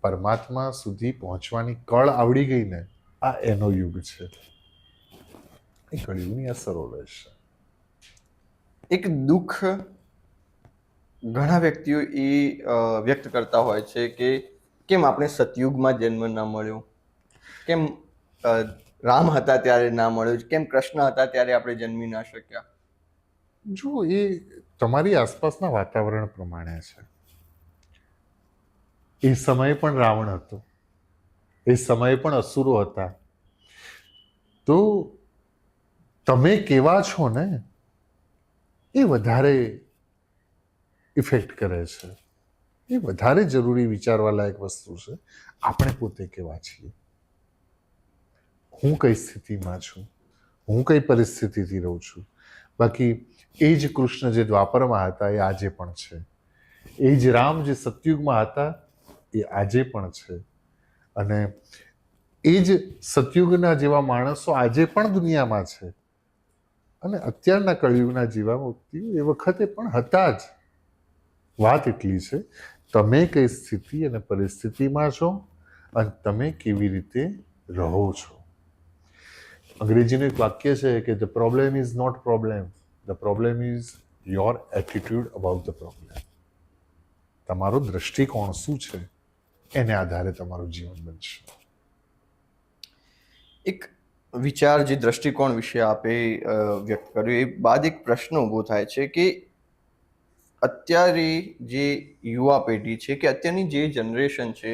પરમાત્મા સુધી પહોંચવાની કળ આવડી ગઈ ને, આ એનો યુગ છે. એ કળિયુગની અસરો રહેશે. એક દુઃખ ઘણા વ્યક્તિઓ એ વ્યક્ત કરતા હોય છે કે કેમ આપણે સતયુગમાં જન્મ ના મળ્યો, કેમ રામ હતા ત્યારે ના મળ્યો, કેમ કૃષ્ણ હતા ત્યારે આપણે જન્મી ના શક્યા. જો એ તમારી આસપાસના વાતાવરણ પ્રમાણે છે. એ સમયે પણ રાવણ હતો, એ સમયે પણ અસુરો હતા. તો તમે કેવા છો ને, એ વધારે ઇફેક્ટ કરે છે. એ વધારે જરૂરી વિચારવા લાયક વસ્તુ છે. આપણે પોતે કેવા છીએ, હું કઈ સ્થિતિમાં છું, હું કઈ પરિસ્થિતિથી રહું છું. બાકી એ જ કૃષ્ણ જે દ્વાપરમાં હતા એ આજે પણ છે. એ જ રામ જે સતયુગમાં હતા એ આજે પણ છે. અને એ જ સતયુગના જેવા માણસો આજે પણ દુનિયામાં છે. અને અત્યારના કળિયુગના જીવા મુક્તિઓ એ વખતે પણ હતા જ. વાત એટલી છે, તમે કઈ સ્થિતિ અને પરિસ્થિતિમાં છો અને તમે કેવી રીતે રહો છો. અંગ્રેજીનું એક વાક્ય છે કે the problem is not problem, the problem is your attitude about the problem. તમારો દ્રષ્ટિકોણ શું છે એને આધારે તમારું જીવન બનશે. એક વિચાર જે દ્રષ્ટિકોણ વિશે આપે વ્યક્ત કર્યો એ બાદ એક પ્રશ્ન ઊભો થાય છે કે અત્યારે જે યુવા પેઢી છે કે અત્યારની જે જનરેશન છે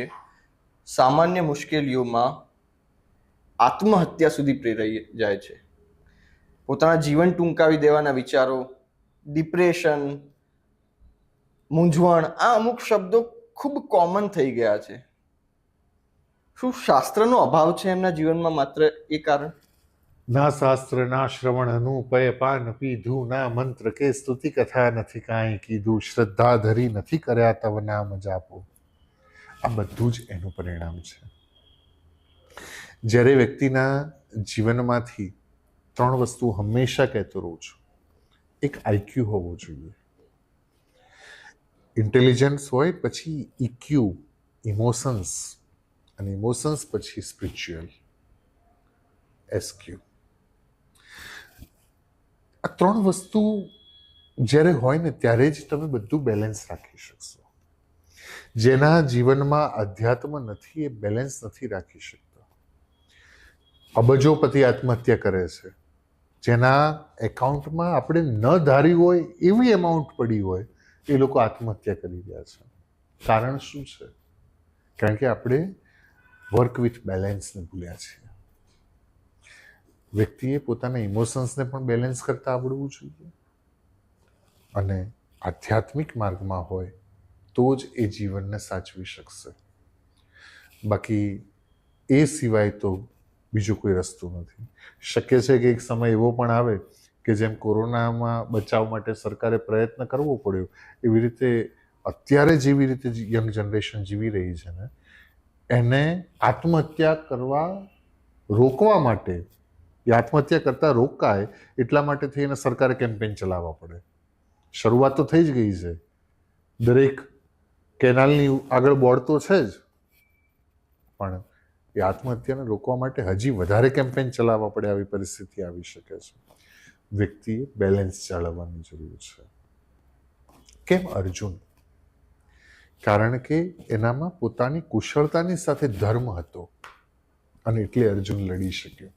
સામાન્ય મુશ્કેલીઓમાં આત્મહત્યા સુધી પ્રેરાઈ જાય છે. પોતાના જીવન ટૂંકાવી દેવાના વિચારો, ડિપ્રેશન, મૂંઝવણ, આ અમુક શબ્દો ખૂબ કોમન થઈ ગયા છે. શું શાસ્ત્રનો અભાવ છે એમના જીવનમાં માત્ર એ કારણ? ના શાસ્ત્ર ના શ્રવણ અનુપય પાન પીધું, ના મંત્ર કે સ્તુતિ કથા નથી કાંઈ કીધું, શ્રદ્ધા ધરી નથી કર્યા તવ નામ જાપો. આ બધું જ એનું પરિણામ છે. જ્યારે વ્યક્તિના જીવનમાંથી 3 વસ્તુ હંમેશા કહેતો રહું છું. એક આઈક્યુ હોવો જોઈએ, ઇન્ટેલિજન્સ હોય, પછી ઇક્યુ ઇમોશન્સ, અને ઇમોશન્સ પછી સ્પિરિચ્યુઅલ એસક્યુ. આ 3 વસ્તુ જ્યારે હોય ને ત્યારે જ તમે બધું બેલેન્સ રાખી શકશો. જેના જીવનમાં અધ્યાત્મ નથી એ બેલેન્સ નથી રાખી શકતા. અબજોપતિ આત્મહત્યા કરે છે. જેના એકાઉન્ટમાં આપણે ન ધારી હોય એવી એમાઉન્ટ પડી હોય એ લોકો આત્મહત્યા કરી રહ્યા છે. કારણ શું છે? કારણ કે આપણે વર્ક વિથ બેલેન્સને ભૂલ્યા છીએ. વ્યક્તિએ પોતાના ઇમોશન્સને પણ બેલેન્સ કરતા આવડવું જોઈએ અને આધ્યાત્મિક માર્ગમાં હોય તો જ એ જીવનને સાચવી શકશે. બાકી એ સિવાય તો બીજો કોઈ રસ્તો નથી. શક્ય છે કે એક સમય એવો પણ આવે કે જેમ કોરોનામાં બચાવ માટે સરકારે પ્રયત્ન કરવો પડ્યો એવી રીતે અત્યારે જેવી રીતે યંગ જનરેશન જીવી રહી છે ને એને આત્મહત્યા કરવા રોકવા માટે, એ આત્મહત્યા કરતા રોકાય એટલા માટે થઈને સરકારે કેમ્પેન ચલાવવા પડે. શરૂઆત તો થઈ જ ગઈ છે. દરેક કેનાલની આગળ બોર્ડ તો છે જ, પણ એ આત્મહત્યાને રોકવા માટે હજી વધારે કેમ્પેન ચલાવવા પડે આવી પરિસ્થિતિ આવી શકે છે. વ્યક્તિએ બેલેન્સ જાળવવાની જરૂર છે. કેમ અર્જુન? કારણ કે એનામાં પોતાની કુશળતાની સાથે ધર્મ હતો અને એટલે અર્જુન લડી શક્યો.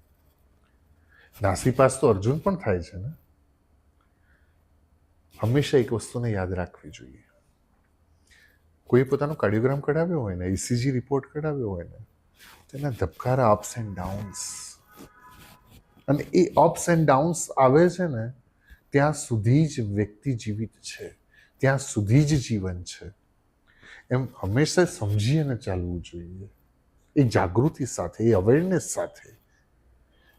નાસીપાસ તો અર્જુન પણ થાય છે ને. હંમેશા એક વસ્તુને યાદ રાખવી જોઈએ. કોઈ પોતાનો કાર્ડિયોગ્રામ કઢાવ્યો હોય ને, ઇસીજી રિપોર્ટ કઢાવ્યો હોય ને, તેના ધબકારા અપ્સ એન્ડ ડાઉન્સ, અને એ અપ્સ એન્ડ ડાઉન્સ આવે છે ને ત્યાં સુધી જ વ્યક્તિ જીવિત છે, ત્યાં સુધી જ જીવન છે. એમ હંમેશા સમજી અને ચાલવું જોઈએ, એ જાગૃતિ સાથે, એ અવેરનેસ સાથે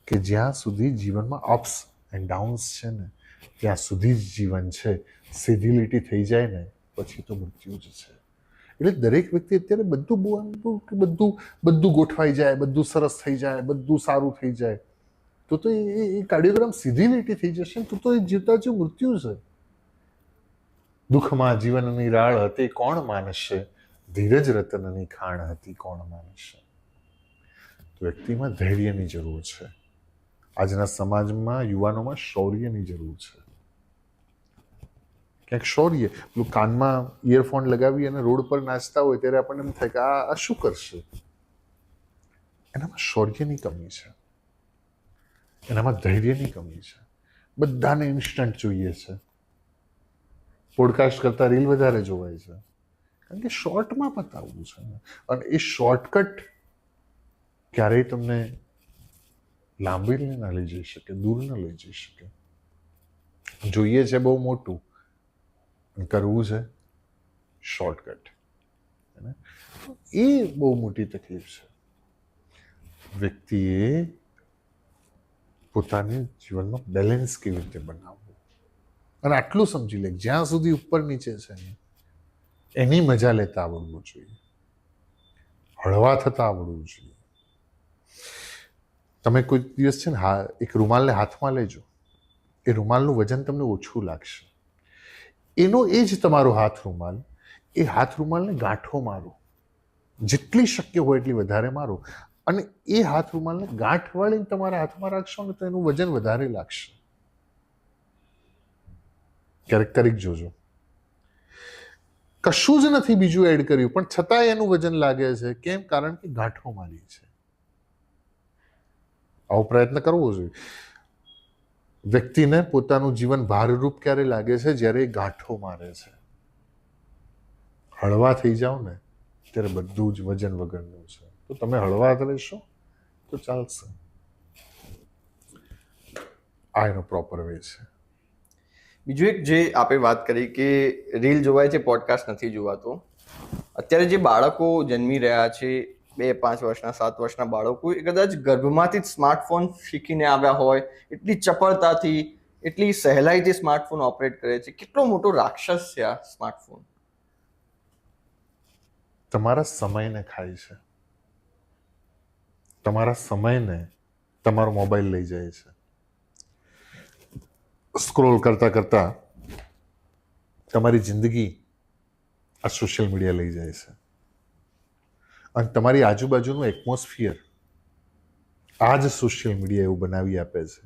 કે જ્યાં સુધી જીવનમાં અપ્સ એન્ડ ડાઉન્સ છે ને ત્યાં સુધી જ જીવન છે. સીધી લીટી થઈ જાય ને પછી તો મૃત્યુ જ છે. એટલે દરેક વ્યક્તિ અત્યારે બધું બોલવું કે બધું ગોઠવાઈ જાય, બધું સરસ થઈ જાય, બધું સારું થઈ જાય, તો એ કાર્ડિયોગ્રામ સીધી લીટી થઈ જશે ને તો એ જીવતા જે મૃત્યુ છે. દુઃખમાં જીવનની રાળ હતી કોણ માનશે, ધીરજ રતનની ખાણ હતી કોણ માનશે. તો વ્યક્તિમાં ધૈર્યની જરૂર છે. આજના સમાજમાં યુવાનોમાં શૌર્યની જરૂર છે. ક્યાંક શૌર્ય, પેલું કાનમાં ઇયરફોન લગાવી અને રોડ પર નાચતા હોય ત્યારે આપણને એમ થાય કે આ શું કરશે. એનામાં શૌર્યની કમી છે, એનામાં ધૈર્યની કમી છે. બધાને ઇન્સ્ટન્ટ જોઈએ છે. પોડકાસ્ટ કરતાં રીલ વધારે જોવાય છે કારણ કે શોર્ટમાં બતાવવું છે અને એ શોર્ટકટ ક્યારેય તમને લાંબી ના લઈ જઈ શકે, દૂર ન લઈ જઈ શકે. જોઈએ છે બહુ મોટું, કરવું છે શોર્ટકટ, એ બહુ મોટી તકલીફ છે. વ્યક્તિએ પોતાની જીવનમાં બેલેન્સ કેવી રીતે બનાવવું અને આટલું સમજી લે જ્યાં સુધી ઉપર નીચે છે ને એની મજા લેતા આવડવું જોઈએ, હળવા થતા આવડવું જોઈએ. તમે કોઈ દિવસ છે ને એક રૂમાલને હાથમાં લેજો એ રૂમાલનું વજન તમને ઓછું લાગશે. એનો એ જ તમારો હાથ રૂમાલ, એ હાથ રૂમાલને ગાંઠો મારો, જેટલી શક્ય હોય એટલી વધારે મારો, અને એ હાથ રૂમાલને ગાંઠ વાળીને તમારા હાથમાં રાખશો ને તો એનું વજન વધારે લાગશે. ક્યારેક કરી જોજો. કશું જ નથી બીજું એડ કર્યું, પણ છતાંય એનું વજન લાગે છે. કેમ? કારણ કે ગાંઠો મારી છે. આવો પ્રયત્ન કરવો જોઈએ. વ્યક્તિને પોતાનું જીવન ભારરૂપ ક્યારે લાગે છે? જ્યારે એ ગાંઠો મારે છે. હળવા થઈ જાઓ ને ત્યારે બધું જ વજન વગરનું છે. તો તમે હળવા રહેશો તો ચાલશે. આ એનો પ્રોપર વે છે. બીજું એક જે આપણે વાત કરી કે રીલ જોવાય છે, પોડકાસ્ટ નથી જોવાતો. અત્યારે જે બાળકો જન્મી રહ્યા છે, 2-5 વર્ષના 7 વર્ષના બાળકો, એ કદાચ ગર્ભમાંથી જ સ્માર્ટફોન શીખીને આવ્યા હોય, એટલી ચપળતાથી, એટલી સહેલાઈથી સ્માર્ટફોન ઓપરેટ કરે છે. કેટલો મોટો રાક્ષસ છે આ સ્માર્ટફોન. તમારા સમયને ખાય છે. તમારા સમયને તમારો મોબાઈલ લઈ જાય છે. સ્ક્રોલ કરતા કરતા તમારી જિંદગી આ સોશિયલ મીડિયા લઈ જાય છે. અને તમારી આજુબાજુનું એટમોસ્ફિયર આ જ સોશિયલ મીડિયા એવું બનાવી આપે છે.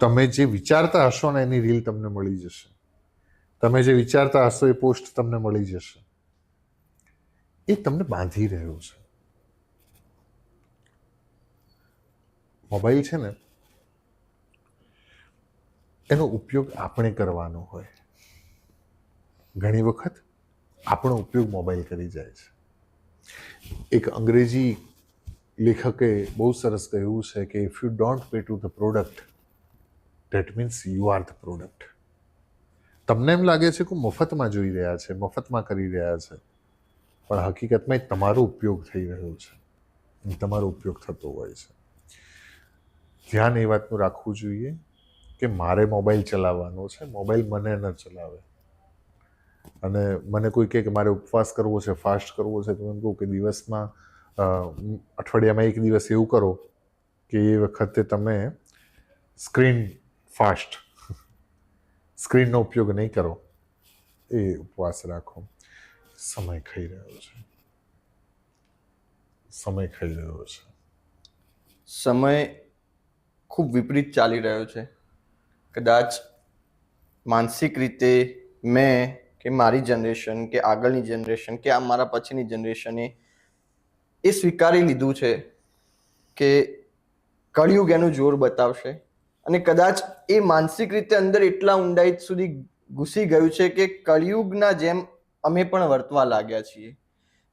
તમે જે વિચારતા હશો ને એની રીલ તમને મળી જશે. તમે જે વિચારતા હશો એ પોસ્ટ તમને મળી જશે. એ તમને બાંધી રહ્યો છે. મોબાઈલ છે ને, એનો ઉપયોગ આપણે કરવાનો હોય. ઘણી વખત આપણો ઉપયોગ મોબાઈલ કરી જાય છે. એક અંગ્રેજી લેખકે બહુ સરસ કહ્યું છે કે if you don't pay to the product, that means you are the product. તમને એમ લાગે છે કે મફતમાં જોઈ રહ્યા છે, મફતમાં કરી રહ્યા છે, પણ હકીકતમાં એ તમારો ઉપયોગ થઈ રહ્યો છે, તમારો ઉપયોગ થતો હોય છે. ધ્યાન એ વાતનું રાખવું જોઈએ કે મારે મોબાઈલ ચલાવવાનો છે, મોબાઈલ મને ન ચલાવે. અને મને કોઈ કહે કે મારે ઉપવાસ કરવો છે, ફાસ્ટ કરવો છે, તો એમ કહું કે દિવસમાં અઠવાડિયામાં 1 દિવસ એવું કરો કે એ વખતે તમે સ્ક્રીનનો ઉપયોગ નહીં કરો, એ ઉપવાસ રાખો. સમય ખાઈ રહ્યો છે. સમય ખૂબ વિપરીત ચાલી રહ્યો છે. કદાચ માનસિક રીતે મેં કે મારી જનરેશન કે આગળની જનરેશન કે આ મારા પછીની જનરેશને એ સ્વીકારી લીધું છે કે કળિયુગ એનું જોર બતાવશે. અને કદાચ એ માનસિક રીતે અંદર એટલા ઊંડાઈ સુધી ઘૂસી ગયું છે કે કળિયુગના જેમ અમે પણ વર્તવા લાગ્યા છીએ.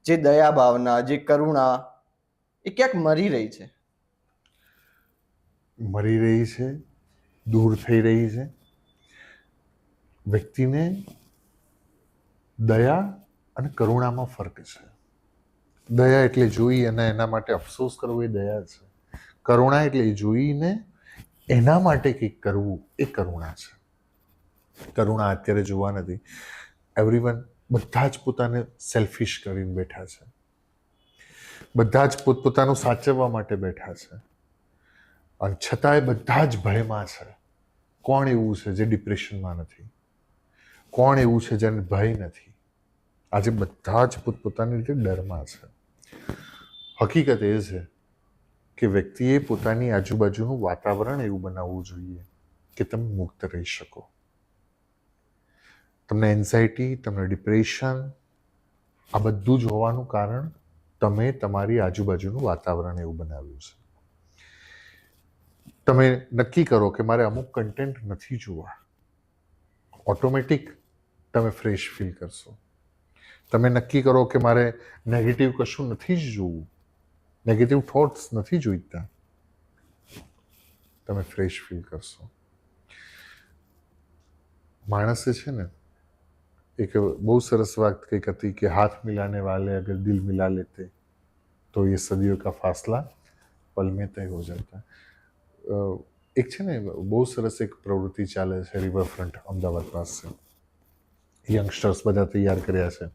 જે દયા ભાવના, જે કરુણા, એ ક્યાંક મરી રહી છે. દૂર થઈ રહી છે. વ્યક્તિને દયા અને કરુણામાં ફરક છે. દયા એટલે જોઈ અને એના માટે અફસોસ કરવો, એ દયા છે. કરુણા એટલે જોઈને એના માટે કંઈક કરવું, એ કરુણા છે. કરુણા અત્યારે જોવા નથી. એવરીવન, બધા જ પોતાને સેલ્ફિશ કરીને બેઠા છે. બધા જ પોતપોતાનું સાચવવા માટે બેઠા છે. અને છતાંય બધા જ ભયમાં છે. કોણ એવું છે જે ડિપ્રેશનમાં નથી? કોણ એવું છે જેને ભય નથી? આજે બધા જ પોતપોતાની રીતે ડરમાં છે. હકીકત એ છે કે વ્યક્તિએ પોતાની આજુબાજુનું વાતાવરણ એવું બનાવવું જોઈએ કે તમે મુક્ત રહી શકો. તમને એન્ઝાયટી, તમને ડિપ્રેશન, આ બધું જ હોવાનું કારણ તમે તમારી આજુબાજુનું વાતાવરણ એવું બનાવ્યું છે. તમે નક્કી કરો કે મારે અમુક કન્ટેન્ટ નથી જોવા, ઓટોમેટિક તમે ફ્રેશ ફીલ કરશો. તમે નક્કી કરો કે મારે નેગેટિવ કશું નથી જ જોવું, નેગેટિવ થોટ્સ નથી જોઈતા, તમે ફ્રેશ ફીલ કરશો. માણસે છે ને એક બહુ સરસ વાત કંઈક હતી કે હાથ મિલાને વાલે અગર દિલ મિલા લેતે તો ये सदियों का फासला पल में तय हो जाता. એક છે ને બહુ સરસ એક પ્રવૃત્તિ ચાલે છે રિવરફ્રન્ટ અમદાવાદ પાસે. યંગસ્ટર્સ બધા તૈયાર કર્યા છે.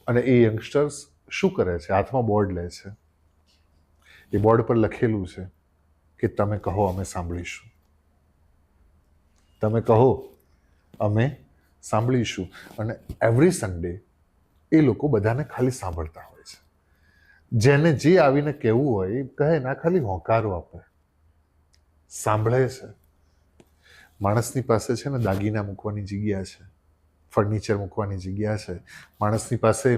અને એ યંગસ્ટર્સ શું કરે છે? હાથમાં બોર્ડ લે છે. એ બોર્ડ પર લખેલું છે કે તમે કહો અમે સાંભળીશું. તમે કહો, અમે સાંભળીશું. અને એવરી સન્ડે એ લોકો બધાને ખાલી સાંભળતા હોય છે. જેને જે આવીને કહેવું હોય એ કહે ના, ખાલી હોંકારો આપે, સાંભળે છે. માણસની પાસે છે ને દાગીના મૂકવાની જગ્યા છે, ફર્નિચર મૂકવાની જગ્યા છે, માણસની પાસે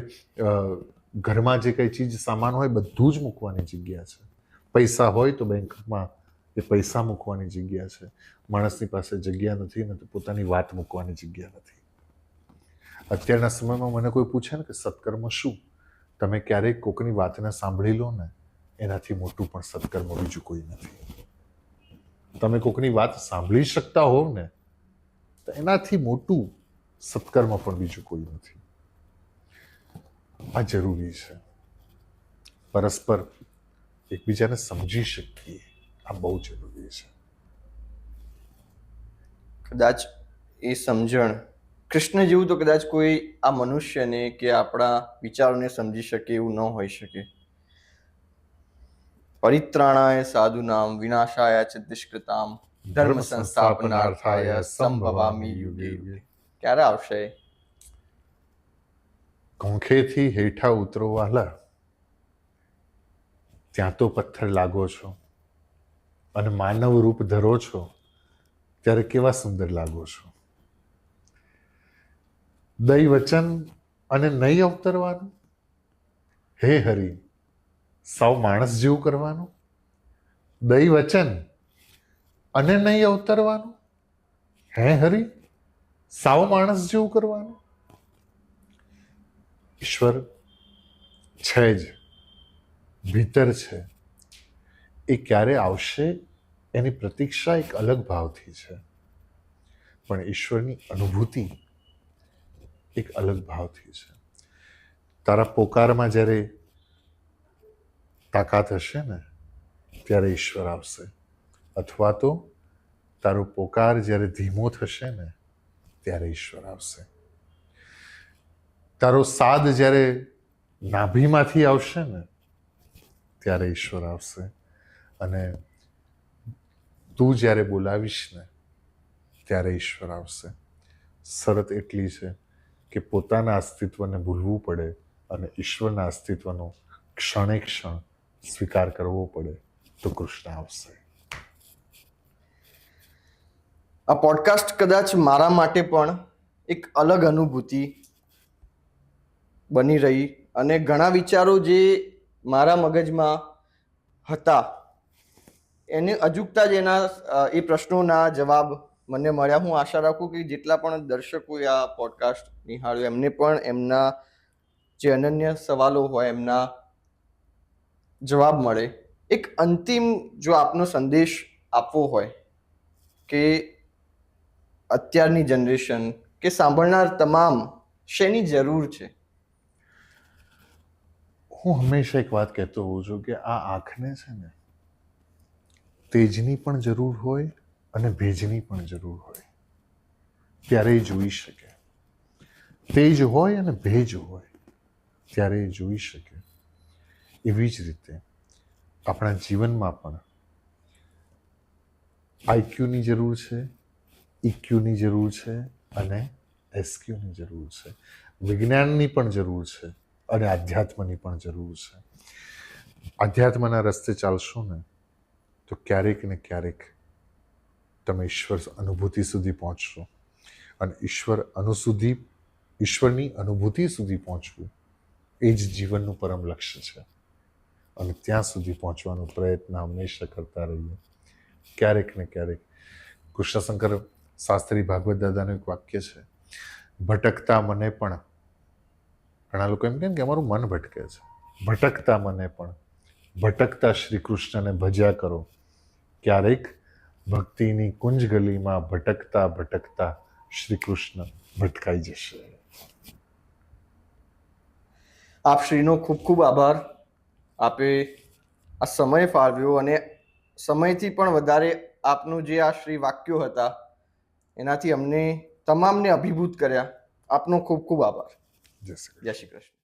ઘરમાં જે કંઈ ચીજ સામાન હોય બધું જ મૂકવાની જગ્યા છે. પૈસા હોય તો બેંકમાં એ પૈસા મૂકવાની જગ્યા છે. માણસની પાસે જગ્યા નથી ને તો પોતાની વાત મૂકવાની જગ્યા નથી. અત્યારના સમયમાં મને કોઈ પૂછે ને કે સત્કર્મ શું, તમે ક્યારેક કોકની વાતને સાંભળી લો ને, એનાથી મોટું પણ સત્કર્મ બીજું કોઈ નથી. તમે કોકની વાત સાંભળી શકતા હોવ ને તો એનાથી મોટું સત્કર્મ પણ બીજું કોઈ નથી. આ જરૂરી છે. પરસ્પર એકબીજાને સમજી શકીએ, આ બહુ જરૂરી છે. કદાચ એ સમજણ કૃષ્ણ જેવું તો કદાચ કોઈ આ મનુષ્યને કે આપણા વિચારોને સમજી શકે એવું ન હોઈ શકે. પરિત્રાણાય સાધુનામ વિનાશાય ચ દુષ્કૃતામ ધર્મ સંસ્થાપનાર્થાય સંભવામિ યુગે યુગે. ક્યારે આવશે? કોંખેથી હેઠા ઉતરો વાલા, ત્યાં તો પથ્થર લાગો છો, અને માનવ રૂપ ધરો છો ત્યારે કેવા સુંદર લાગો છો. દઈ વચન અને નહીં અવતરવાનું, હે હરિ સાવ માણસ જેવું કરવાનું. દઈ વચન અને નહીં અવતરવાનું, હે હરિ સાવ માણસ જેવું કરવાનું. ઈશ્વર છે જ, ભીતર છે. એ ક્યારે આવશે એની પ્રતીક્ષા એક અલગ ભાવથી છે, પણ ઈશ્વરની અનુભૂતિ એક અલગ ભાવથી છે. તારા પોકારમાં જ્યારે તાકાત હશે ને ત્યારે ઈશ્વર આવશે, અથવા તો તારો પોકાર જ્યારે ધીમો થશે ને ત્યારે ઈશ્વર આવશે. તારો સાદ જ્યારે નાભીમાંથી આવશે ને ત્યારે ઈશ્વર આવશે. અને તું જ્યારે બોલાવીશ ને ત્યારે ઈશ્વર આવશે. શરત એટલી છે કે પોતાના અસ્તિત્વને ભૂલવું પડે અને ઈશ્વરના અસ્તિત્વનો ક્ષણે ક્ષણ સ્વીકાર કરવો પડે તો કૃષ્ણ આવશે. આ પોડકાસ્ટ કદાચ મારા માટે પણ એક અલગ અનુભૂતિ બની રહી, અને ઘણા વિચારો જે મારા મગજમાં હતા એને અજુકતા જ એ પ્રશ્નોના જવાબ મને મળ્યા. હું આશા રાખું કે જેટલા પણ દર્શકોએ આ પોડકાસ્ટ નિહાળ્યો એમને પણ એમના જે અનન્ય સવાલો હોય એમના જવાબ મળે. એક અંતિમ જો આપનો સંદેશ આપવો હોય કે અત્યારની જનરેશન કે સાંભળનાર તમામ શેની જરૂર છે? હું હંમેશા એક વાત કહેતો હોઉં છું કે આ આંખને છે ને તેજની પણ જરૂર હોય અને ભેજની પણ જરૂર હોય, ત્યારે એ જોઈ શકે. તેજ હોય અને ભેજ હોય ત્યારે એ જોઈ શકે. એવી જ રીતે આપણા જીવનમાં પણ આઈક્યુની જરૂર છે, ઇક્યુની જરૂર છે અને એસક્યુની જરૂર છે. વિજ્ઞાનની પણ જરૂર છે અને આધ્યાત્મની પણ જરૂર છે. આધ્યાત્મના રસ્તે ચાલશો ને તો ક્યારેક ને ક્યારેક તમે ઈશ્વર અનુભૂતિ સુધી પહોંચશો, અને ઈશ્વરની અનુભૂતિ સુધી પહોંચવું એ જ જીવનનું પરમ લક્ષ્ય છે. અને ત્યાં સુધી પહોંચવાનો પ્રયત્ન હંમેશા કરતા રહીએ. ક્યારેક ને ક્યારેક કૃષ્ણશંકર શાસ્ત્રી ભાગવત દાદાનું એક વાક્ય છે, ભટકતા મને પણ, ઘણા લોકો એમ કહે કે અમારું મન ભટકે છે, ભટકતા મને પણ ભટકતા શ્રી કૃષ્ણને ભજ્યા કરો. ક્યારેક ભક્તિની કુંજ ગલીમાં ભટકતા ભટકતા શ્રી કૃષ્ણ ભટકાઈ જશે. આપ શ્રીનો ખૂબ ખૂબ આભાર. આપે આ સમય ફાળવ્યો, અને સમયથી પણ વધારે આપનું જે આ શ્રી વાક્યો હતા એનાથી અમને તમામને અભિભૂત કર્યા. આપનો ખૂબ ખૂબ આભાર. જય શ્રી કૃષ્ણ. જય શ્રી કૃષ્ણ.